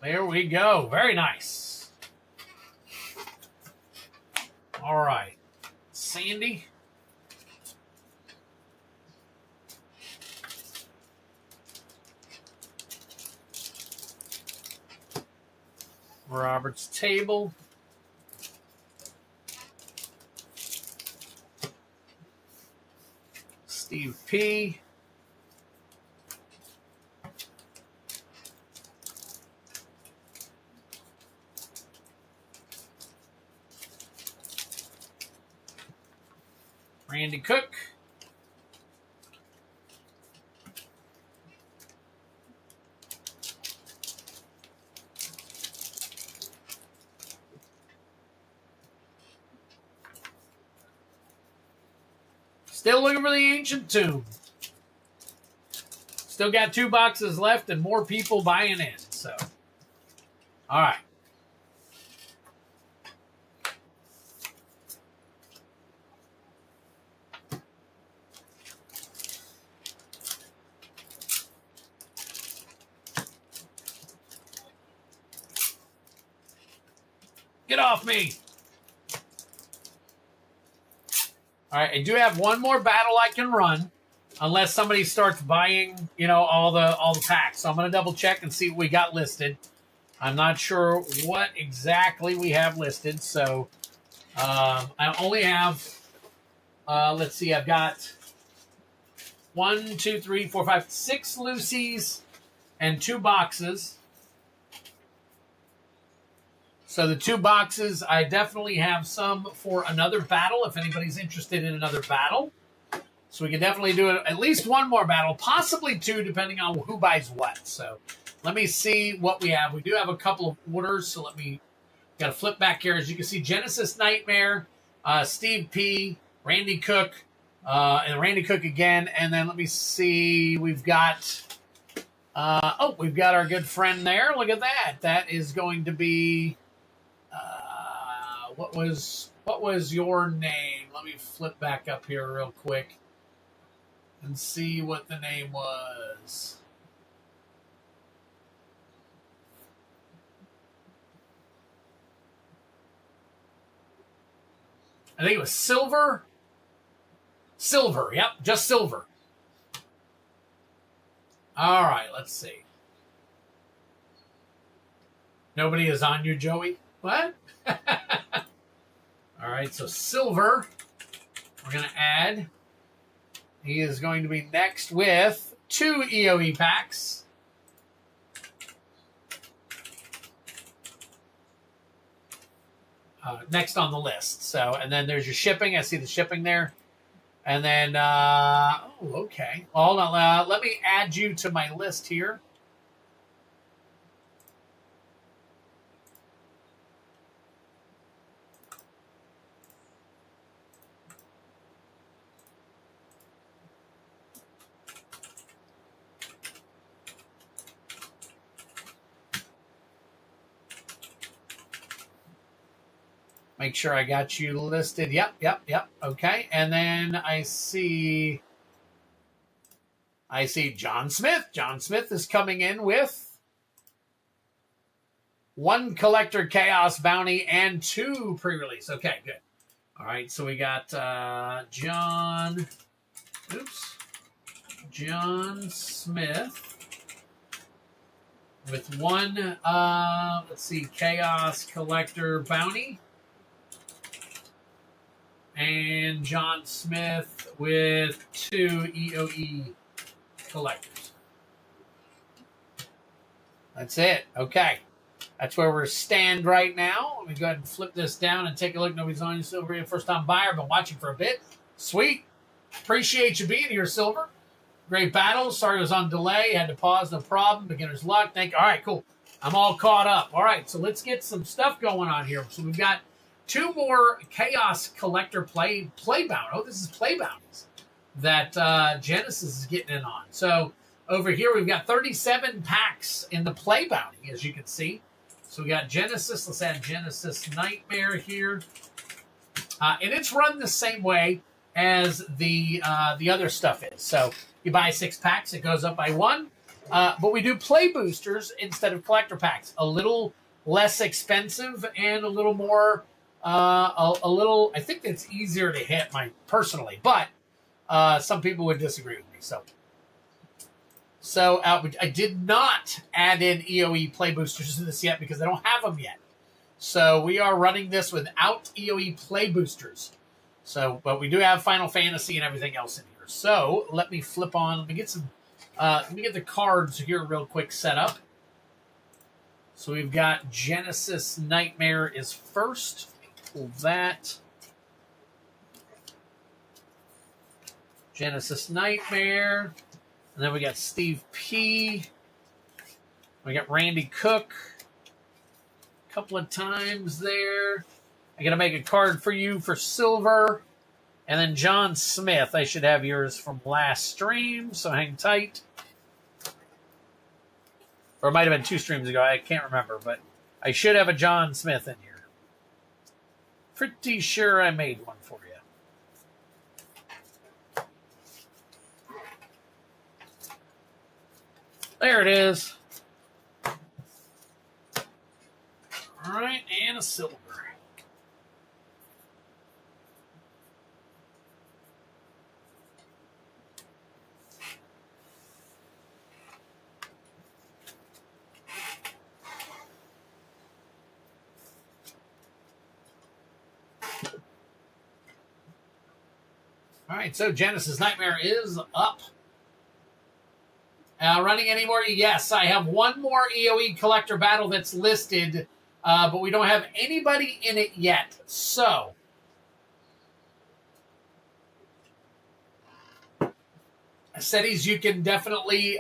There we go. Very nice. All right. Sandy. Robert's Table. Steve P. Randy Cook. Still looking for the Ancient Tomb. Still got 2 boxes left and more people buying in. So, all right. Get off me. All right, I do have one more battle I can run, unless somebody starts buying, all the packs. So I'm going to double check and see what we got listed. I'm not sure what exactly we have listed. So I only have, let's see, I've got 1, 2, 3, 4, 5, 6 Lucy's and 2 boxes. So the 2 boxes, I definitely have some for another battle, if anybody's interested in another battle. So we can definitely do at least one more battle, possibly 2, depending on who buys what. So let me see what we have. We do have a couple of orders, so got to flip back here. As you can see, Genesis Nightmare, Steve P., Randy Cook, and Randy Cook again. And then let me see, we've got, we've got our good friend there. Look at that. That is going to be... What was your name? Let me flip back up here real quick and see what the name was. I think it was Silver. Silver, yep, just Silver. All right, let's see. Nobody is on you, Joey? What? All right, so Silver, we're going to add. He is going to be next with 2 EOE packs. Next on the list. So, and then there's your shipping. I see the shipping there. And then, okay. Hold on. Let me add you to my list here. Make sure I got you listed. Yep. Okay. And then I see John Smith. John Smith is coming in with 1 collector chaos bounty and 2 pre-release. Okay, good. All right, so we got John Smith with 1, let's see, chaos collector bounty. And John Smith with 2 EOE collectors. That's it. Okay. That's where we're stand right now. Let me go ahead and flip this down and take a look. Nobody's on you, Silver. You're a first-time buyer. Been watching for a bit. Sweet. Appreciate you being here, Silver. Great battle. Sorry it was on delay. Had to pause. No problem. Beginner's luck. Thank you. All right, cool. I'm all caught up. All right, so let's get some stuff going on here. So we've got 2 more Chaos Collector play bounty. Oh, this is play bounties that Genesis is getting in on. So over here, we've got 37 packs in the play bounty, as you can see. So we got Genesis. Let's add Genesis Nightmare here. And it's run the same way as the other stuff is. So you buy 6 packs, it goes up by 1. But we do play boosters instead of collector packs. A little less expensive and a little more, I think it's easier to hit personally. But some people would disagree with me. So I did not add in EOE play boosters to this yet because I don't have them yet. So we are running this without EOE play boosters. So, but we do have Final Fantasy and everything else in here. So let me flip on. Let me get the cards here real quick set up. So we've got Genesis Nightmare is first. Pull that. Genesis Nightmare. And then we got Steve P. We got Randy Cook. A couple of times there. I got to make a card for you for Silver. And then John Smith. I should have yours from last stream, so hang tight. Or it might have been 2 streams ago. I can't remember, but I should have a John Smith in here. Pretty sure I made one for you. There it is. All right, and a silver. All right, so Genesis Nightmare is up. Running any more? Yes, I have 1 more EOE collector battle that's listed, but we don't have anybody in it yet. So, Cities, you can definitely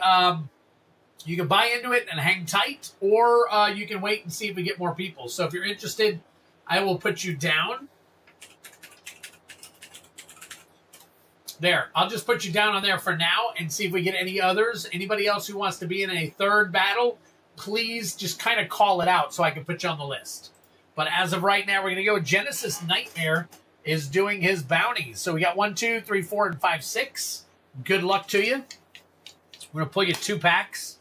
you can buy into it and hang tight, or you can wait and see if we get more people. So if you're interested, I will put you down. There, I'll just put you down on there for now and see if we get any others. Anybody else who wants to be in a 3rd battle, please just kind of call it out so I can put you on the list. But as of right now, we're going to go. Genesis Nightmare is doing his bounties. So we got 1, 2, 3, 4, and 5, 6. Good luck to you. We're going to pull you 2 packs.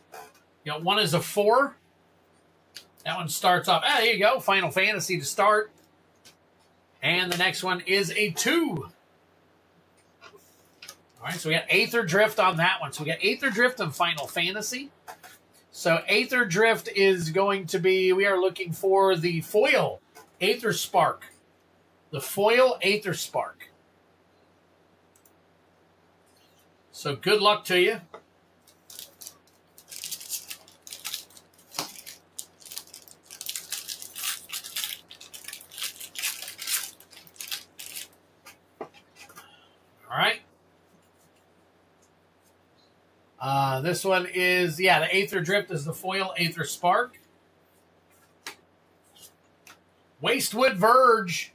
You got 1 is a 4. That one starts off. There you go. Final Fantasy to start. And the next one is a 2. All right, so we got Aether Drift on that one. So we got Aether Drift and Final Fantasy. So Aether Drift is going to be, we are looking for the foil Aether Spark. The foil Aether Spark. So good luck to you. All right. This one is, the Aether Drift is the foil Aether Spark. Wastewood Verge,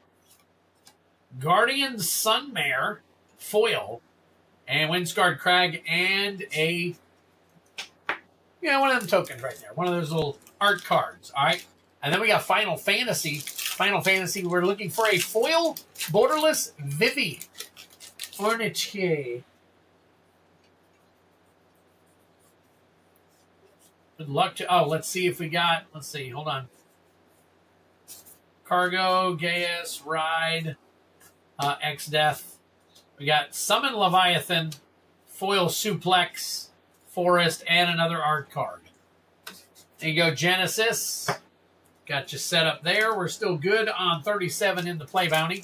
Guardian Sunmare, foil, and Windscarred Crag, and a, one of them tokens right there. One of those little art cards, all right? And then we got Final Fantasy. Final Fantasy, we're looking for a foil borderless Vivi. Ornitier. Good luck to... Oh, let's see if we got... Let's see. Hold on. Cargo, Gaius, Ride, X-Death. We got Summon Leviathan, Foil Suplex, Forest, and another art card. There you go, Genesis. Got you set up there. We're still good on 37 in the play bounty.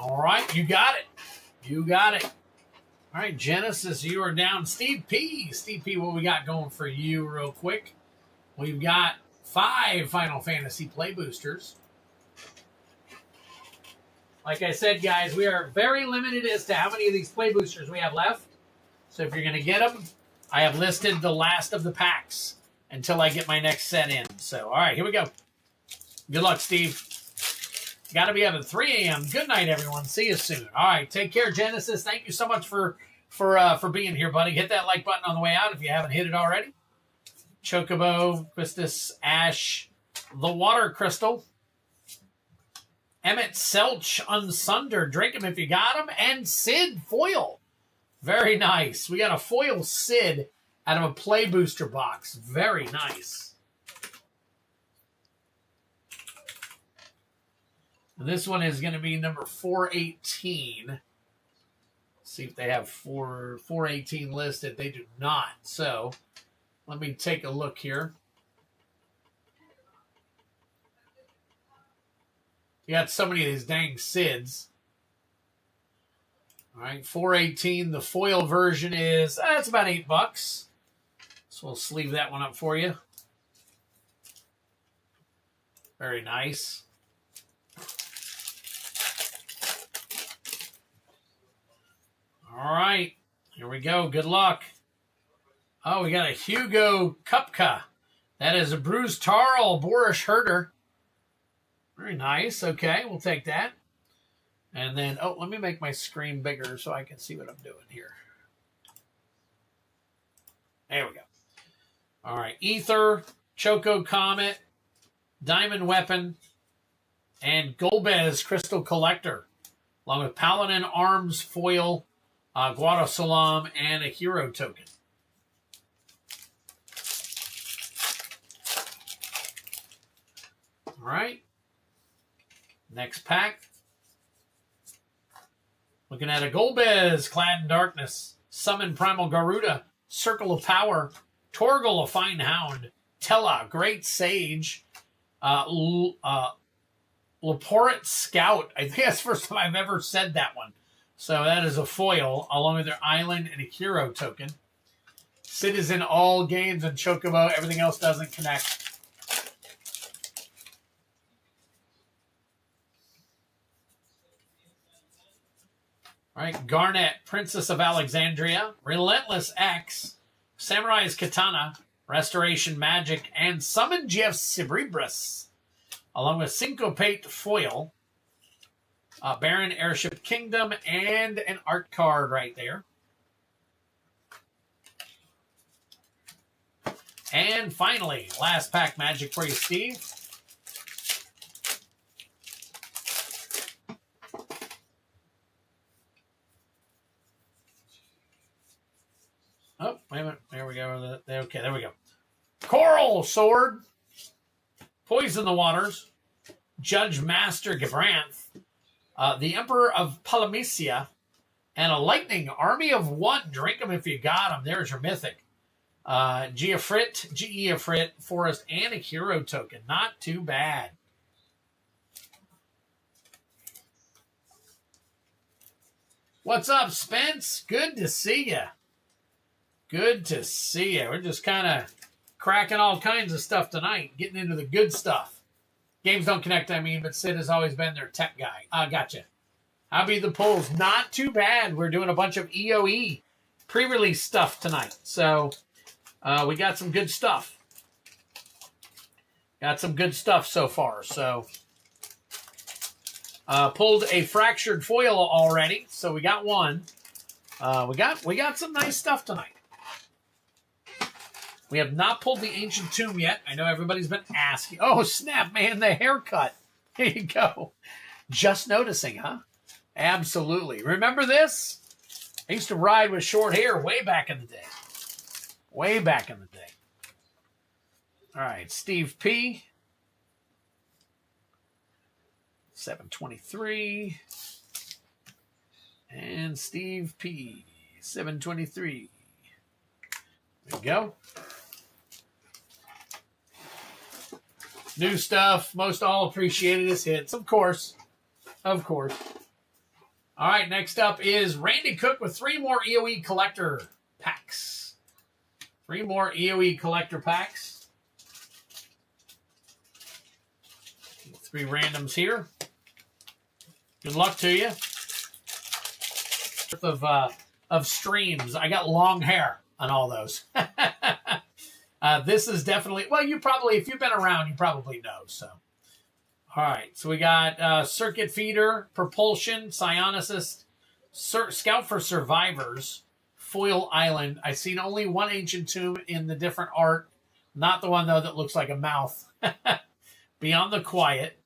All right, you got it. You got it. All right, Genesis, you are down. Steve P. Steve P, what we got going for you real quick? We've got 5 Final Fantasy play boosters. Like I said, guys, we are very limited as to how many of these play boosters we have left. So if you're going to get them, I have listed the last of the packs until I get my next set in. So, all right, here we go. Good luck, Steve. Got to be up at 3 a.m. Good night, everyone. See you soon. All right, take care, Genesis. Thank you so much for being here, buddy. Hit that like button on the way out if you haven't hit it already. Chocobo, Quistis, Ash, the Water Crystal, Emmett Selch, Unsunder. Drink him if you got him. And Sid Foil. Very nice. We got a Foil Sid out of a play booster box. Very nice. And this one is going to be number 418. Let's see if they have 418 listed. They do not. So let me take a look here. You got so many of these dang Sids. All right, 418. The foil version is, it's about $8. So we'll sleeve that one up for you. Very nice. All right, here we go. Good luck. Oh, we got a Hugo Kupka. That is a Bruce Tarl, Boris Herder. Very nice. Okay, we'll take that. And then, let me make my screen bigger so I can see what I'm doing here. There we go. All right, Ether, Choco Comet, Diamond Weapon, and Golbez Crystal Collector, along with Paladin Arms Foil, Guadasalam, and a hero token. All right. Next pack. Looking at a Golbez, Clad in Darkness, Summon Primal Garuda, Circle of Power, Torgal, a Fine Hound, Tella, Great Sage, Laporte Scout. I think that's the first time I've ever said that one. So that is a foil, along with their island and a hero token. Sid is in all games and Chocobo. Everything else doesn't connect. All right, Garnet, Princess of Alexandria, Relentless X, Samurai's Katana, Restoration Magic, and Summon Jeff Cerebrus, along with Syncopate Foil, Baron Airship Kingdom, and an art card right there. And finally, last pack magic for you, Steve. Oh, wait a minute. There we go. Okay, there we go. Coral Sword, Poison the Waters, Judge Master Gabranth, the Emperor of Polymecia, and a Lightning Army of One. Drink them if you got them. There's your Mythic. Geofrit, Forest, and a hero token. Not too bad. What's up, Spence? Good to see you. Good to see you. We're just kind of cracking all kinds of stuff tonight, getting into the good stuff. Games don't connect, I mean, but Sid has always been their tech guy. Gotcha. How be the pulls? Not too bad. We're doing a bunch of EOE pre-release stuff tonight. So we got some good stuff. Got some good stuff so far. So pulled a fractured foil already. So we got one. We got some nice stuff tonight. We have not pulled the Ancient Tomb yet. I know everybody's been asking. Oh, snap, man, the haircut. There you go. Just noticing, huh? Absolutely. Remember this? I used to ride with short hair way back in the day. Way back in the day. All right, Steve P. 723. And Steve P. 723. There we go. New stuff. Most all appreciated as hits. Of course. Of course. All right, next up is Randy Cook with 3 more EOE collector packs. 3 more EOE collector packs. 3 randoms here. Good luck to you. Of streams. I got long hair on all those. This is definitely, well, you probably, if you've been around, you probably know. So, all right. So we got Circuit Feeder, Propulsion, Psionicist, Scout for Survivors, Foil Island. I've seen only one Ancient Tomb in the different art. Not the one, though, that looks like a mouth. Beyond the Quiet,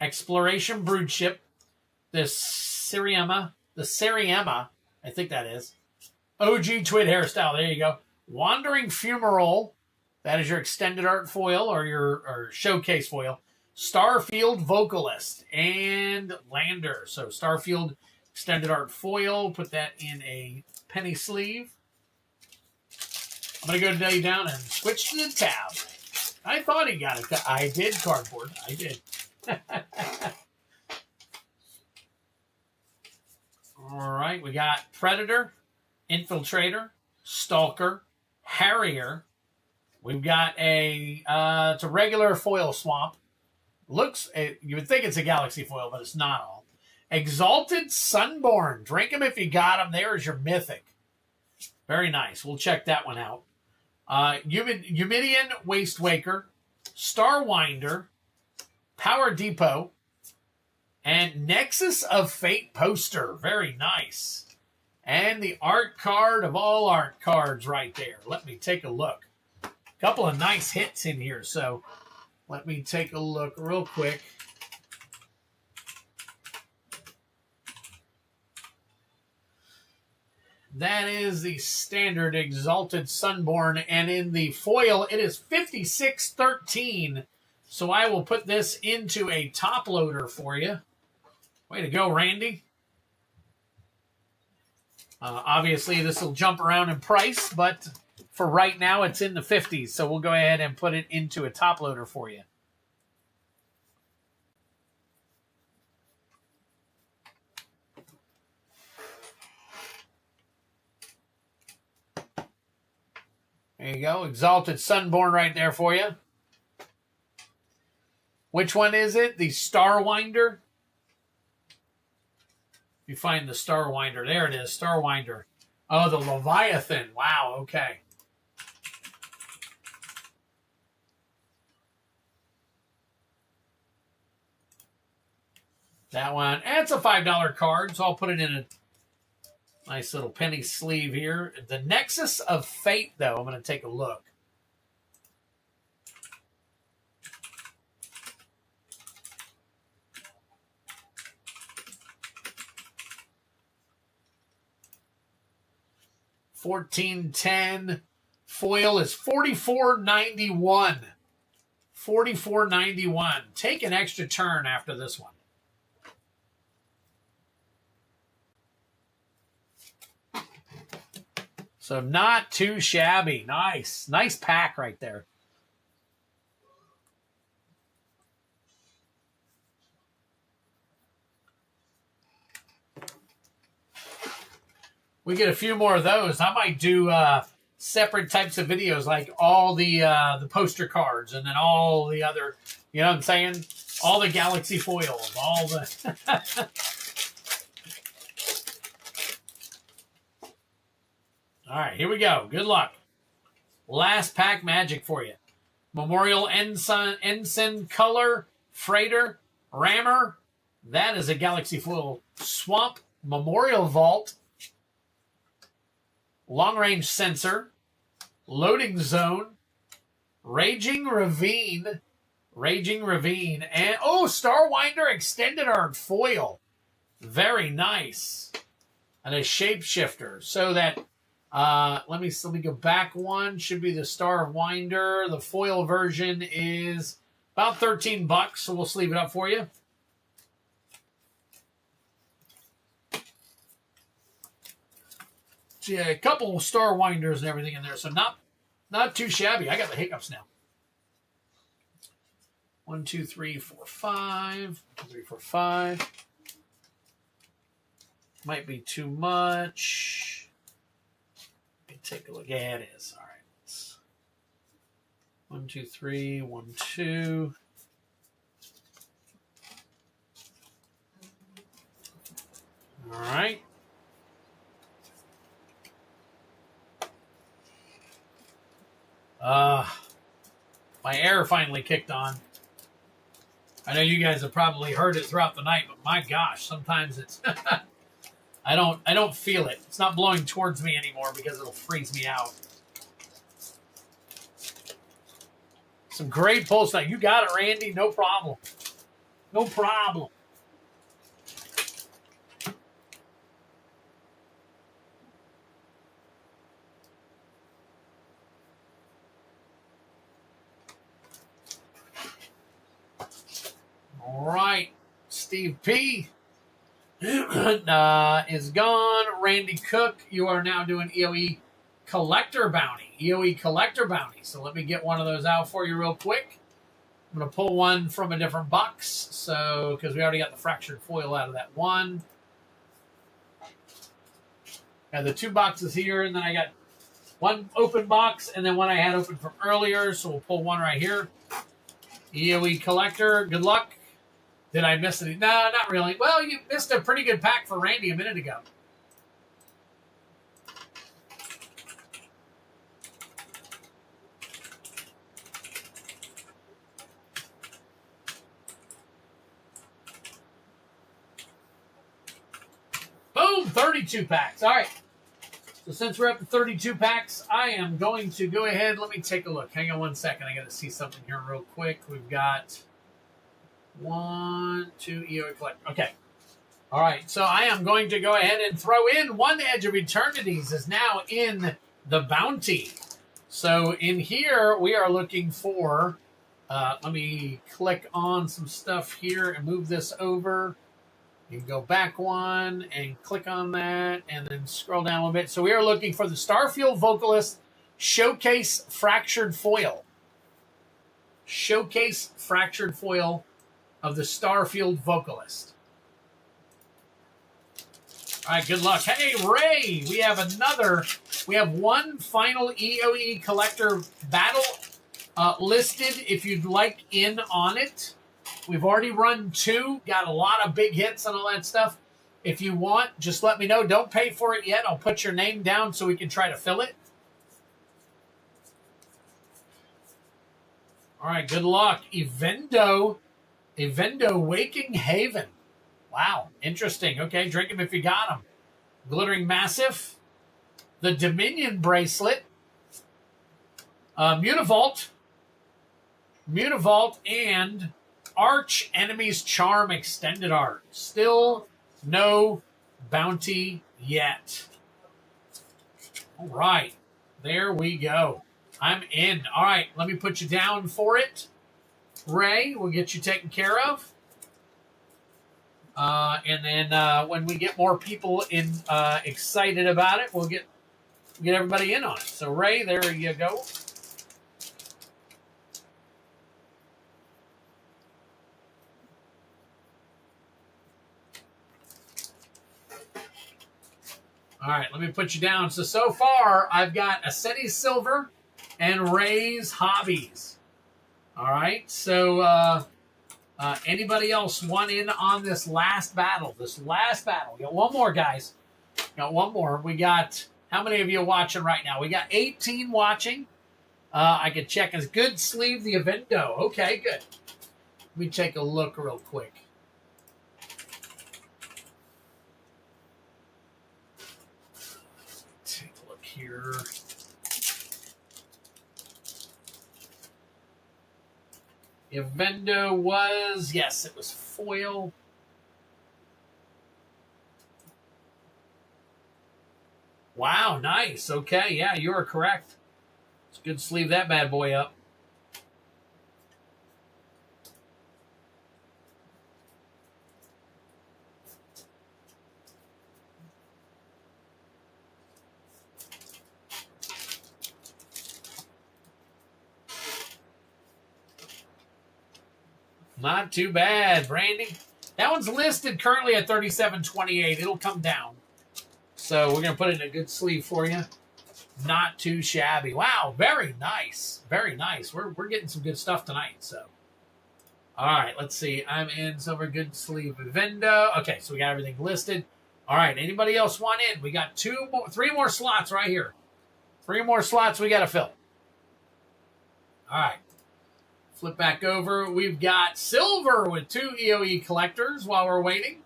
Exploration Broodship, the Seriema, I think that is. OG Twid hairstyle, there you go. Wandering Fumarole, that is your extended art foil or showcase foil. Starfield Vocalist and Lander. So Starfield extended art foil, put that in a penny sleeve. I'm going to go Day down and switch to the tab. I thought he got it. I did, cardboard. I did. All right, we got Predator, Infiltrator, Stalker, Harrier. We've got it's a regular foil swamp. You would think it's a galaxy foil, but it's not all. Exalted Sunborn. Drink them if you got them. There is your Mythic. Very nice. We'll check that one out. Humidian Wastewaker, Starwinder, Power Depot, and Nexus of Fate poster. Very nice. And the art card of all art cards right there. Let me take a look. A couple of nice hits in here, so let me take a look real quick. That is the standard Exalted Sunborn, and in the foil, it is 5613. So I will put this into a top loader for you. Way to go, Randy. Obviously, this will jump around in price, but for right now, it's in the 50s. So we'll go ahead and put it into a top loader for you. There you go. Exalted Sunborn right there for you. Which one is it? The Starwinder? You find the Starwinder. There it is, Starwinder. Oh, the Leviathan. Wow, okay. That one. And it's a $5 card, so I'll put it in a nice little penny sleeve here. The Nexus of Fate, though, I'm going to take a look. $14.10. Foil is $44.91. $44.91. Take an extra turn after this one. So not too shabby. Nice. Nice pack right there. We get a few more of those. I might do separate types of videos, like all the poster cards, and then all the other, you know what I'm saying? All the galaxy foils, all the All right, here we go. Good luck. Last pack magic for you. Memorial Ensign Color, Freighter, Rammer. That is a Galaxy Foil Swamp. Memorial Vault. Long Range Sensor. Loading Zone. Raging Ravine. And, oh, Starwinder Extended Art Foil. Very nice. And a Shapeshifter. So that, let me go back one. Should be the Starwinder. The foil version is about $13, so we'll sleeve it up for you. So yeah, a couple of Starwinders and everything in there, so not too shabby. I got the hiccups now. 1, 2, 3, 4, 5. 1, 2, 3, 4, 5. Might be too much. Let me take a look. Yeah, it is. All right. 1, 2, 3. 1, 2. All right. My air finally kicked on. I know you guys have probably heard it throughout the night, but my gosh, sometimes it's I don't feel it. It's not blowing towards me anymore because it'll freeze me out. Some great pulls tonight. You got it, Randy. No problem. No problem. All right, Steve P. is gone. Randy Cook, you are now doing EOE Collector Bounty. EOE Collector Bounty. So let me get one of those out for you real quick. I'm going to pull one from a different box. So, because we already got the fractured foil out of that one. Got the 2 boxes here, and then I got one open box, and then one I had open from earlier. So we'll pull one right here. EOE Collector, good luck. Did I miss any? No, not really. Well, you missed a pretty good pack for Randy a minute ago. Boom, 32 packs. All right. So since we're up to 32 packs, I am going to go ahead. Let me take a look. Hang on one second. I got to see something here real quick. We've got 1, 2, EOE Collector. Okay. All right. So I am going to go ahead and throw in One Edge of Eternities is now in the bounty. So in here, we are looking for, let me click on some stuff here and move this over. You can go back one and click on that and then scroll down a little bit. So we are looking for the Starfield Vocalist Showcase Fractured Foil. Showcase Fractured Foil of the Starfield Vocalist. All right, good luck. Hey, Ray, we have one final EOE Collector battle listed if you'd like in on it. We've already run 2, got a lot of big hits and all that stuff. If you want, just let me know. Don't pay for it yet. I'll put your name down so we can try to fill it. All right, good luck. Evendo Waking Haven. Wow, interesting. Okay, drink them if you got them. Glittering Massive. The Dominion Bracelet. Mutavault, and Arch Enemy's Charm Extended Art. Still no bounty yet. All right, there we go. I'm in. All right, let me put you down for it. Ray, we'll get you taken care of. And then when we get more people excited about it, we'll get everybody in on it. So, Ray, there you go. All right, let me put you down. So far, I've got Asceti's Silver and Ray's Hobbies. All right, so anybody else want in on this last battle? We got one more, guys. Got one more. We got How many of you are watching right now? We got 18 watching. I can check. It's good sleeve the Evendo. Okay, good. Let me take a look real quick. Take a look here. The Evendo was, yes, it was foil. Wow, nice. Okay, yeah, you are correct. It's good to sleeve that bad boy up. Not too bad, Brandy. That one's listed currently at $37.28. It'll come down. So we're going to put it in a good sleeve for you. Not too shabby. Wow, very nice. Very nice. We're getting some good stuff tonight. So, all right, let's see. I'm in silver good sleeve Evendo. Okay, so we got everything listed. All right, anybody else want in? We got three more slots right here. 3 more slots we got to fill. All right. Flip back over. We've got silver with 2 EOE collectors while we're waiting.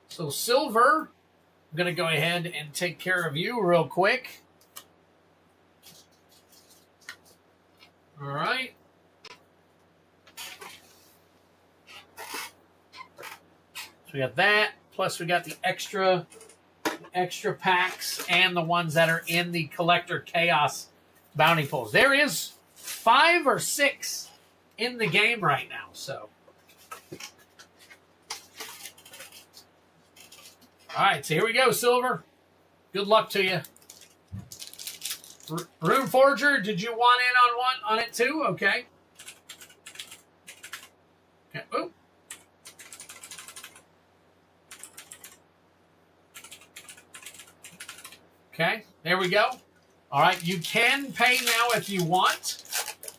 So silver, I'm going to go ahead and take care of you real quick. All right. So we got that. Plus we got the extra packs and the ones that are in the collector chaos bounty pools. There is 5 or 6 in the game right now, so. All right, so here we go, Silver. Good luck to you. Rune Forger, did you want in on it too? Okay. Okay. Ooh. Okay, there we go. All right, you can pay now if you want.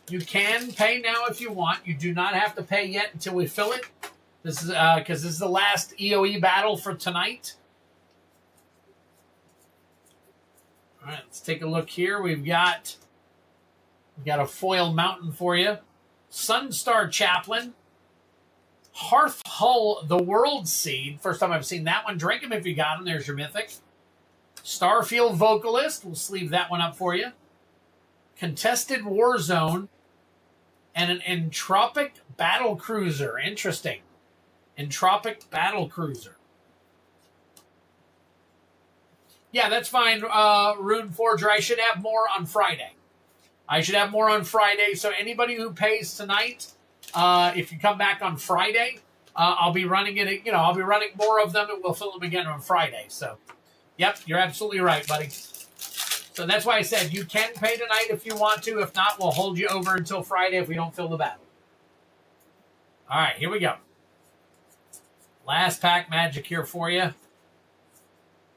You can pay now if you want. You do not have to pay yet until we fill it. This is because this is the last EOE battle for tonight. All right, let's take a look here. We've got a foil mountain for you. Sunstar Chaplain. Hearth Hull, the World Seed. First time I've seen that one. Drink them if you got them. There's your Mythic. Starfield Vocalist. We'll sleeve that one up for you. Contested War Zone. And an Entropic Battle Cruiser. Interesting. Entropic Battle Cruiser. Yeah, that's fine, Rune Forger. I should have more on Friday. So anybody who pays tonight, if you come back on Friday, I'll be running it. I'll be running more of them, and we'll fill them again on Friday. So, yep, you're absolutely right, buddy. So that's why I said you can pay tonight if you want to. If not, we'll hold you over until Friday if we don't fill the battle. All right, here we go. Last pack magic here for you. All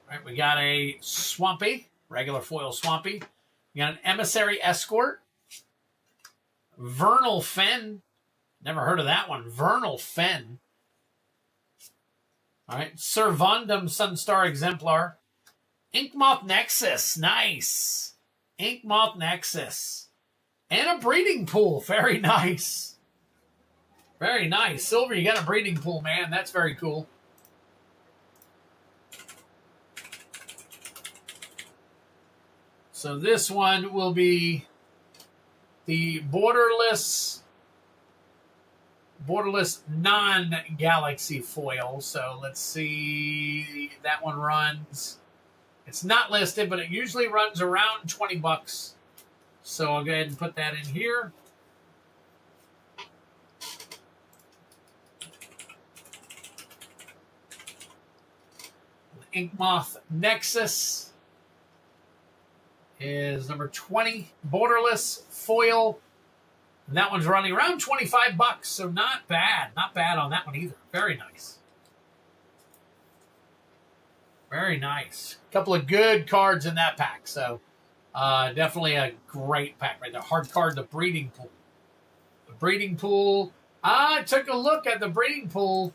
right, we got a Swampy, regular foil Swampy. We got an Emissary Escort. Vernal Fen. Never heard of that one. Vernal Fen. All right, Servandum Sunstar Exemplar. Inkmoth Nexus. Nice. Inkmoth Nexus. And a breeding pool. Very nice. Very nice. Silver, you got a breeding pool, man. That's very cool. So this one will be the borderless non-galaxy foil. So let's see. That one runs. It's not listed, but it usually runs around $20. So I'll go ahead and put that in here. Inkmoth Nexus is number 20, borderless foil. And that one's running around $25, so not bad. Not bad on that one either. Very nice. Very nice. A couple of good cards in that pack, so definitely a great pack right there. Hard card, the breeding pool. The breeding pool. I took a look at the breeding pool.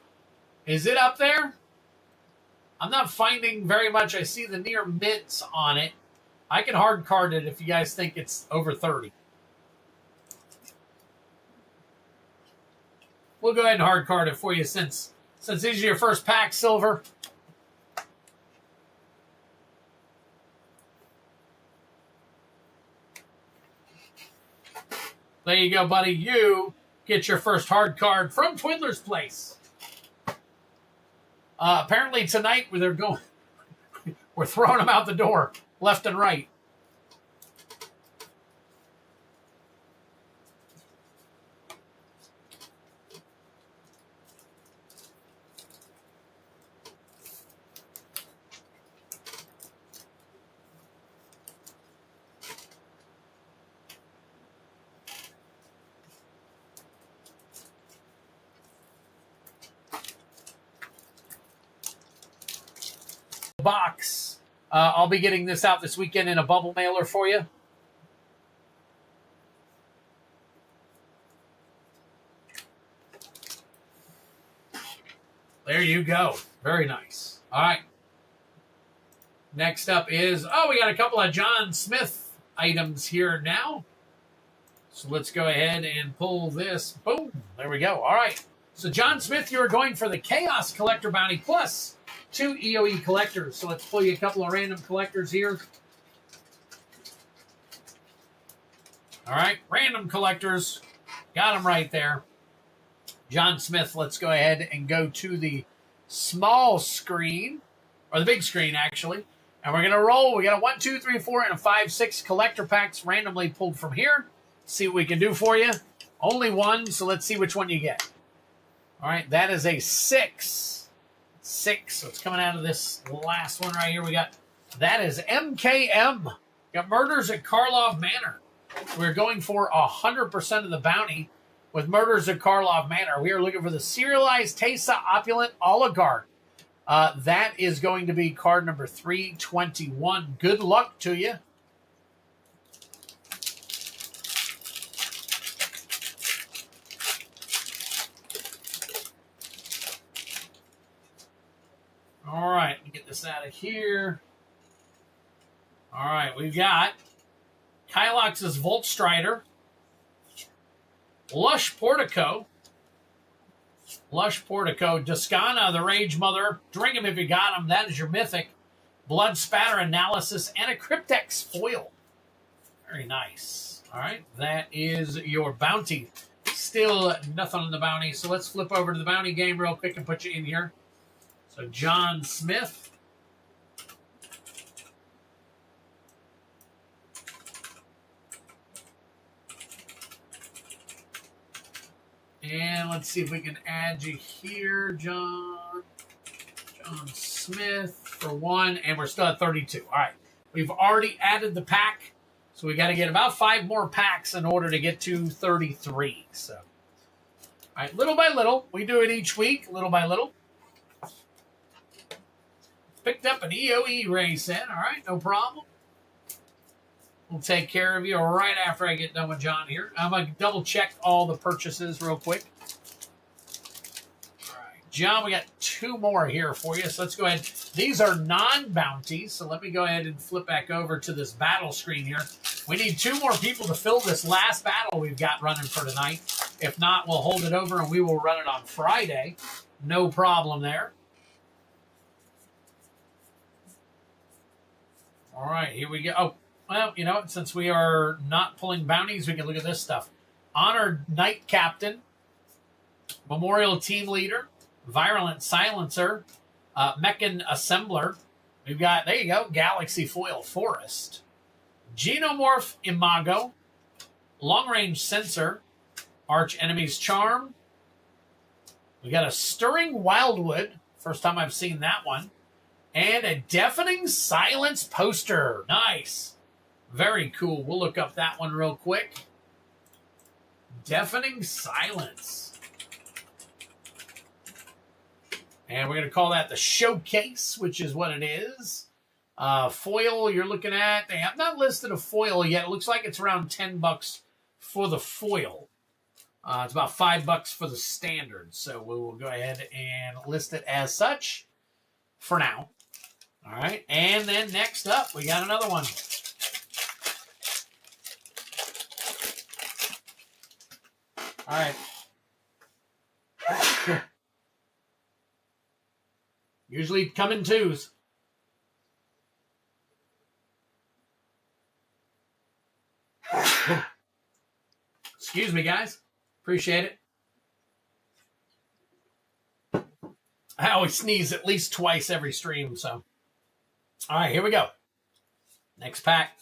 Is it up there? I'm not finding very much. I see the near mints on it. I can hard card it if you guys think it's over 30. We'll go ahead and hard card it for you since these are your first pack, Silver. There you go, buddy. You get your first hard card from Twiddler's Place. Apparently tonight we're throwing them out the door, left and right. Box. I'll be getting this out this weekend in a bubble mailer for you. There you go. Very nice. All right. Next up is, we got a couple of John Smith items here now. So let's go ahead and pull this. Boom. There we go. All right. So John Smith, you're going for the Chaos Collector Bounty plus 2 EOE collectors. So let's pull you a couple of random collectors here. All right, random collectors. Got them right there. John Smith, let's go ahead and go to the small screen, or the big screen, actually. And we're going to roll. We got a 1, 2, 3, 4, and a 5, 6 collector packs randomly pulled from here. See what we can do for you. Only one, so let's see which one you get. All right, that is a 6. 6. So it's coming out of this last one right here. We got, that is MKM. Got Murders at Karlov Manor. We're going for 100% of the bounty with Murders at Karlov Manor. We are looking for the Serialized Tesa Opulent Oligarch. That is going to be card number 321. Good luck to you. All right, let me get this out of here. All right, we've got Kylox's Volt Strider, Lush Portico, Descana, the Rage Mother, drink him if you got him, that is your Mythic, Blood Spatter Analysis, and a Cryptex Foil. Very nice. All right, that is your bounty. Still nothing on the bounty, so let's flip over to the bounty game real quick and put you in here. So John Smith. And let's see if we can add you here, John Smith for 1, and we're still at 32. All right. We've already added the pack, so we got to get about 5 more packs in order to get to 33. So, all right, little by little. We do it each week, little by little. Picked up an EOE race in. All right, no problem. We'll take care of you right after I get done with John here. I'm going to double check all the purchases real quick. All right, John, we got 2 more here for you. So let's go ahead. These are non-bounties. So let me go ahead and flip back over to this battle screen here. We need 2 more people to fill this last battle we've got running for tonight. If not, we'll hold it over and we will run it on Friday. No problem there. All right, here we go. Oh, well, you know, since we are not pulling bounties, we can look at this stuff. Honored Knight Captain, Memorial Team Leader, Virulent Silencer, Mechan Assembler. We've got, there you go, Galaxy Foil Forest, Genomorph Imago, Long Range Sensor, Arch Enemy's Charm. We got a Stirring Wildwood. First time I've seen that one. And a Deafening Silence poster. Nice. Very cool. We'll look up that one real quick. Deafening Silence. And we're going to call that the Showcase, which is what it is. Foil you're looking at. They have not listed a foil yet. It looks like it's around $10 for the foil. It's about $5 for the standard. So we will go ahead and list it as such for now. All right, and then next up, we got another one. All right. Usually come in twos. Excuse me, guys. Appreciate it. I always sneeze at least twice every stream, so. All right, here we go. Next pack.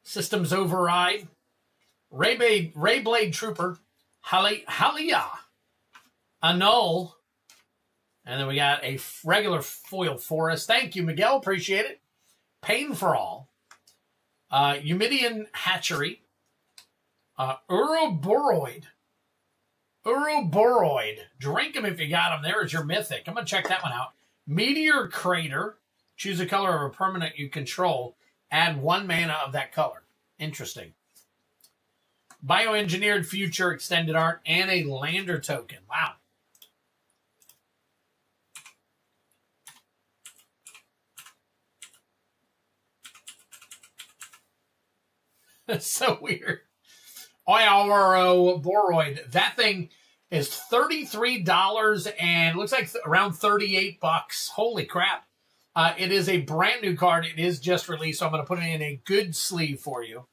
Systems Override. Rayblade Trooper. Halia. Annul. And then we got a regular foil Forest. Thank you, Miguel. Appreciate it. Pain for All. Eumidian Hatchery. Uroboroid. Drink them if you got them. There is your Mythic. I'm going to check that one out. Meteor Crater. Choose a color of a permanent you control. Add 1 mana of that color. Interesting. Bioengineered Future Extended Art and a Lander token. Wow. That's so weird. Boroid. That thing is $33 and looks like around $38. Holy crap. It is a brand new card. It is just released, so I'm going to put it in a good sleeve for you.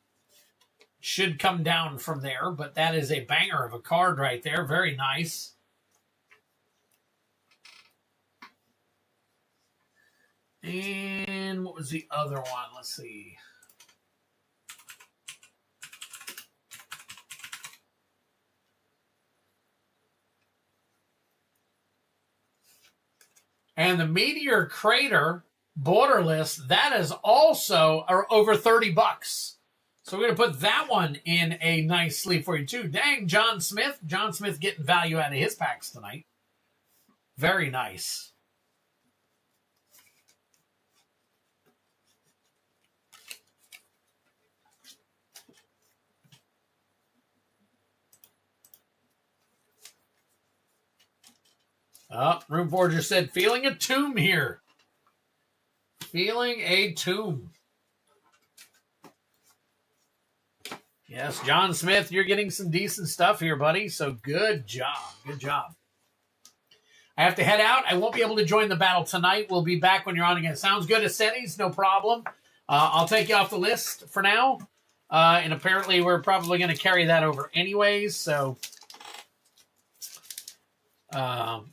Should come down from there, but that is a banger of a card right there. Very nice. And what was the other one? Let's see. And the Meteor Crater Borderless, that is also over $30. So we're going to put that one in a nice sleeve for you too. Dang, John Smith. John Smith getting value out of his packs tonight. Very nice. Oh, Room Forger said, feeling a tomb here. Feeling a tomb. Yes, John Smith, you're getting some decent stuff here, buddy. So good job. Good job. I have to head out. I won't be able to join the battle tonight. We'll be back when you're on again. Sounds good, Ascenis. No problem. I'll take you off the list for now. And apparently we're probably going to carry that over anyways. So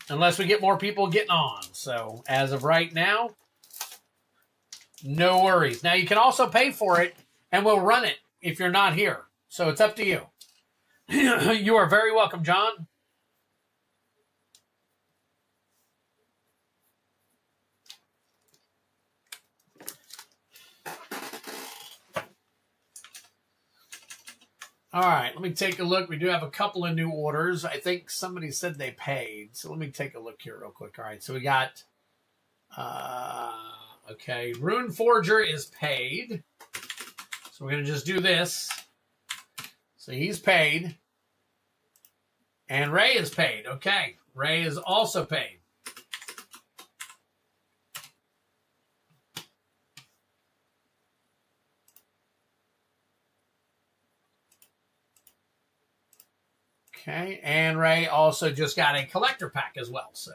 unless we get more people getting on. So as of right now, no worries. Now you can also pay for it and we'll run it if you're not here. So it's up to you. You are very welcome, John. All right, let me take a look. We do have a couple of new orders. I think somebody said they paid. So let me take a look here real quick. All right, so we got, okay, Rune Forger is paid. So we're going to just do this. So he's paid. And Ray is paid. Okay, Ray is also paid. Okay, and Ray also just got a collector pack as well, so.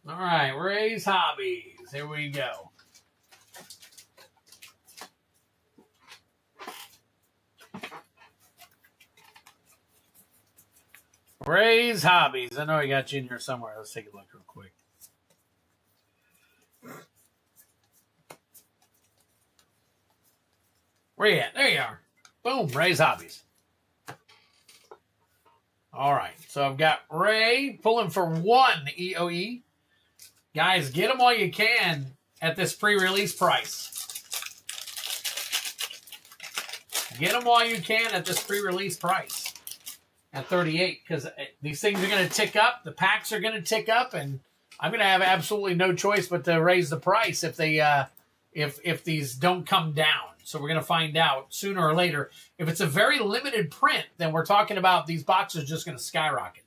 All right, Ray's Hobbies. Here we go. Ray's Hobbies. I know I got you in here somewhere. Let's take a look real quick. Where you at? There you are. Boom, Ray's Hobbies. All right, so I've got Ray pulling for 1 EOE. Guys, get them while you can at this pre-release price. Get them while you can at this pre-release price at 38, because these things are going to tick up. The packs are going to tick up, and I'm going to have absolutely no choice but to raise the price if if these don't come down. So we're going to find out sooner or later. If it's a very limited print, then we're talking about these boxes just going to skyrocket.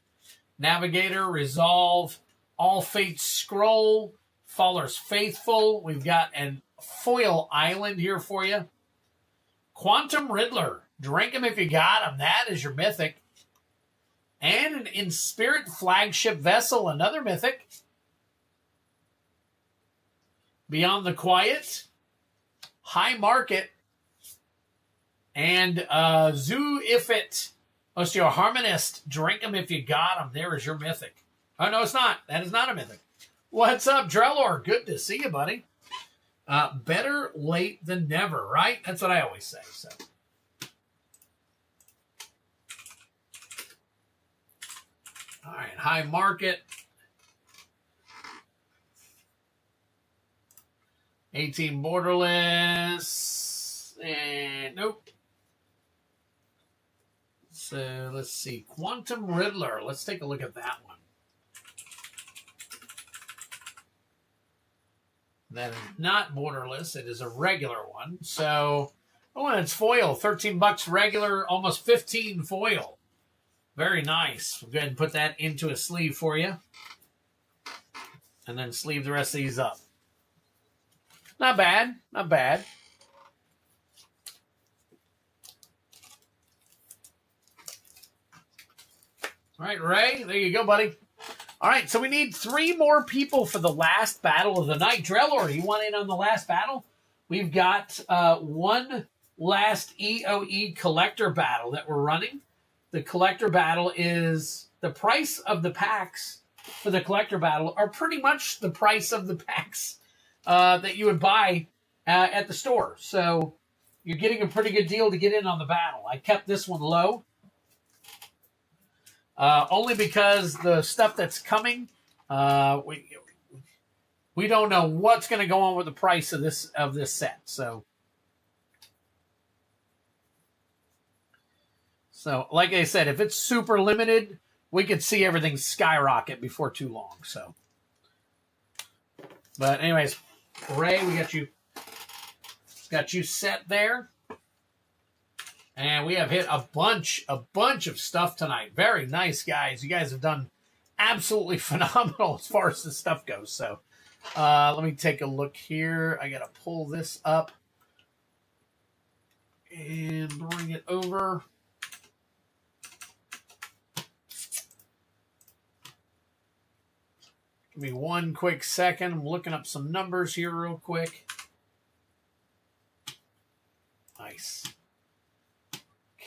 Navigator, Resolve, All Fates Scroll, Faller's Faithful. We've got an Foil Island here for you. Quantum Riddler. Drink 'em if you got 'em. That is your Mythic. And an In Spirit Flagship Vessel, another Mythic. Beyond the Quiet, High Market, and Zoo Ifit, Osteoharmonist. Drink 'em if you got 'em. There is your Mythic. Oh, no, it's not. That is not a Mythic. What's up, Drellor? Good to see you, buddy. Better late than never, right? That's what I always say. So, all right, High Market. 18 Borderless. And nope. So let's see. Quantum Riddler. Let's take a look at that one. That is not borderless. It is a regular one. So, oh, and it's foil. 13 bucks regular, almost 15 foil. Very nice. We'll go ahead and put that into a sleeve for you. And then sleeve the rest of these up. Not bad. Not bad. All right, Ray. There you go, buddy. All right, so we need 3 more people for the last battle of the night. Drellor, you want in on the last battle? We've got one last EOE collector battle that we're running. The collector battle is the price of the packs for the collector battle are pretty much the price of the packs that you would buy at the store. So you're getting a pretty good deal to get in on the battle. I kept this one low. Only because the stuff that's coming, we don't know what's going to go on with the price of this set. So like I said, if it's super limited, we could see everything skyrocket before too long. So, but anyways, Ray, we got you set there. And we have hit a bunch of stuff tonight. Very nice, guys. You guys have done absolutely phenomenal as far as this stuff goes. So let me take a look here. I got to pull this up and bring it over. Give me one quick second. I'm looking up some numbers here real quick. Nice.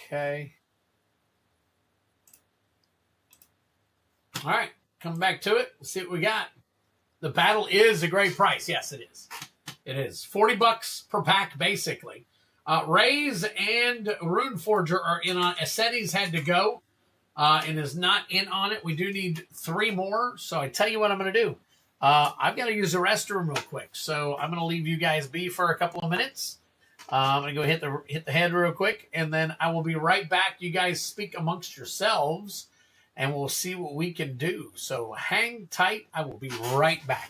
Okay. All right. Coming back to it. Let's see what we got. The battle is a great price. Yes, it is. It is. 40 bucks per pack, basically. Rays and Rune Forger are in on. Asceti's had to go and is not in on it. We do need 3 more. So I tell you what I'm going to do. I've got to use the restroom real quick. So I'm going to leave you guys be for a couple of minutes. I'm going to go hit the head real quick, and then I will be right back. You guys speak amongst yourselves, and we'll see what we can do. So hang tight. I will be right back.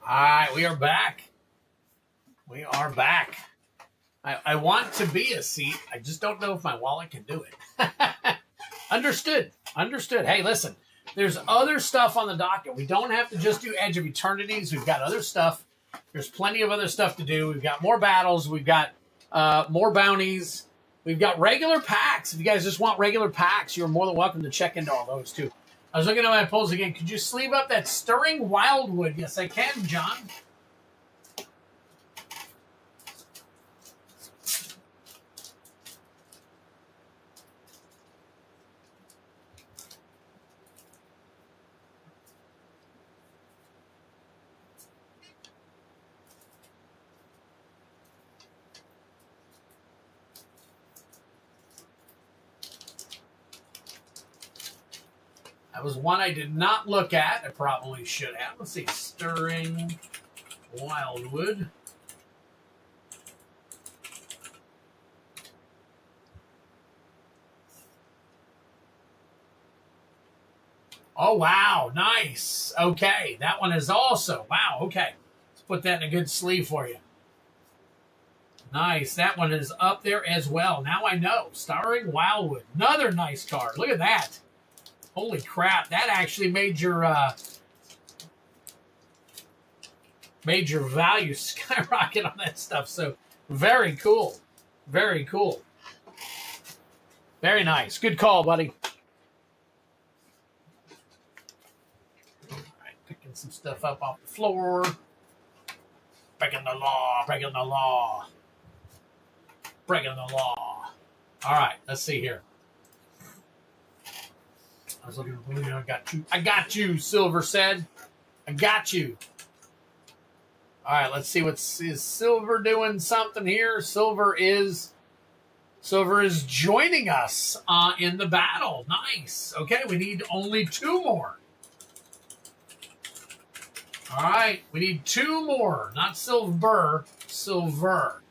All right, we are back. We are back. I want to be a seat. I just don't know if my wallet can do it. Understood. Understood. Hey, listen, there's other stuff on the docket. We don't have to just do Edge of Eternities. We've got other stuff. There's plenty of other stuff to do. We've got more battles. We've got more bounties. We've got regular packs. If you guys just want regular packs, you're more than welcome to check into all those, too. I was looking at my polls again. Could you sleeve up that Stirring Wildwood? Yes, I can, John. That was one I did not look at. I probably should have. Let's see. Stirring Wildwood. Oh, wow. Nice. Okay. That one is also. Wow. Okay. Let's put that in a good sleeve for you. Nice. That one is up there as well. Now I know. Stirring Wildwood. Another nice card. Look at that. Holy crap, that actually made your value skyrocket on that stuff. So very cool. Very cool. Very nice. Good call, buddy. All right, picking some stuff up off the floor. Breaking the law, breaking the law. Breaking the law. All right, let's see here. I was looking for I got you. I got you, Silver said. I got you. All right, let's see is Silver doing something here. Silver is joining us in the battle. Nice. Okay, we need only 2 more. All right, we need 2 more. Not Silver. Silver.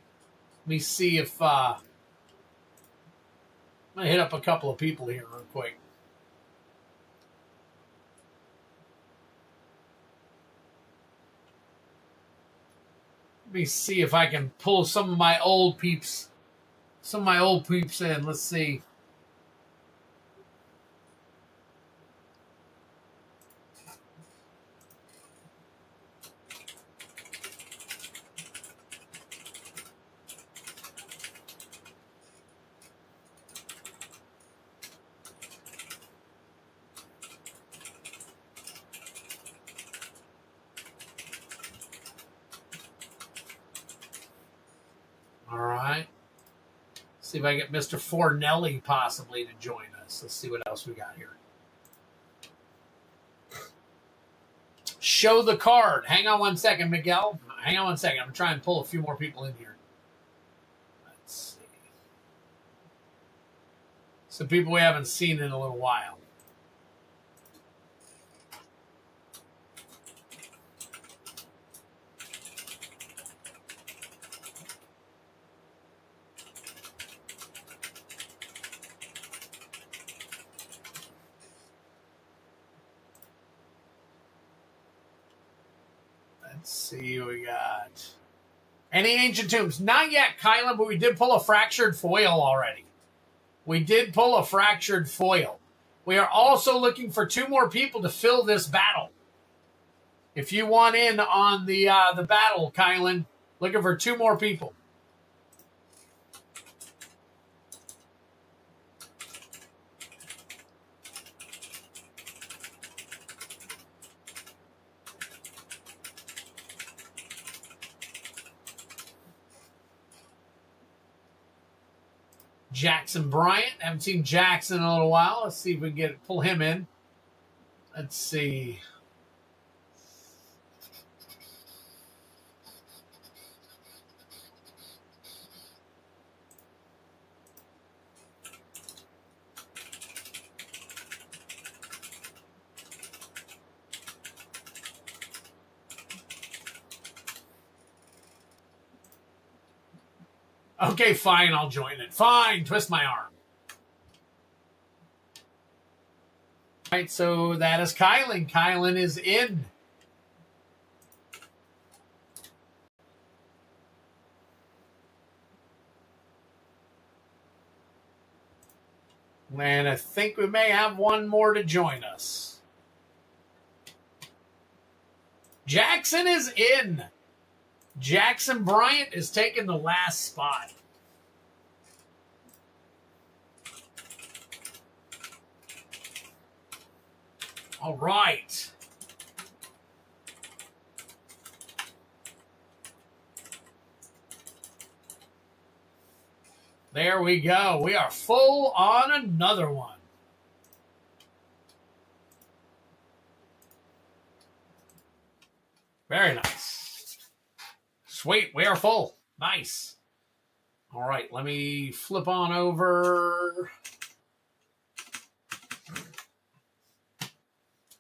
Let me see if I'm gonna hit up a couple of people here real quick. Let me see if I can pull some of my old peeps. In. Let's see. All right. See if I get Mr. Fornelli possibly to join us. Let's see what else we got here. Show the card. Hang on one second, Miguel. Hang on one second. I'm trying to pull a few more people in here. Let's see. Some people we haven't seen in a little while. Let's see what we got. Any Ancient Tombs? Not yet, Kylan, but we did pull a Fractured Foil already. We did pull a Fractured Foil. We are also looking for 2 more people to fill this battle. If you want in on the battle, Kylan, looking for 2 more people. Jackson Bryant. Haven't seen Jackson in a little while. Let's see if we can pull him in. Let's see. Okay, fine, I'll join it. Fine, twist my arm. All right, so that is Kylan. Kylan is in. And I think we may have one more to join us. Jackson is in. Jackson Bryant is taking the last spot. All right. There we go. We are full on another one. Very nice. Sweet. We are full. Nice. All right. Let me flip on over.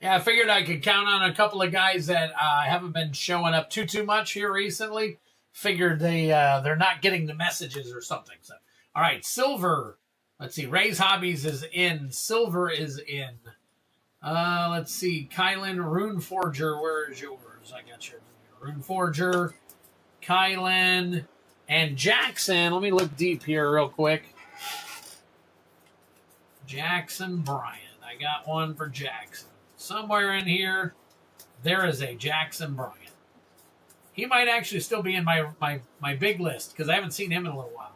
Yeah, I figured I could count on a couple of guys that haven't been showing up too much here recently. Figured they're not getting the messages or something. So, all right, Silver. Let's see. Ray's Hobbies is in. Silver is in. Let's see. Kylan Rune Forger. Where is yours? I got your Rune Forger. Kylan and Jackson. Let me look deep here real quick. Jackson Bryant. I got one for Jackson. Somewhere in here, there is a Jackson Bryant. He might actually still be in my big list because I haven't seen him in a little while.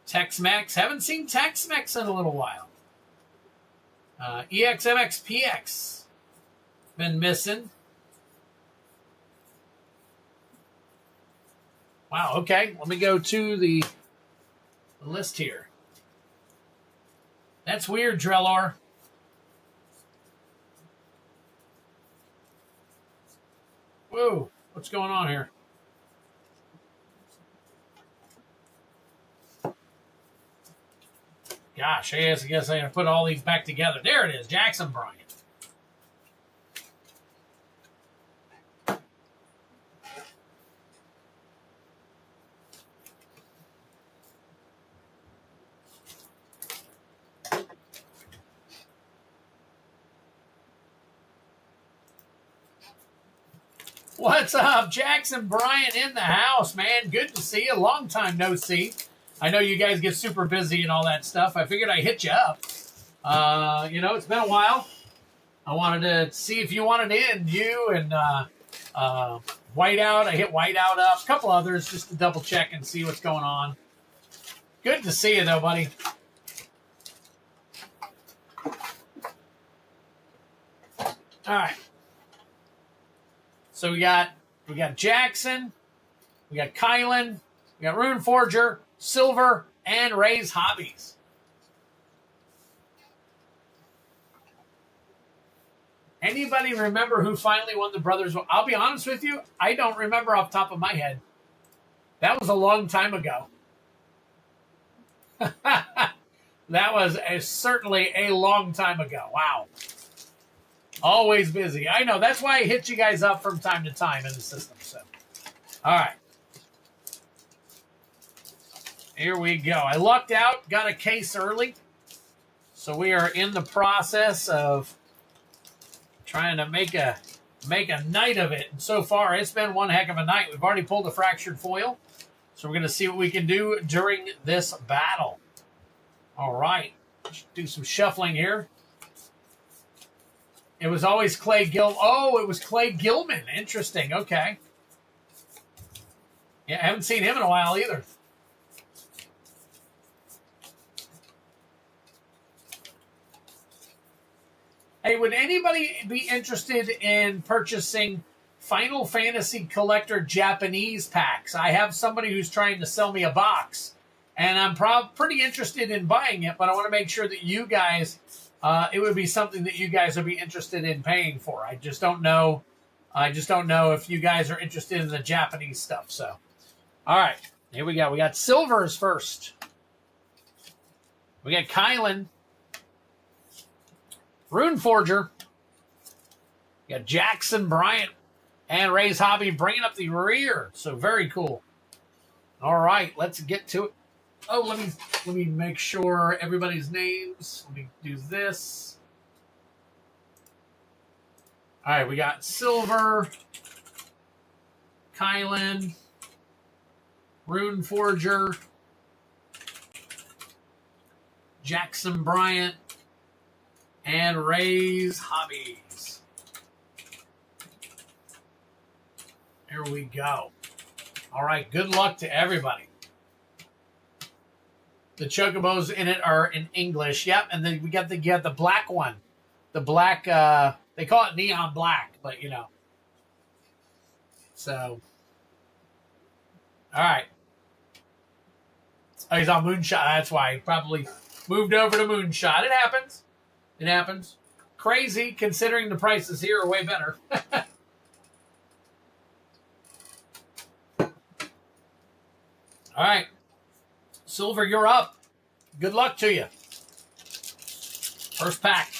Tex-Mex. Haven't seen Tex-Mex in a little while. EXMXPX. Been missing. Wow, okay. Let me go to the list here. That's weird, Drellor. Whoa, what's going on here? Gosh, I guess I gotta put all these back together. There it is, Jackson Bryant. What's up, Jackson Bryant in the house, man? Good to see you. Long time no see. I know you guys get super busy and all that stuff. I figured I'd hit you up. It's been a while. I wanted to see if you wanted in. You and Whiteout. I hit Whiteout up. A couple others just to double check and see what's going on. Good to see you, though, buddy. All right. So we got Jackson, we got Kylan, we got Rune Forger, Silver, and Ray's Hobbies. Anybody remember who finally won the Brothers? I'll be honest with you, I don't remember off the top of my head. That was a long time ago. That was certainly a long time ago. Wow. Always busy. I know. That's why I hit you guys up from time to time in the system. So, all right. Here we go. I lucked out. Got a case early. So we are in the process of trying to make a night of it. And so far, it's been one heck of a night. We've already pulled a fractured foil. So we're going to see what we can do during this battle. All right. Let's do some shuffling here. It was always Clay Gil. Oh, it was Clay Gilman. Interesting. Okay. Yeah, I haven't seen him in a while either. Hey, would anybody be interested in purchasing Final Fantasy Collector Japanese packs? I have somebody who's trying to sell me a box, and I'm pretty interested in buying it, but I want to make sure that you guys... it would be something that you guys would be interested in paying for. I just don't know. If you guys are interested in the Japanese stuff. So, all right, here we go. We got Silvers first. We got Kylan, Rune Forger. We got Jackson Bryant and Ray's Hobby bringing up the rear. So very cool. All right, let's get to it. Oh, let me make sure everybody's names. Let me do this. All right, we got Silver, Kylan, Rune Forger, Jackson Bryant, and Ray's Hobbies. Here we go. All right, good luck to everybody. The chocobos in it are in English. Yep, and then we got the black one. The black, they call it neon black, but you know. So, all right. Oh, he's on Moonshot. That's why he probably moved over to Moonshot. It happens. It happens. Crazy, considering the prices here are way better. All right. Silver, you're up. Good luck to you. First pack.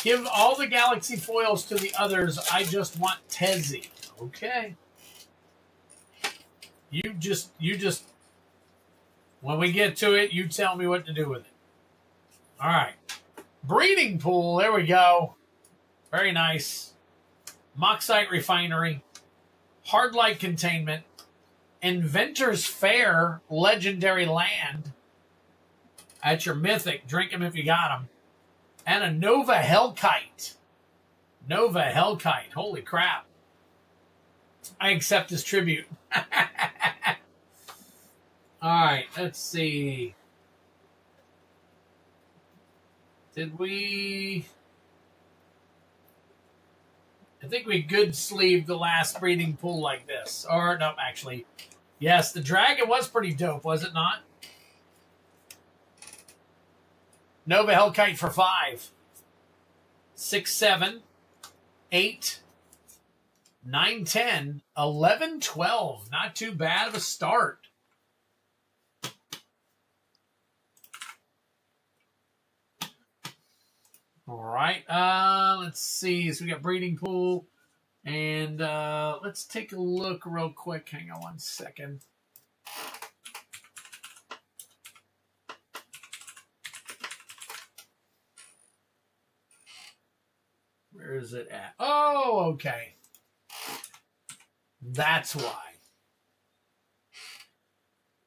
Give all the Galaxy foils to the others. I just want Tezzy. Okay. You just, when we get to it, you tell me what to do with it. All right. Breeding pool. There we go. Very nice. Moxite Refinery. Hard Light Containment. Inventor's Fair. Legendary Land. That's your Mythic. Drink them if you got them. And a Nova Hellkite. Nova Hellkite. Holy crap. I accept this tribute. All right, let's see. Did we... I think we good sleeved the last breeding pool like this. Or, no, actually. Yes, the dragon was pretty dope, was it not? Nova Hellkite for 5. 6, 7, 8, 9, 10, 11, 12. Not too bad of a start. All right. Let's see. So we got breeding pool. And let's take a look real quick. Hang on one second. Where is it at? Oh, okay. That's why.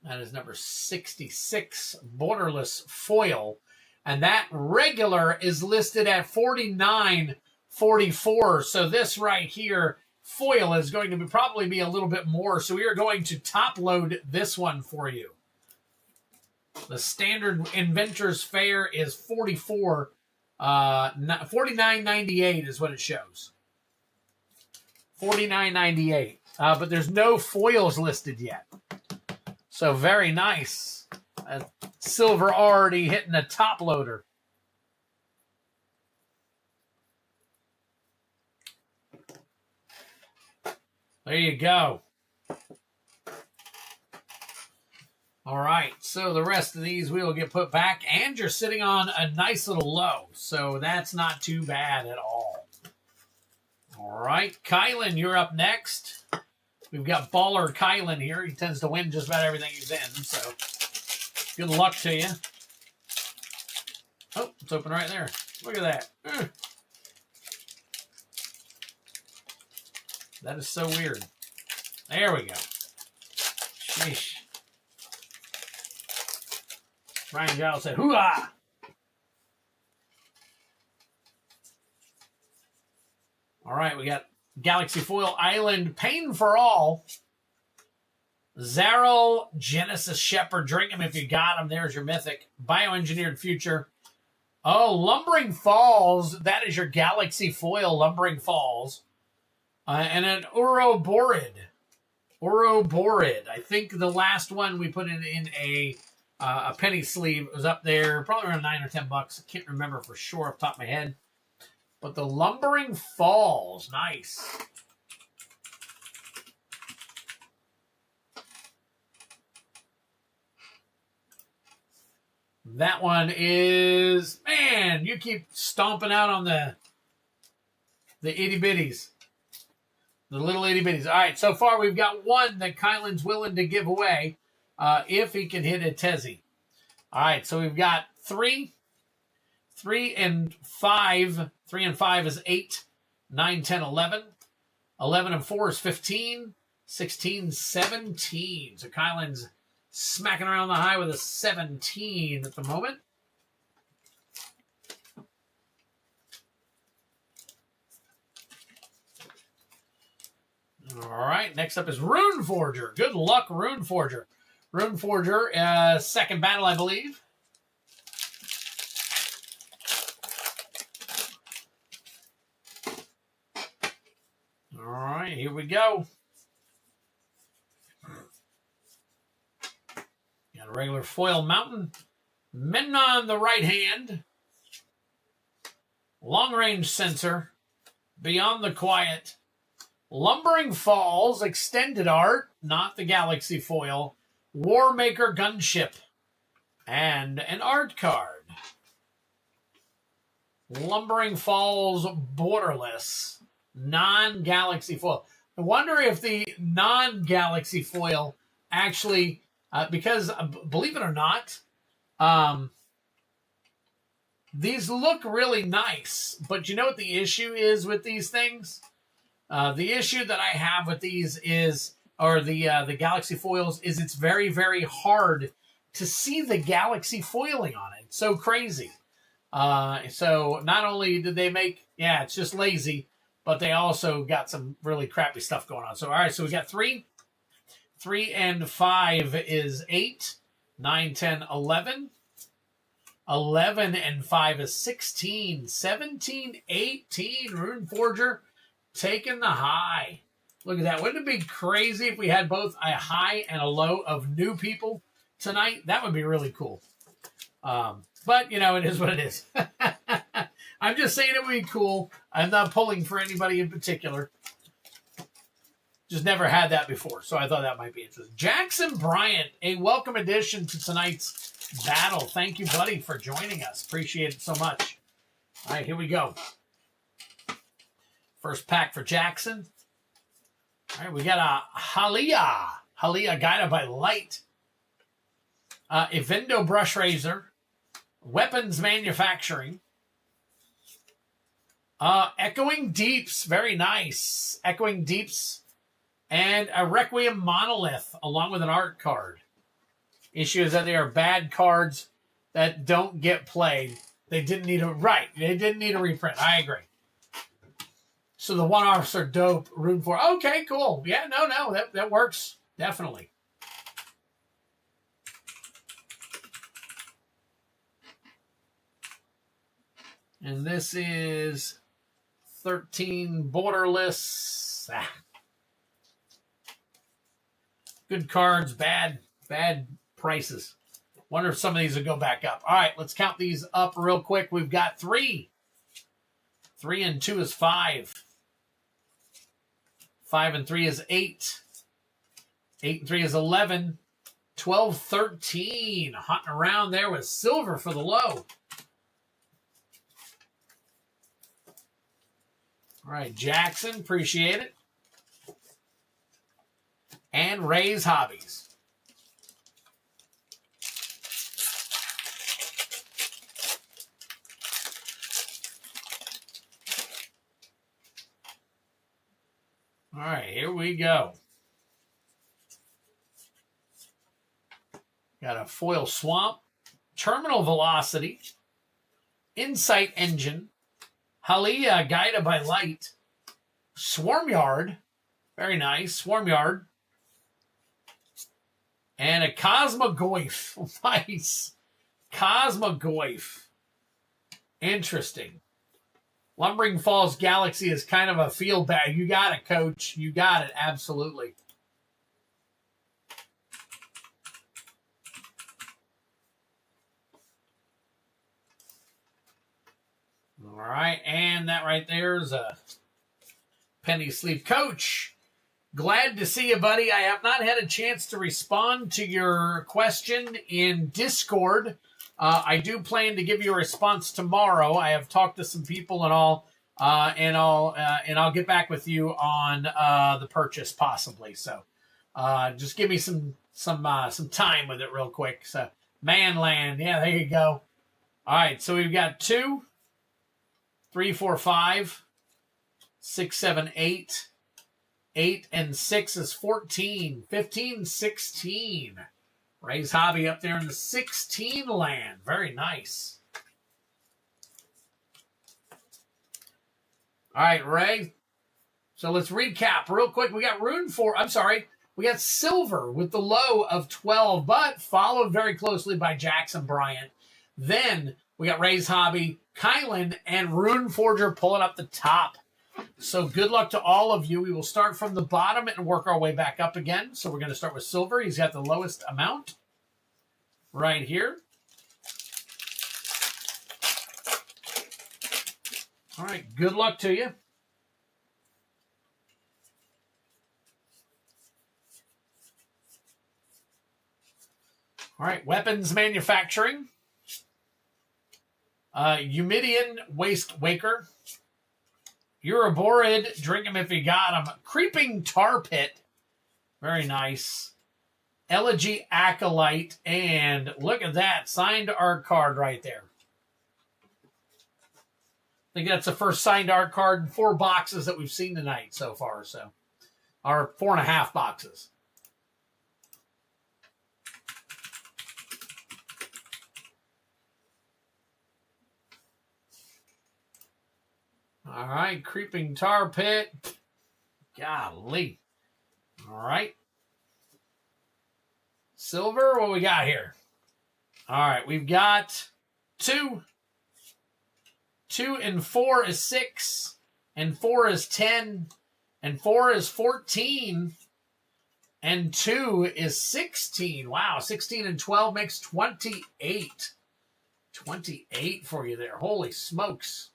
That is number 66, Borderless Foil. And that regular is listed at $49.44. So this right here, foil, is going to probably be a little bit more. So we are going to top load this one for you. The standard Inventor's Fair is $49.98 is what it shows. $49.98. But there's no foils listed yet. So very nice. Silver already hitting a top loader. There you go. All right, so the rest of these we will get put back, and you're sitting on a nice little low, so that's not too bad at all. All right, Kylan, you're up next. We've got Baller Kylan here. He tends to win just about everything he's in, so good luck to you. Oh, it's open right there. Look at that. That is so weird. There we go. Sheesh. Ryan Giles said, hoo-ah! All right, we got Galaxy Foil Island Pain for All. Zaryl, Genesis Shepherd, drink him if you got him. There's your Mythic. Bioengineered Future. Oh, Lumbering Falls. That is your Galaxy Foil Lumbering Falls. And an Ouroborid. Ouroborid. I think the last one we put in a penny sleeve. It was up there, probably around $9 or $10. I can't remember for sure off the top of my head. But the Lumbering Falls. Nice. That one is, man, you keep stomping out on the itty bitties. The little itty bitties. All right, so far we've got one that Kylan's willing to give away if he can hit a Tezzy. All right, so we've got 3, 3 and 5. 3 and 5 is 8. 9, 10, 11. 11 and 4 is 15. 16, 17. So Kylan's smacking around the high with a 17 at the moment. All right, next up is Rune Forger. Good luck, Rune Forger. Rune Forger, second battle, I believe. All right, here we go. Got a regular foil mountain. Men on the right hand. Long range sensor. Beyond the Quiet. Lumbering Falls, extended art, not the Galaxy foil. Warmaker Gunship. And an art card. Lumbering Falls Borderless. Non-Galaxy foil. I wonder if the non-Galaxy foil actually, because believe it or not, these look really nice. But you know what the issue is with these things? The issue that I have with these is, or the Galaxy foils, is it's very, very hard to see the Galaxy foiling on it. It's so crazy. So not only did they make, it's just lazy, but they also got some really crappy stuff going on. So, all right, so we got 3. 3 and 5 is 8. 9, 10, 11. 11 and 5 is 16. 17, 18. Rune Forger taking the high. Look at that. Wouldn't it be crazy if we had both a high and a low of new people tonight? That would be really cool. But, you know, it is what it is. I'm just saying it would be cool. I'm not pulling for anybody in particular. Just never had that before, so I thought that might be interesting. Jackson Bryant, a welcome addition to tonight's battle. Thank you, buddy, for joining us. Appreciate it so much. All right, here we go. First pack for Jackson. All right, we got a Halia Guided by Light. Evendo Brush Razor. Weapons Manufacturing. Echoing Deeps, very nice. Echoing Deeps. And a Requiem Monolith, along with an art card. Issue is that they are bad cards that don't get played. They didn't need they didn't need a reprint. I agree. So the one-offs are dope. Rune for. Okay, cool. Yeah, no, that works. Definitely. And this is 13 Borderless. Good cards, bad prices. Wonder if some of these will go back up. All right, let's count these up real quick. We've got 3. 3 and 2 is 5. 5 and 3 is 8. 8 and 3 is 11. 12, 13. Hunting around there with silver for the low. All right, Jackson, appreciate it. And Ray's Hobbies. All right, here we go. Got a Foil Swamp, Terminal Velocity, Insight Engine, Halia Guided by Light, Swarmyard, very nice, Swarmyard, and a Cosmogoyf, nice, Cosmogoyf, interesting. Lumbering Falls Galaxy is kind of a feel bad. You got it, Coach. You got it, absolutely. All right, and that right there is a Penny Sleep. Coach, glad to see you, buddy. I have not had a chance to respond to your question in Discord. I do plan to give you a response tomorrow. I have talked to some people and all, and I'll get back with you on the purchase possibly. So just give me some time with it real quick. So Manland, yeah, there you go. All right, so we've got 2, 3, 4, 5, 6, 7, 8. 8 and 6 is 14. 15, 16. Ray's Hobby up there in the 16 land. Very nice. All right, Ray. So let's recap real quick. We got we got silver with the low of 12, but followed very closely by Jackson Bryant. Then we got Ray's Hobby, Kylan, and Rune Forger pulling up the top. So good luck to all of you. We will start from the bottom and work our way back up again. So we're going to start with silver. He's got the lowest amount right here. All right, good luck to you. All right, weapons manufacturing. Eumidian Waste Waker. Uroborid, drink him if you got him. Creeping Tar Pit, very nice. Elegy Acolyte, and look at that, signed art card right there. I think that's the first signed art card in 4 boxes that we've seen tonight so far, or 4.5 boxes. All right, Creeping Tar Pit. Golly. All right. Silver, what we got here? All right, we've got 2. 2 and 4 is 6. And 4 is 10. And 4 is 14. And 2 is 16. Wow, 16 and 12 makes 28. 28 for you there. Holy smokes.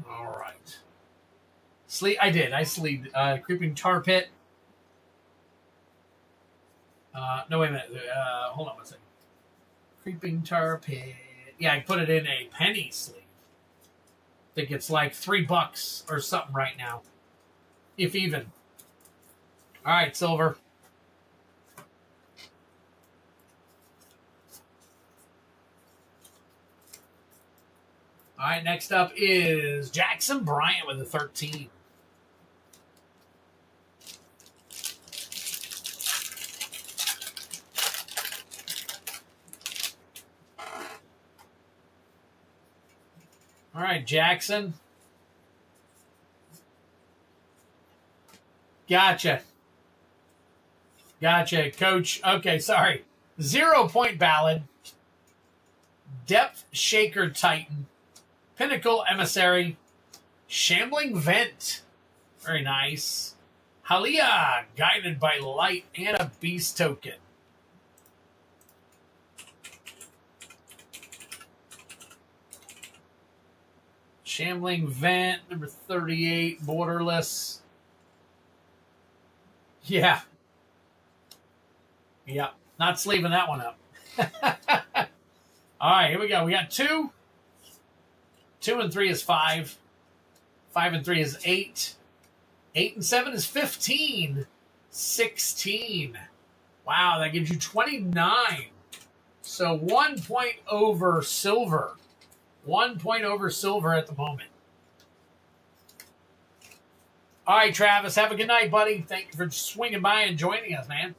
All right. I sleeved Creeping Tar Pit. No, wait a minute. Hold on one second. Creeping Tar Pit. Yeah, I put it in a penny sleeve. I think it's like $3 or something right now. If even. All right, silver. All right, next up is Jackson Bryant with a 13. All right, Jackson. Gotcha, Coach. Okay, sorry. 0 Point Ballad. Depth Shaker Titan. Pinnacle Emissary. Shambling Vent. Very nice. Halia, Guided by Light, and a Beast Token. Shambling Vent, number 38, Borderless. Yeah. Yep. Not sleeving that one up. All right, here we go. We got 2. 2 and 3 is 5. 5 and 3 is 8. 8 and 7 is 15. 16. Wow, that gives you 29. So 1 point over silver. 1 point over silver at the moment. All right, Travis, have a good night, buddy. Thank you for swinging by and joining us, man.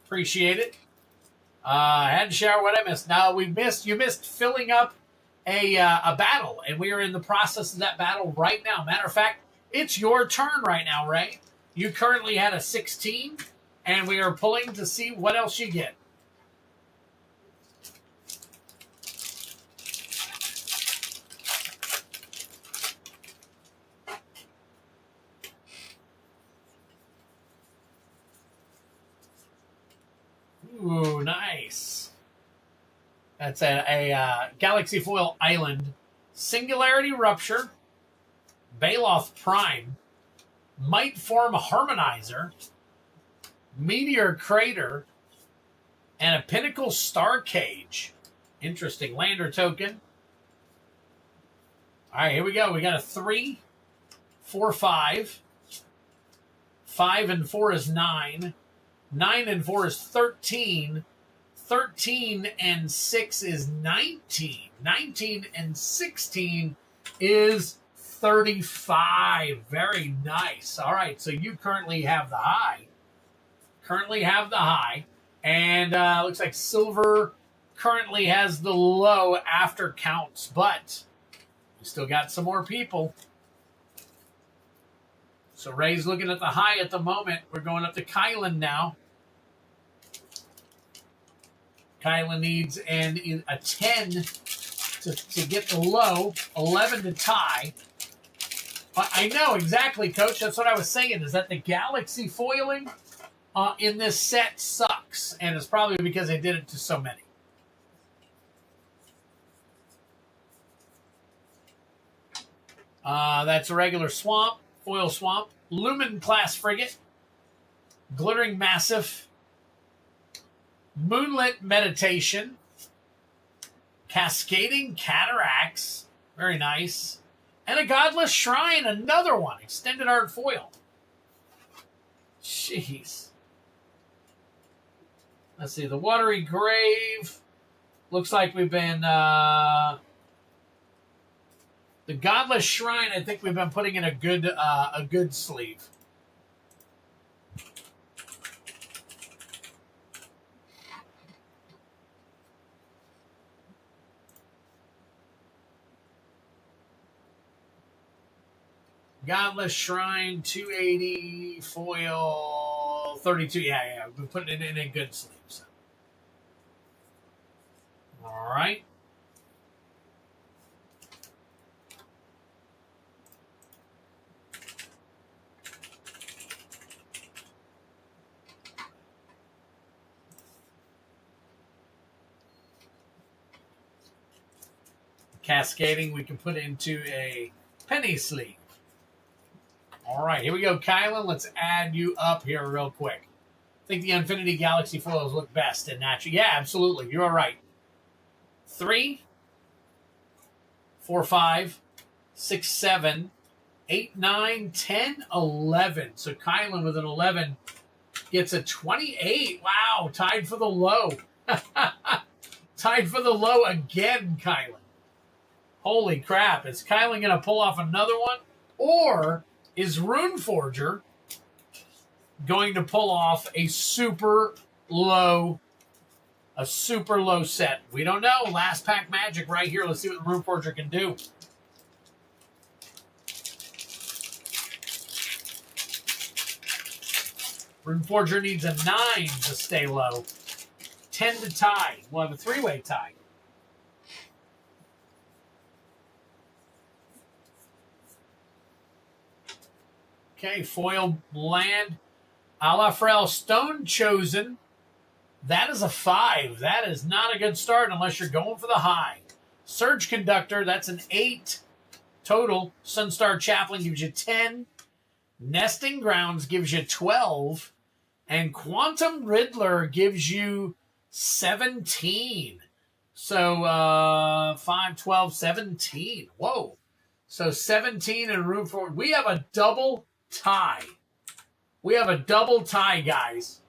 Appreciate it. I had to share what I missed. No, you missed filling up a battle, and we are in the process of that battle right now. Matter of fact, it's your turn right now, Ray. You currently had a 16, and we are pulling to see what else you get. Ooh, nice. That's a Galaxy Foil Island. Singularity Rupture. Baloth Prime. Might Form Harmonizer. Meteor Crater, and a Pinnacle Star Cage. Interesting. Lander token. All right, here we go. We got a 3, 4, 5. 5 and 4 is 9. 9 and 4 is 13. 13 and 6 is 19. 19 and 16 is 35. Very nice. All right, so you currently have the high. And looks like silver currently has the low after counts, but we still got some more people. So Ray's looking at the high at the moment. We're going up to Kylan now. Kylan needs a 10 to get the low, 11 to tie. I know exactly, Coach. That's what I was saying, is that the Galaxy foiling in this set sucks, and it's probably because they did it to so many. That's a regular swamp, foil swamp, Lumen class frigate, glittering massive, moonlit meditation, cascading cataracts, very nice, and a godless shrine, another one, extended art foil. Jeez. Let's see, the watery grave. Looks like we've been the godless shrine. I think we've been putting in a good sleeve. Godless Shrine, 280, foil, 32. Yeah. We're putting it in a good sleeve. So. All right. Cascading, we can put into a penny sleeve. All right, here we go, Kylan. Let's add you up here real quick. I think the Infinity Galaxy foils look best in natural. Yeah, absolutely. You're all right. 3, 4, 5, 6, 7, 8, 9, 10, 11. So Kylan with an 11 gets a 28. Wow, tied for the low. Tied for the low again, Kylan. Holy crap. Is Kylan going to pull off another one? Or is Runeforger going to pull off a super low set? We don't know. Last pack magic right here. Let's see what Runeforger can do. Runeforger needs a 9 to stay low. 10 to tie. We'll have a 3-way tie. Okay, foil land. Alafrel Stone Chosen. That is a 5. That is not a good start unless you're going for the high. Surge Conductor, that's an 8 total. Sunstar Chaplain gives you 10. Nesting Grounds gives you 12. And Quantum Riddler gives you 17. So 5, 12, 17. Whoa. So 17 and room for... We have a double tie. We have a double tie, guys.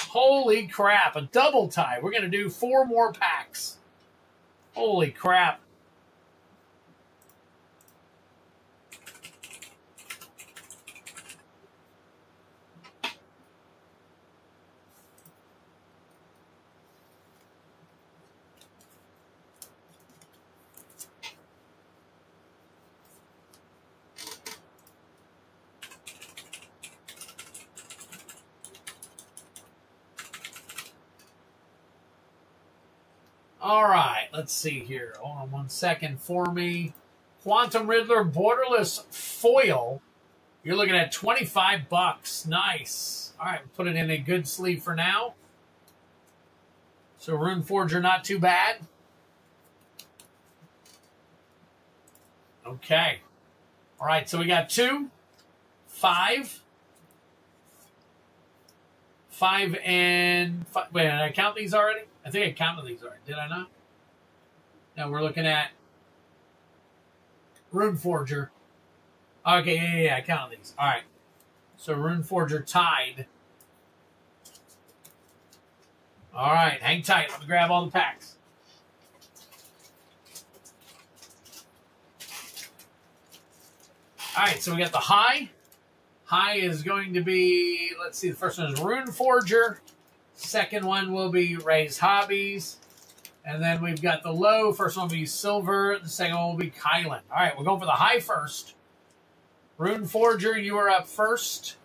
Holy crap, a double tie. We're going to do 4 more packs. Holy crap. All right, let's see here. Hold on 1 second for me. Quantum Riddler Borderless Foil. You're looking at $25. Nice. All right, put it in a good sleeve for now. So Runeforger, not too bad. Okay. All right, so we got 2, 5, 5 and 5. Wait, did I count these already? I think I counted these already. Did I not? No, we're looking at Rune Forger. Okay, yeah, I counted these. All right. So Rune Forger tied. All right, hang tight. Let me grab all the packs. All right, so we got the high. High is going to be, let's see, the first one is Rune Forger. Second one will be Ray's Hobbies. And then we've got the low. First one will be Silver. The second one will be Kylan. All right, we're going for the high first. Rune Forger, you are up first.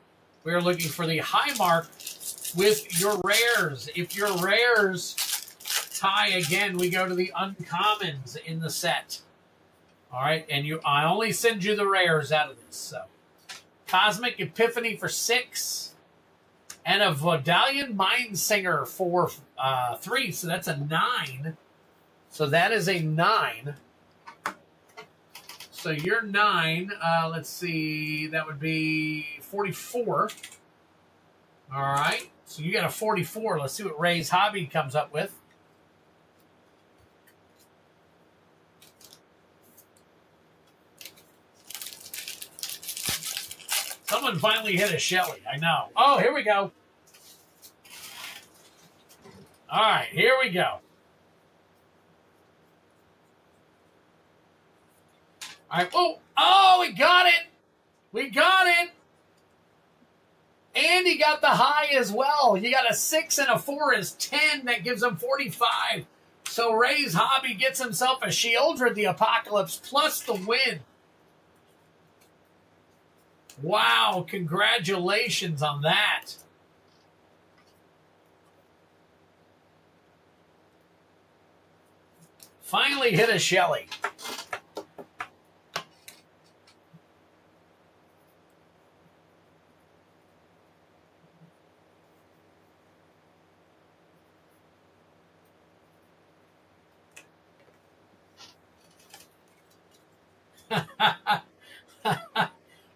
We are looking for the high mark with your rares. If your rares tie again, we go to the uncommons in the set. All right, and I only send you the rares out of this. So, Cosmic Epiphany for 6, and a Vodalian Mind Singer for 3. So that's a 9. So that is a 9. So you're 9. Let's see, that would be 44. All right, so you got a 44. Let's see what Ray's Hobby comes up with. Someone finally hit a Shelly. I know. Oh, here we go. All right, here we go. All right. Oh, we got it. We got it. And he got the high as well. You got a 6 and a 4 is 10. That gives him 45. So Ray's Hobby gets himself a Shieldred the Apocalypse plus the win. Wow, congratulations on that. Finally hit a Shelly.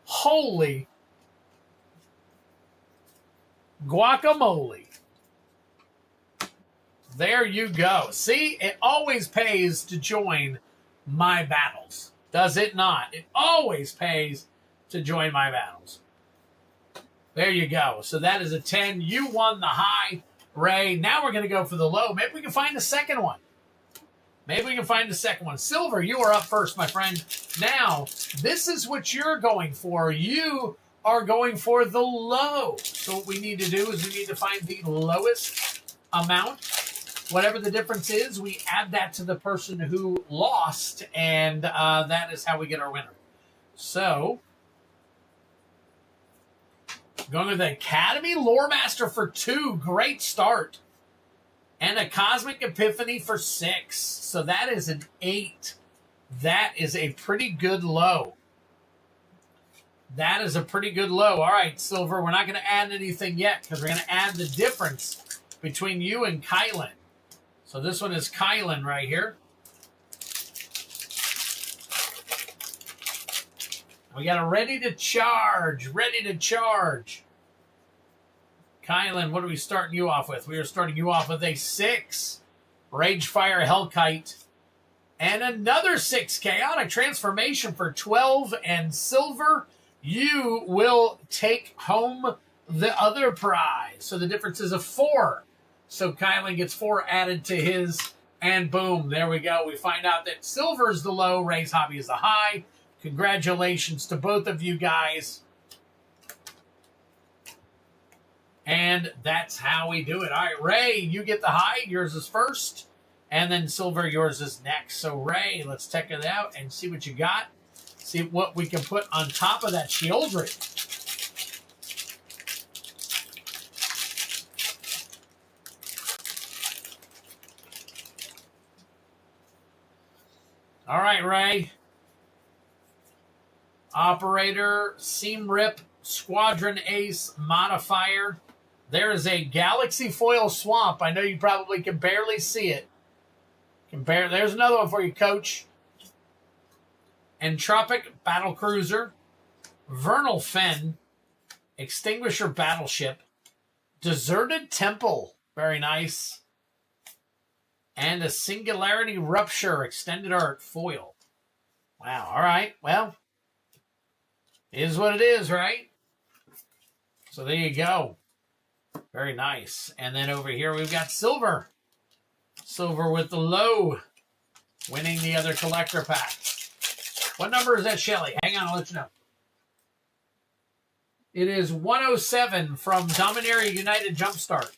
Holy guacamole. There you go. See, it always pays to join my battles. Does it not? It always pays to join my battles. There you go. So that is a 10. You won the high, Ray. Now we're going to go for the low. Maybe we can find the second one. Maybe we can find the second one. Silver, you are up first, my friend. Now, this is what you're going for. You are going for the low. So what we need to do is we need to find the lowest amount. Whatever the difference is, we add that to the person who lost, and that is how we get our winner. So, going with the Academy Lore Master for 2. Great start. And a Cosmic Epiphany for 6. So that is an 8. That is a pretty good low. That is a pretty good low. All right, Silver, we're not going to add anything yet because we're going to add the difference between you and Kylan. So this one is Kylan right here. We got a ready to charge. Ready to charge. Kylan, what are we starting you off with? We are starting you off with a 6. Ragefire Hellkite. And another 6. Chaotic Transformation for 12. And Silver, you will take home the other prize. So the difference is a 4. So Kylan gets 4 added to his. And boom, there we go. We find out that Silver is the low. Ray's Hobby is the high. Congratulations to both of you guys. And that's how we do it. All right, Ray, you get the high. Yours is first. And then Silver, yours is next. So, Ray, let's check it out and see what you got. See what we can put on top of that Shieldred. All right, Ray. Operator, Seam Rip, Squadron Ace, Modifier. There is a Galaxy Foil Swamp. I know you probably can barely see it. There's another one for you, Coach. Entropic Battle Cruiser. Vernal Fen. Extinguisher Battleship. Deserted Temple. Very nice. And a Singularity Rupture extended art foil. Wow. All right. Well, it is what it is, right? So there you go. Very nice. And then over here we've got Silver. Silver with the low. Winning the other collector pack. What number is that, Shelly? Hang on, I'll let you know. It is 107 from Dominaria United Jumpstart.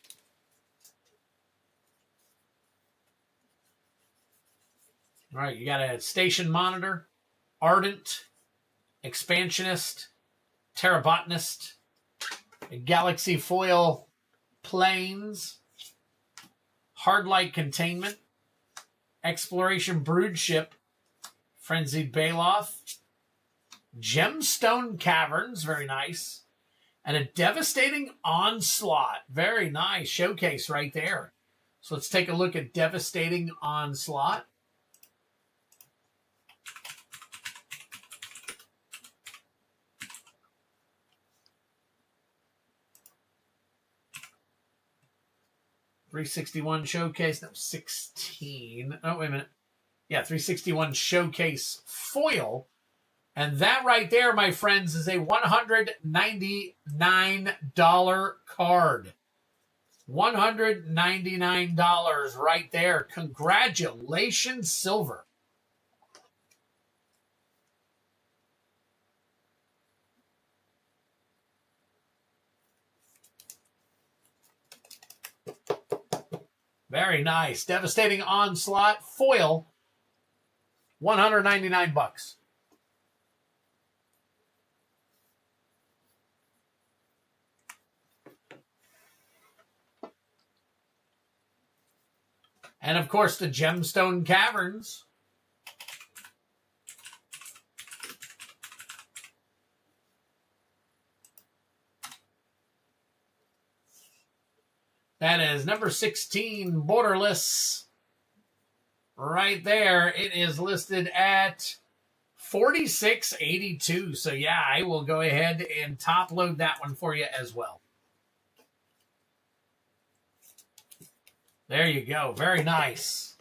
All right, you got a Station Monitor, Ardent, Expansionist, Terrabotanist, a Galaxy Foil Planes, Hardlight Containment, Exploration Broodship, Frenzied Baloth, Gemstone Caverns, very nice, and a Devastating Onslaught. Very nice showcase right there. So let's take a look at Devastating Onslaught. .361 showcase. That was 16. Oh, wait a minute. Yeah, 361 showcase foil. And that right there, my friends, is a $199 card. $199 right there. Congratulations, Silver. Very nice. Devastating Onslaught foil. 199 bucks. And of course the Gemstone Caverns. That is number 16, Borderless. Right there. It is listed at $46.82. So yeah, I will go ahead and top load that one for you as well. There you go. Very nice.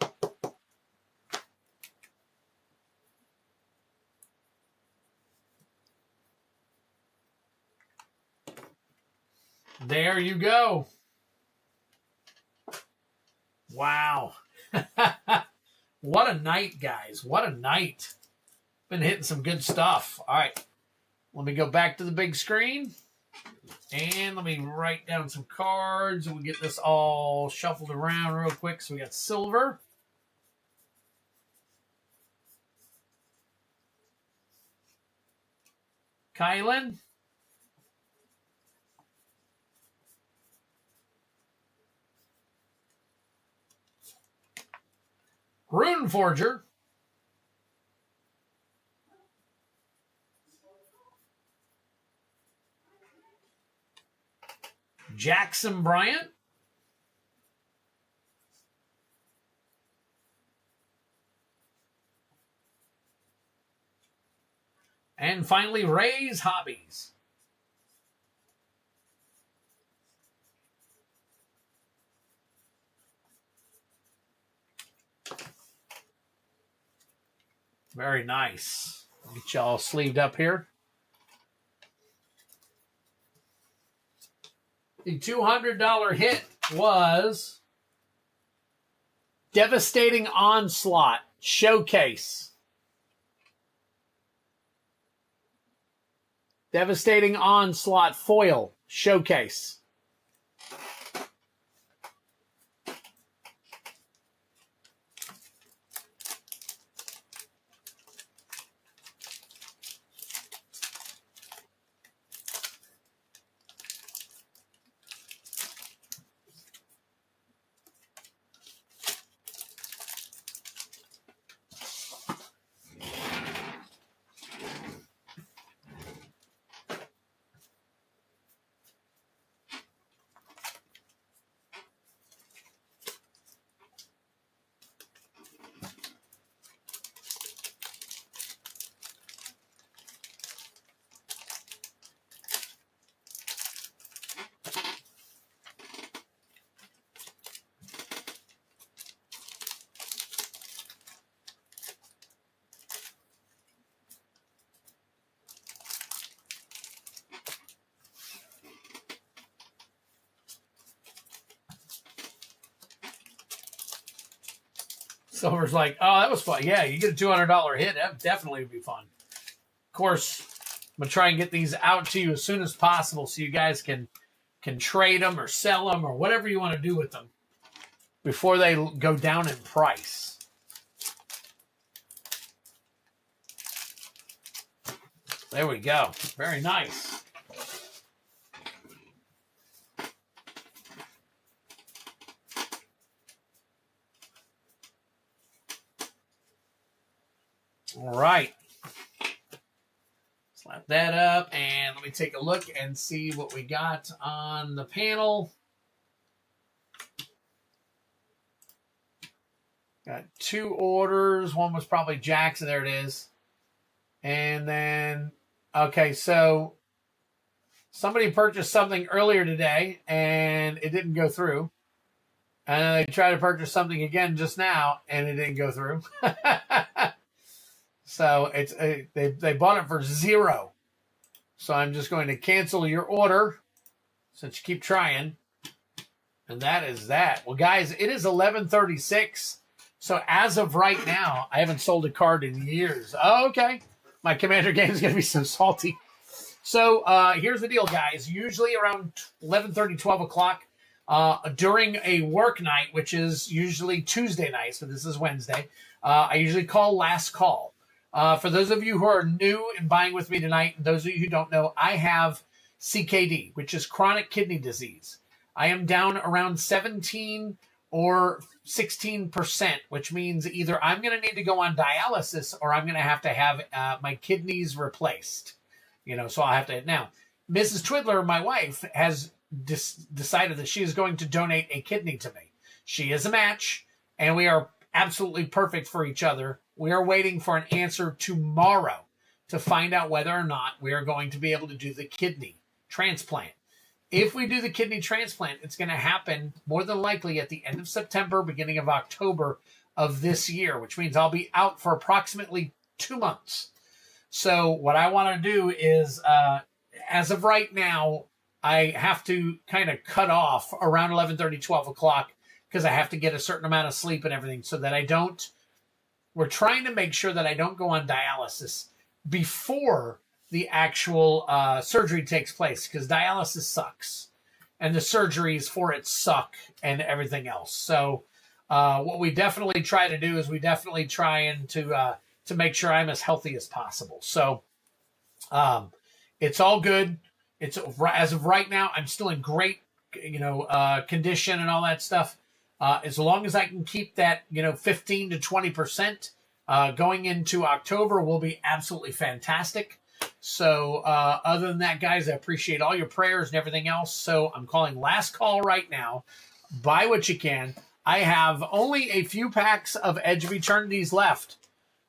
There you go. Wow. What a night, guys. What a night. Been hitting some good stuff. All right. Let me go back to the big screen. And let me write down some cards. And we'll get this all shuffled around real quick. So we got Silver. Kylan. Rune Forger. Jackson Bryant. And finally, Ray's Hobbies. Very nice. Get y'all sleeved up here. The $200 hit was Devastating Onslaught Showcase. Devastating Onslaught Foil Showcase. Silver's like, oh, that was fun. Yeah, you get a $200 hit. That definitely would be fun. Of course, I'm going to try and get these out to you as soon as possible so you guys can trade them or sell them or whatever you want to do with them before they go down in price. There we go. Very nice. All right. Slap that up, and let me take a look and see what we got on the panel. Got 2 orders. One was probably Jackson. There it is. And then, okay, so somebody purchased something earlier today, and it didn't go through. And then they tried to purchase something again just now, and it didn't go through. So it's they bought it for 0. So I'm just going to cancel your order since you keep trying. And that is that. Well, guys, it is 11:36. So as of right now, I haven't sold a card in years. Oh, okay. My Commander game is going to be so salty. So here's the deal, guys. Usually around 11:30, 12 o'clock during a work night, which is usually Tuesday night, so this is Wednesday, I usually call last call. For those of you who are new and buying with me tonight, and those of you who don't know, I have CKD, which is chronic kidney disease. I am down around 17 or 16%, which means either I'm going to need to go on dialysis or I'm going to have my kidneys replaced. You know, so I'll have to. Now, Mrs. Twiddler, my wife, has decided that she is going to donate a kidney to me. She is a match, and we are absolutely perfect for each other. We are waiting for an answer tomorrow to find out whether or not we are going to be able to do the kidney transplant. If we do the kidney transplant, it's going to happen more than likely at the end of September, beginning of October of this year, which means I'll be out for approximately 2 months. So what I want to do is, as of right now, I have to kind of cut off around 11:30, 12 o'clock because I have to get a certain amount of sleep and everything so that I don't. We're trying to make sure that I don't go on dialysis before the actual surgery takes place because dialysis sucks and the surgeries for it suck and everything else. So what we definitely try to do is we definitely try and to make sure I'm as healthy as possible. So it's all good. It's as of right now, I'm still in great, condition and all that stuff. As long as I can keep that, 15 to 20% going into October will be absolutely fantastic. So other than that, guys, I appreciate all your prayers and everything else. So I'm calling last call right now. Buy what you can. I have only a few packs of Edge of Eternities left.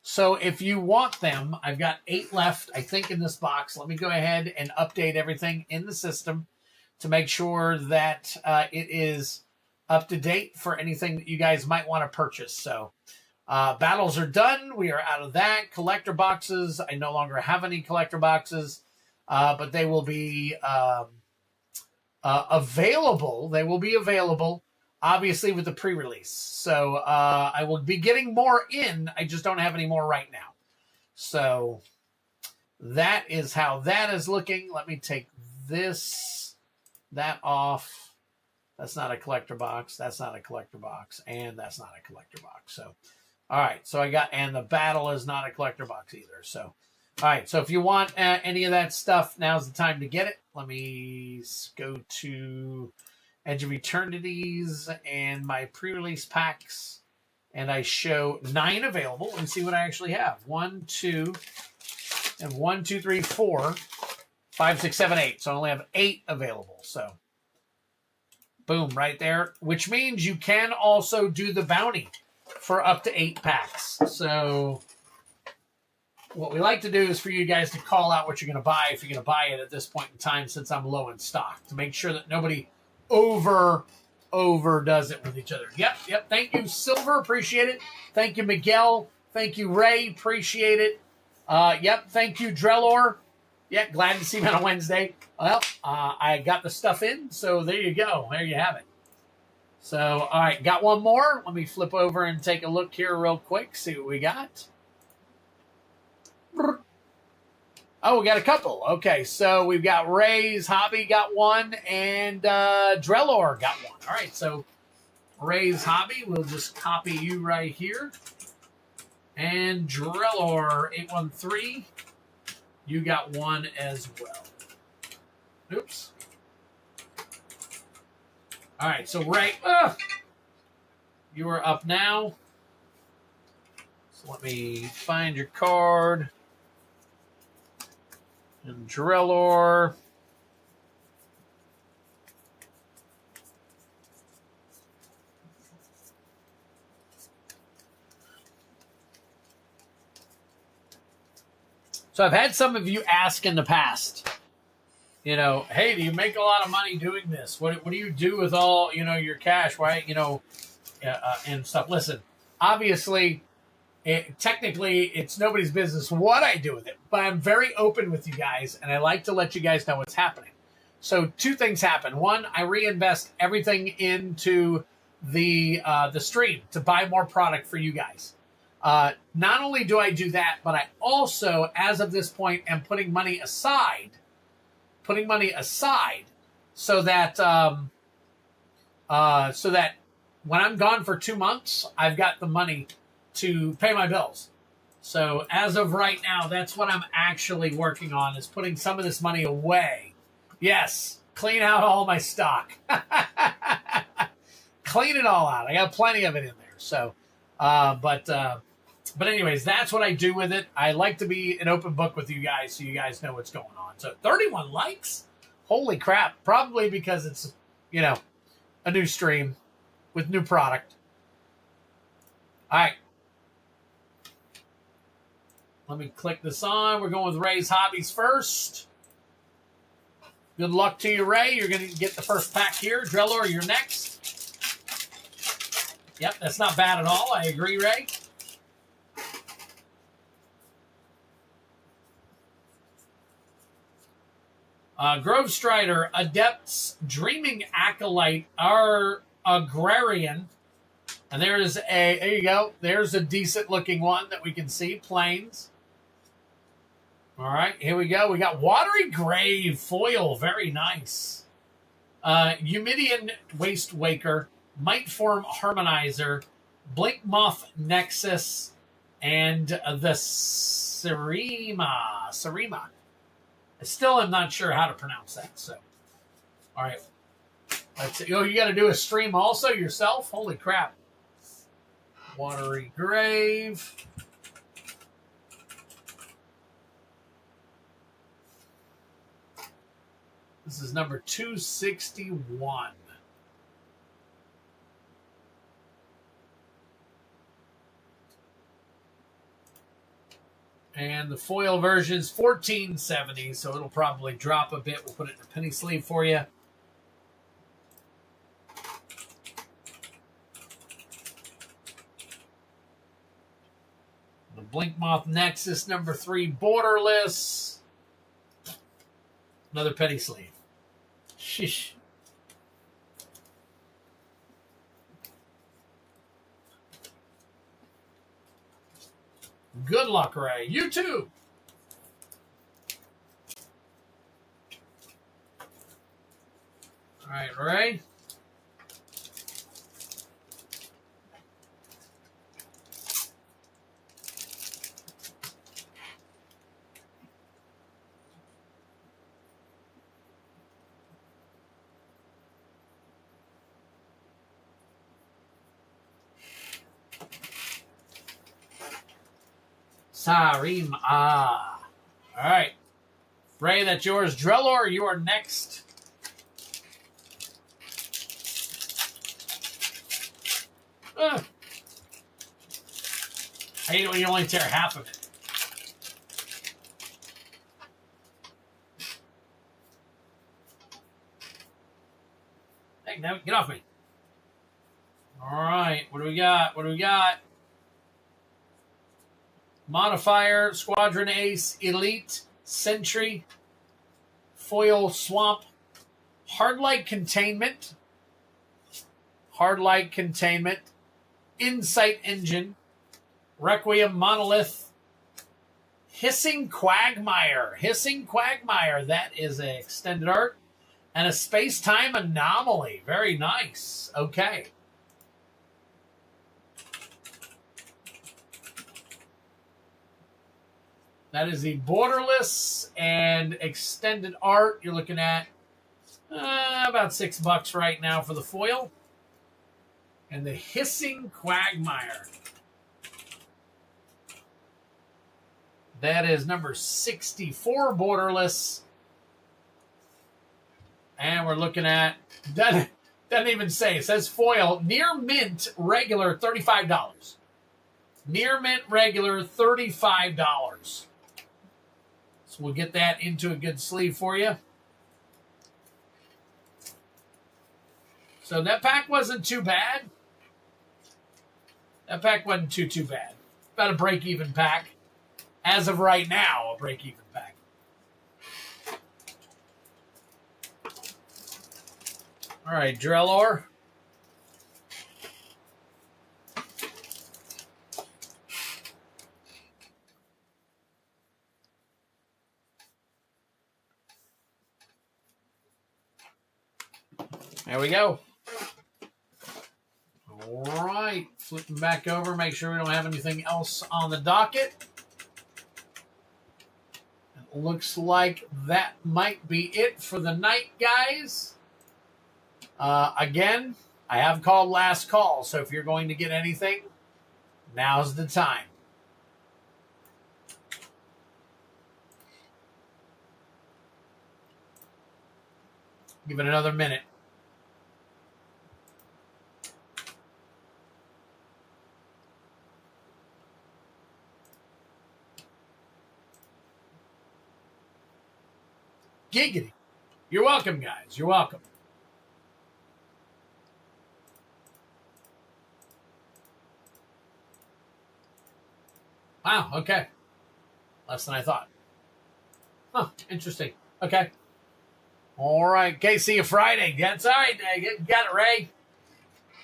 So if you want them, I've got 8 left, I think, in this box. Let me go ahead and update everything in the system to make sure that it is up to date for anything that you guys might want to purchase. So battles are done. We are out of that. Collector boxes. I no longer have any collector boxes, but they will be available. They will be available, obviously, with the pre-release. So I will be getting more in. I just don't have any more right now. So that is how that is looking. Let me take that off. That's not a collector box. That's not a collector box. And that's not a collector box. So, all right. So and the battle is not a collector box either. So, all right. So if you want any of that stuff, now's the time to get it. Let me go to Edge of Eternities and my pre-release packs. And I show 9 available. Let me see what I actually have. 1, 2, and 1, 2, 3, 4, 5, 6, 7, 8. So I only have 8 available. So boom, right there, which means you can also do the bounty for up to 8 packs. So what we like to do is for you guys to call out what you're going to buy if you're going to buy it at this point in time since I'm low in stock to make sure that nobody overdoes it with each other. Yep. Thank you, Silver. Appreciate it. Thank you, Miguel. Thank you, Ray. Appreciate it. Thank you, Drellor. Yeah, glad to see you on a Wednesday. Well, I got the stuff in, so there you go. There you have it. So, all right, got one more. Let me flip over and take a look here real quick, see what we got. Oh, we got a couple. Okay, so we've got Ray's Hobby got one, and Drellor got one. All right, so Ray's Hobby, we'll just copy you right here. And Drellor813, you got one as well. Oops. All right, so Ray, you are up now. So let me find your card. And Drellor. So I've had some of you ask in the past, you know, hey, do you make a lot of money doing this? What do you do with all, you know, your cash? Why, you know, and stuff. Listen, obviously, technically, it's nobody's business what I do with it, but I'm very open with you guys, and I like to let you guys know what's happening. So two things happen. One, I reinvest everything into the stream to buy more product for you guys. Not only do I do that, but I also, as of this point, am putting money aside so that when I'm gone for 2 months, I've got the money to pay my bills. So as of right now, that's what I'm actually working on, is putting some of this money away. Yes, clean out all my stock. Clean it all out. I got plenty of it in there. So, but anyways, that's what I do with it. I like to be an open book with you guys so you guys know what's going on. So 31 likes? Holy crap. Probably because it's, you know, a new stream with new product. All right. Let me click this on. We're going with Ray's Hobbies first. Good luck to you, Ray. You're going to get the first pack here. Drellor, you're next. Yep, that's not bad at all. I agree, Ray. Grove Strider, Adepts, Dreaming Acolyte, our Agrarian. And there you go. There's a decent looking one that we can see. Plains. All right, here we go. We got Watery Grave, foil. Very nice. Humidian Waste Waker, Might Form Harmonizer, Blink Moth Nexus, and the Sarima. I still am not sure how to pronounce that. So, all right. Let's see. Oh, you got to do a stream also yourself? Holy crap. Watery Grave. This is number 261. And the foil version is $14.70, so it'll probably drop a bit. We'll put it in a penny sleeve for you. The Blink Moth Nexus number 3 borderless. Another penny sleeve. Sheesh. Good luck, Ray. You too. All right, Ray. Sarim. All right. Ray, that's yours. Drellor, you are next. I hate it when you only tear half of it. Hey, now get off me. All right. What do we got? Modifier, Squadron Ace, Elite, Sentry, Foil Swamp, Hardlight Containment, Hardlight Containment, Insight Engine, Requiem Monolith, Hissing Quagmire. Hissing Quagmire, that is an extended art. And a Space-Time Anomaly. Very nice. Okay. That is the borderless and extended art. You're looking at about $6 right now for the foil. And the Hissing Quagmire. That is number 64 borderless. And we're looking at, doesn't even say, it says foil, near mint regular $35. Near mint regular $35. So we'll get that into a good sleeve for you. So that pack wasn't too bad. That pack wasn't too bad. About a break-even pack. As of right now, a break-even pack. All right, Drellor. There we go. All right, flipping back over, make sure we don't have anything else on the docket. It looks like that might be it for the night, guys. Again, I have called last call, so if you're going to get anything, now's the time. Give it another minute. Giggity. You're welcome, guys. You're welcome. Wow, okay. Less than I thought. Huh, interesting. Okay. All right. Okay, see you Friday. That's all right. Got it, Ray.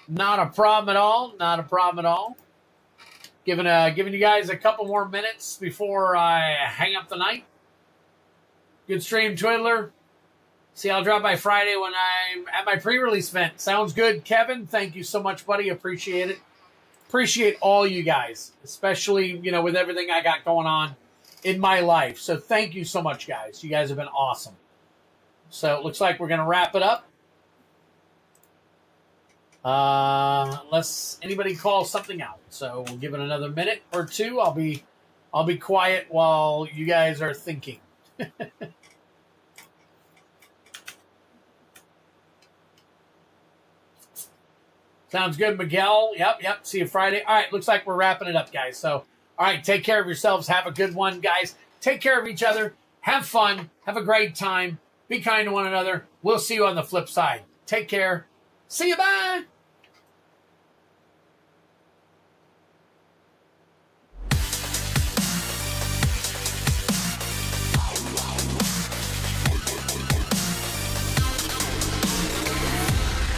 Not a problem at all. Not a problem at all. Giving you guys a couple more minutes before I hang up the night. Good stream, Twiddler. See, I'll drop by Friday when I'm at my pre-release event. Sounds good, Kevin. Thank you so much, buddy. Appreciate it. Appreciate all you guys, especially, with everything I got going on in my life. So thank you so much, guys. You guys have been awesome. So it looks like we're going to wrap it up. Unless anybody calls something out. So we'll give it another minute or two. I'll be quiet while you guys are thinking. Sounds good, Miguel. Yep. See you Friday. All right, looks like we're wrapping it up, guys. So, all right, take care of yourselves. Have a good one, guys. Take care of each other. Have fun. Have a great time. Be kind to one another. We'll see you on the flip side. Take care. See you. Bye.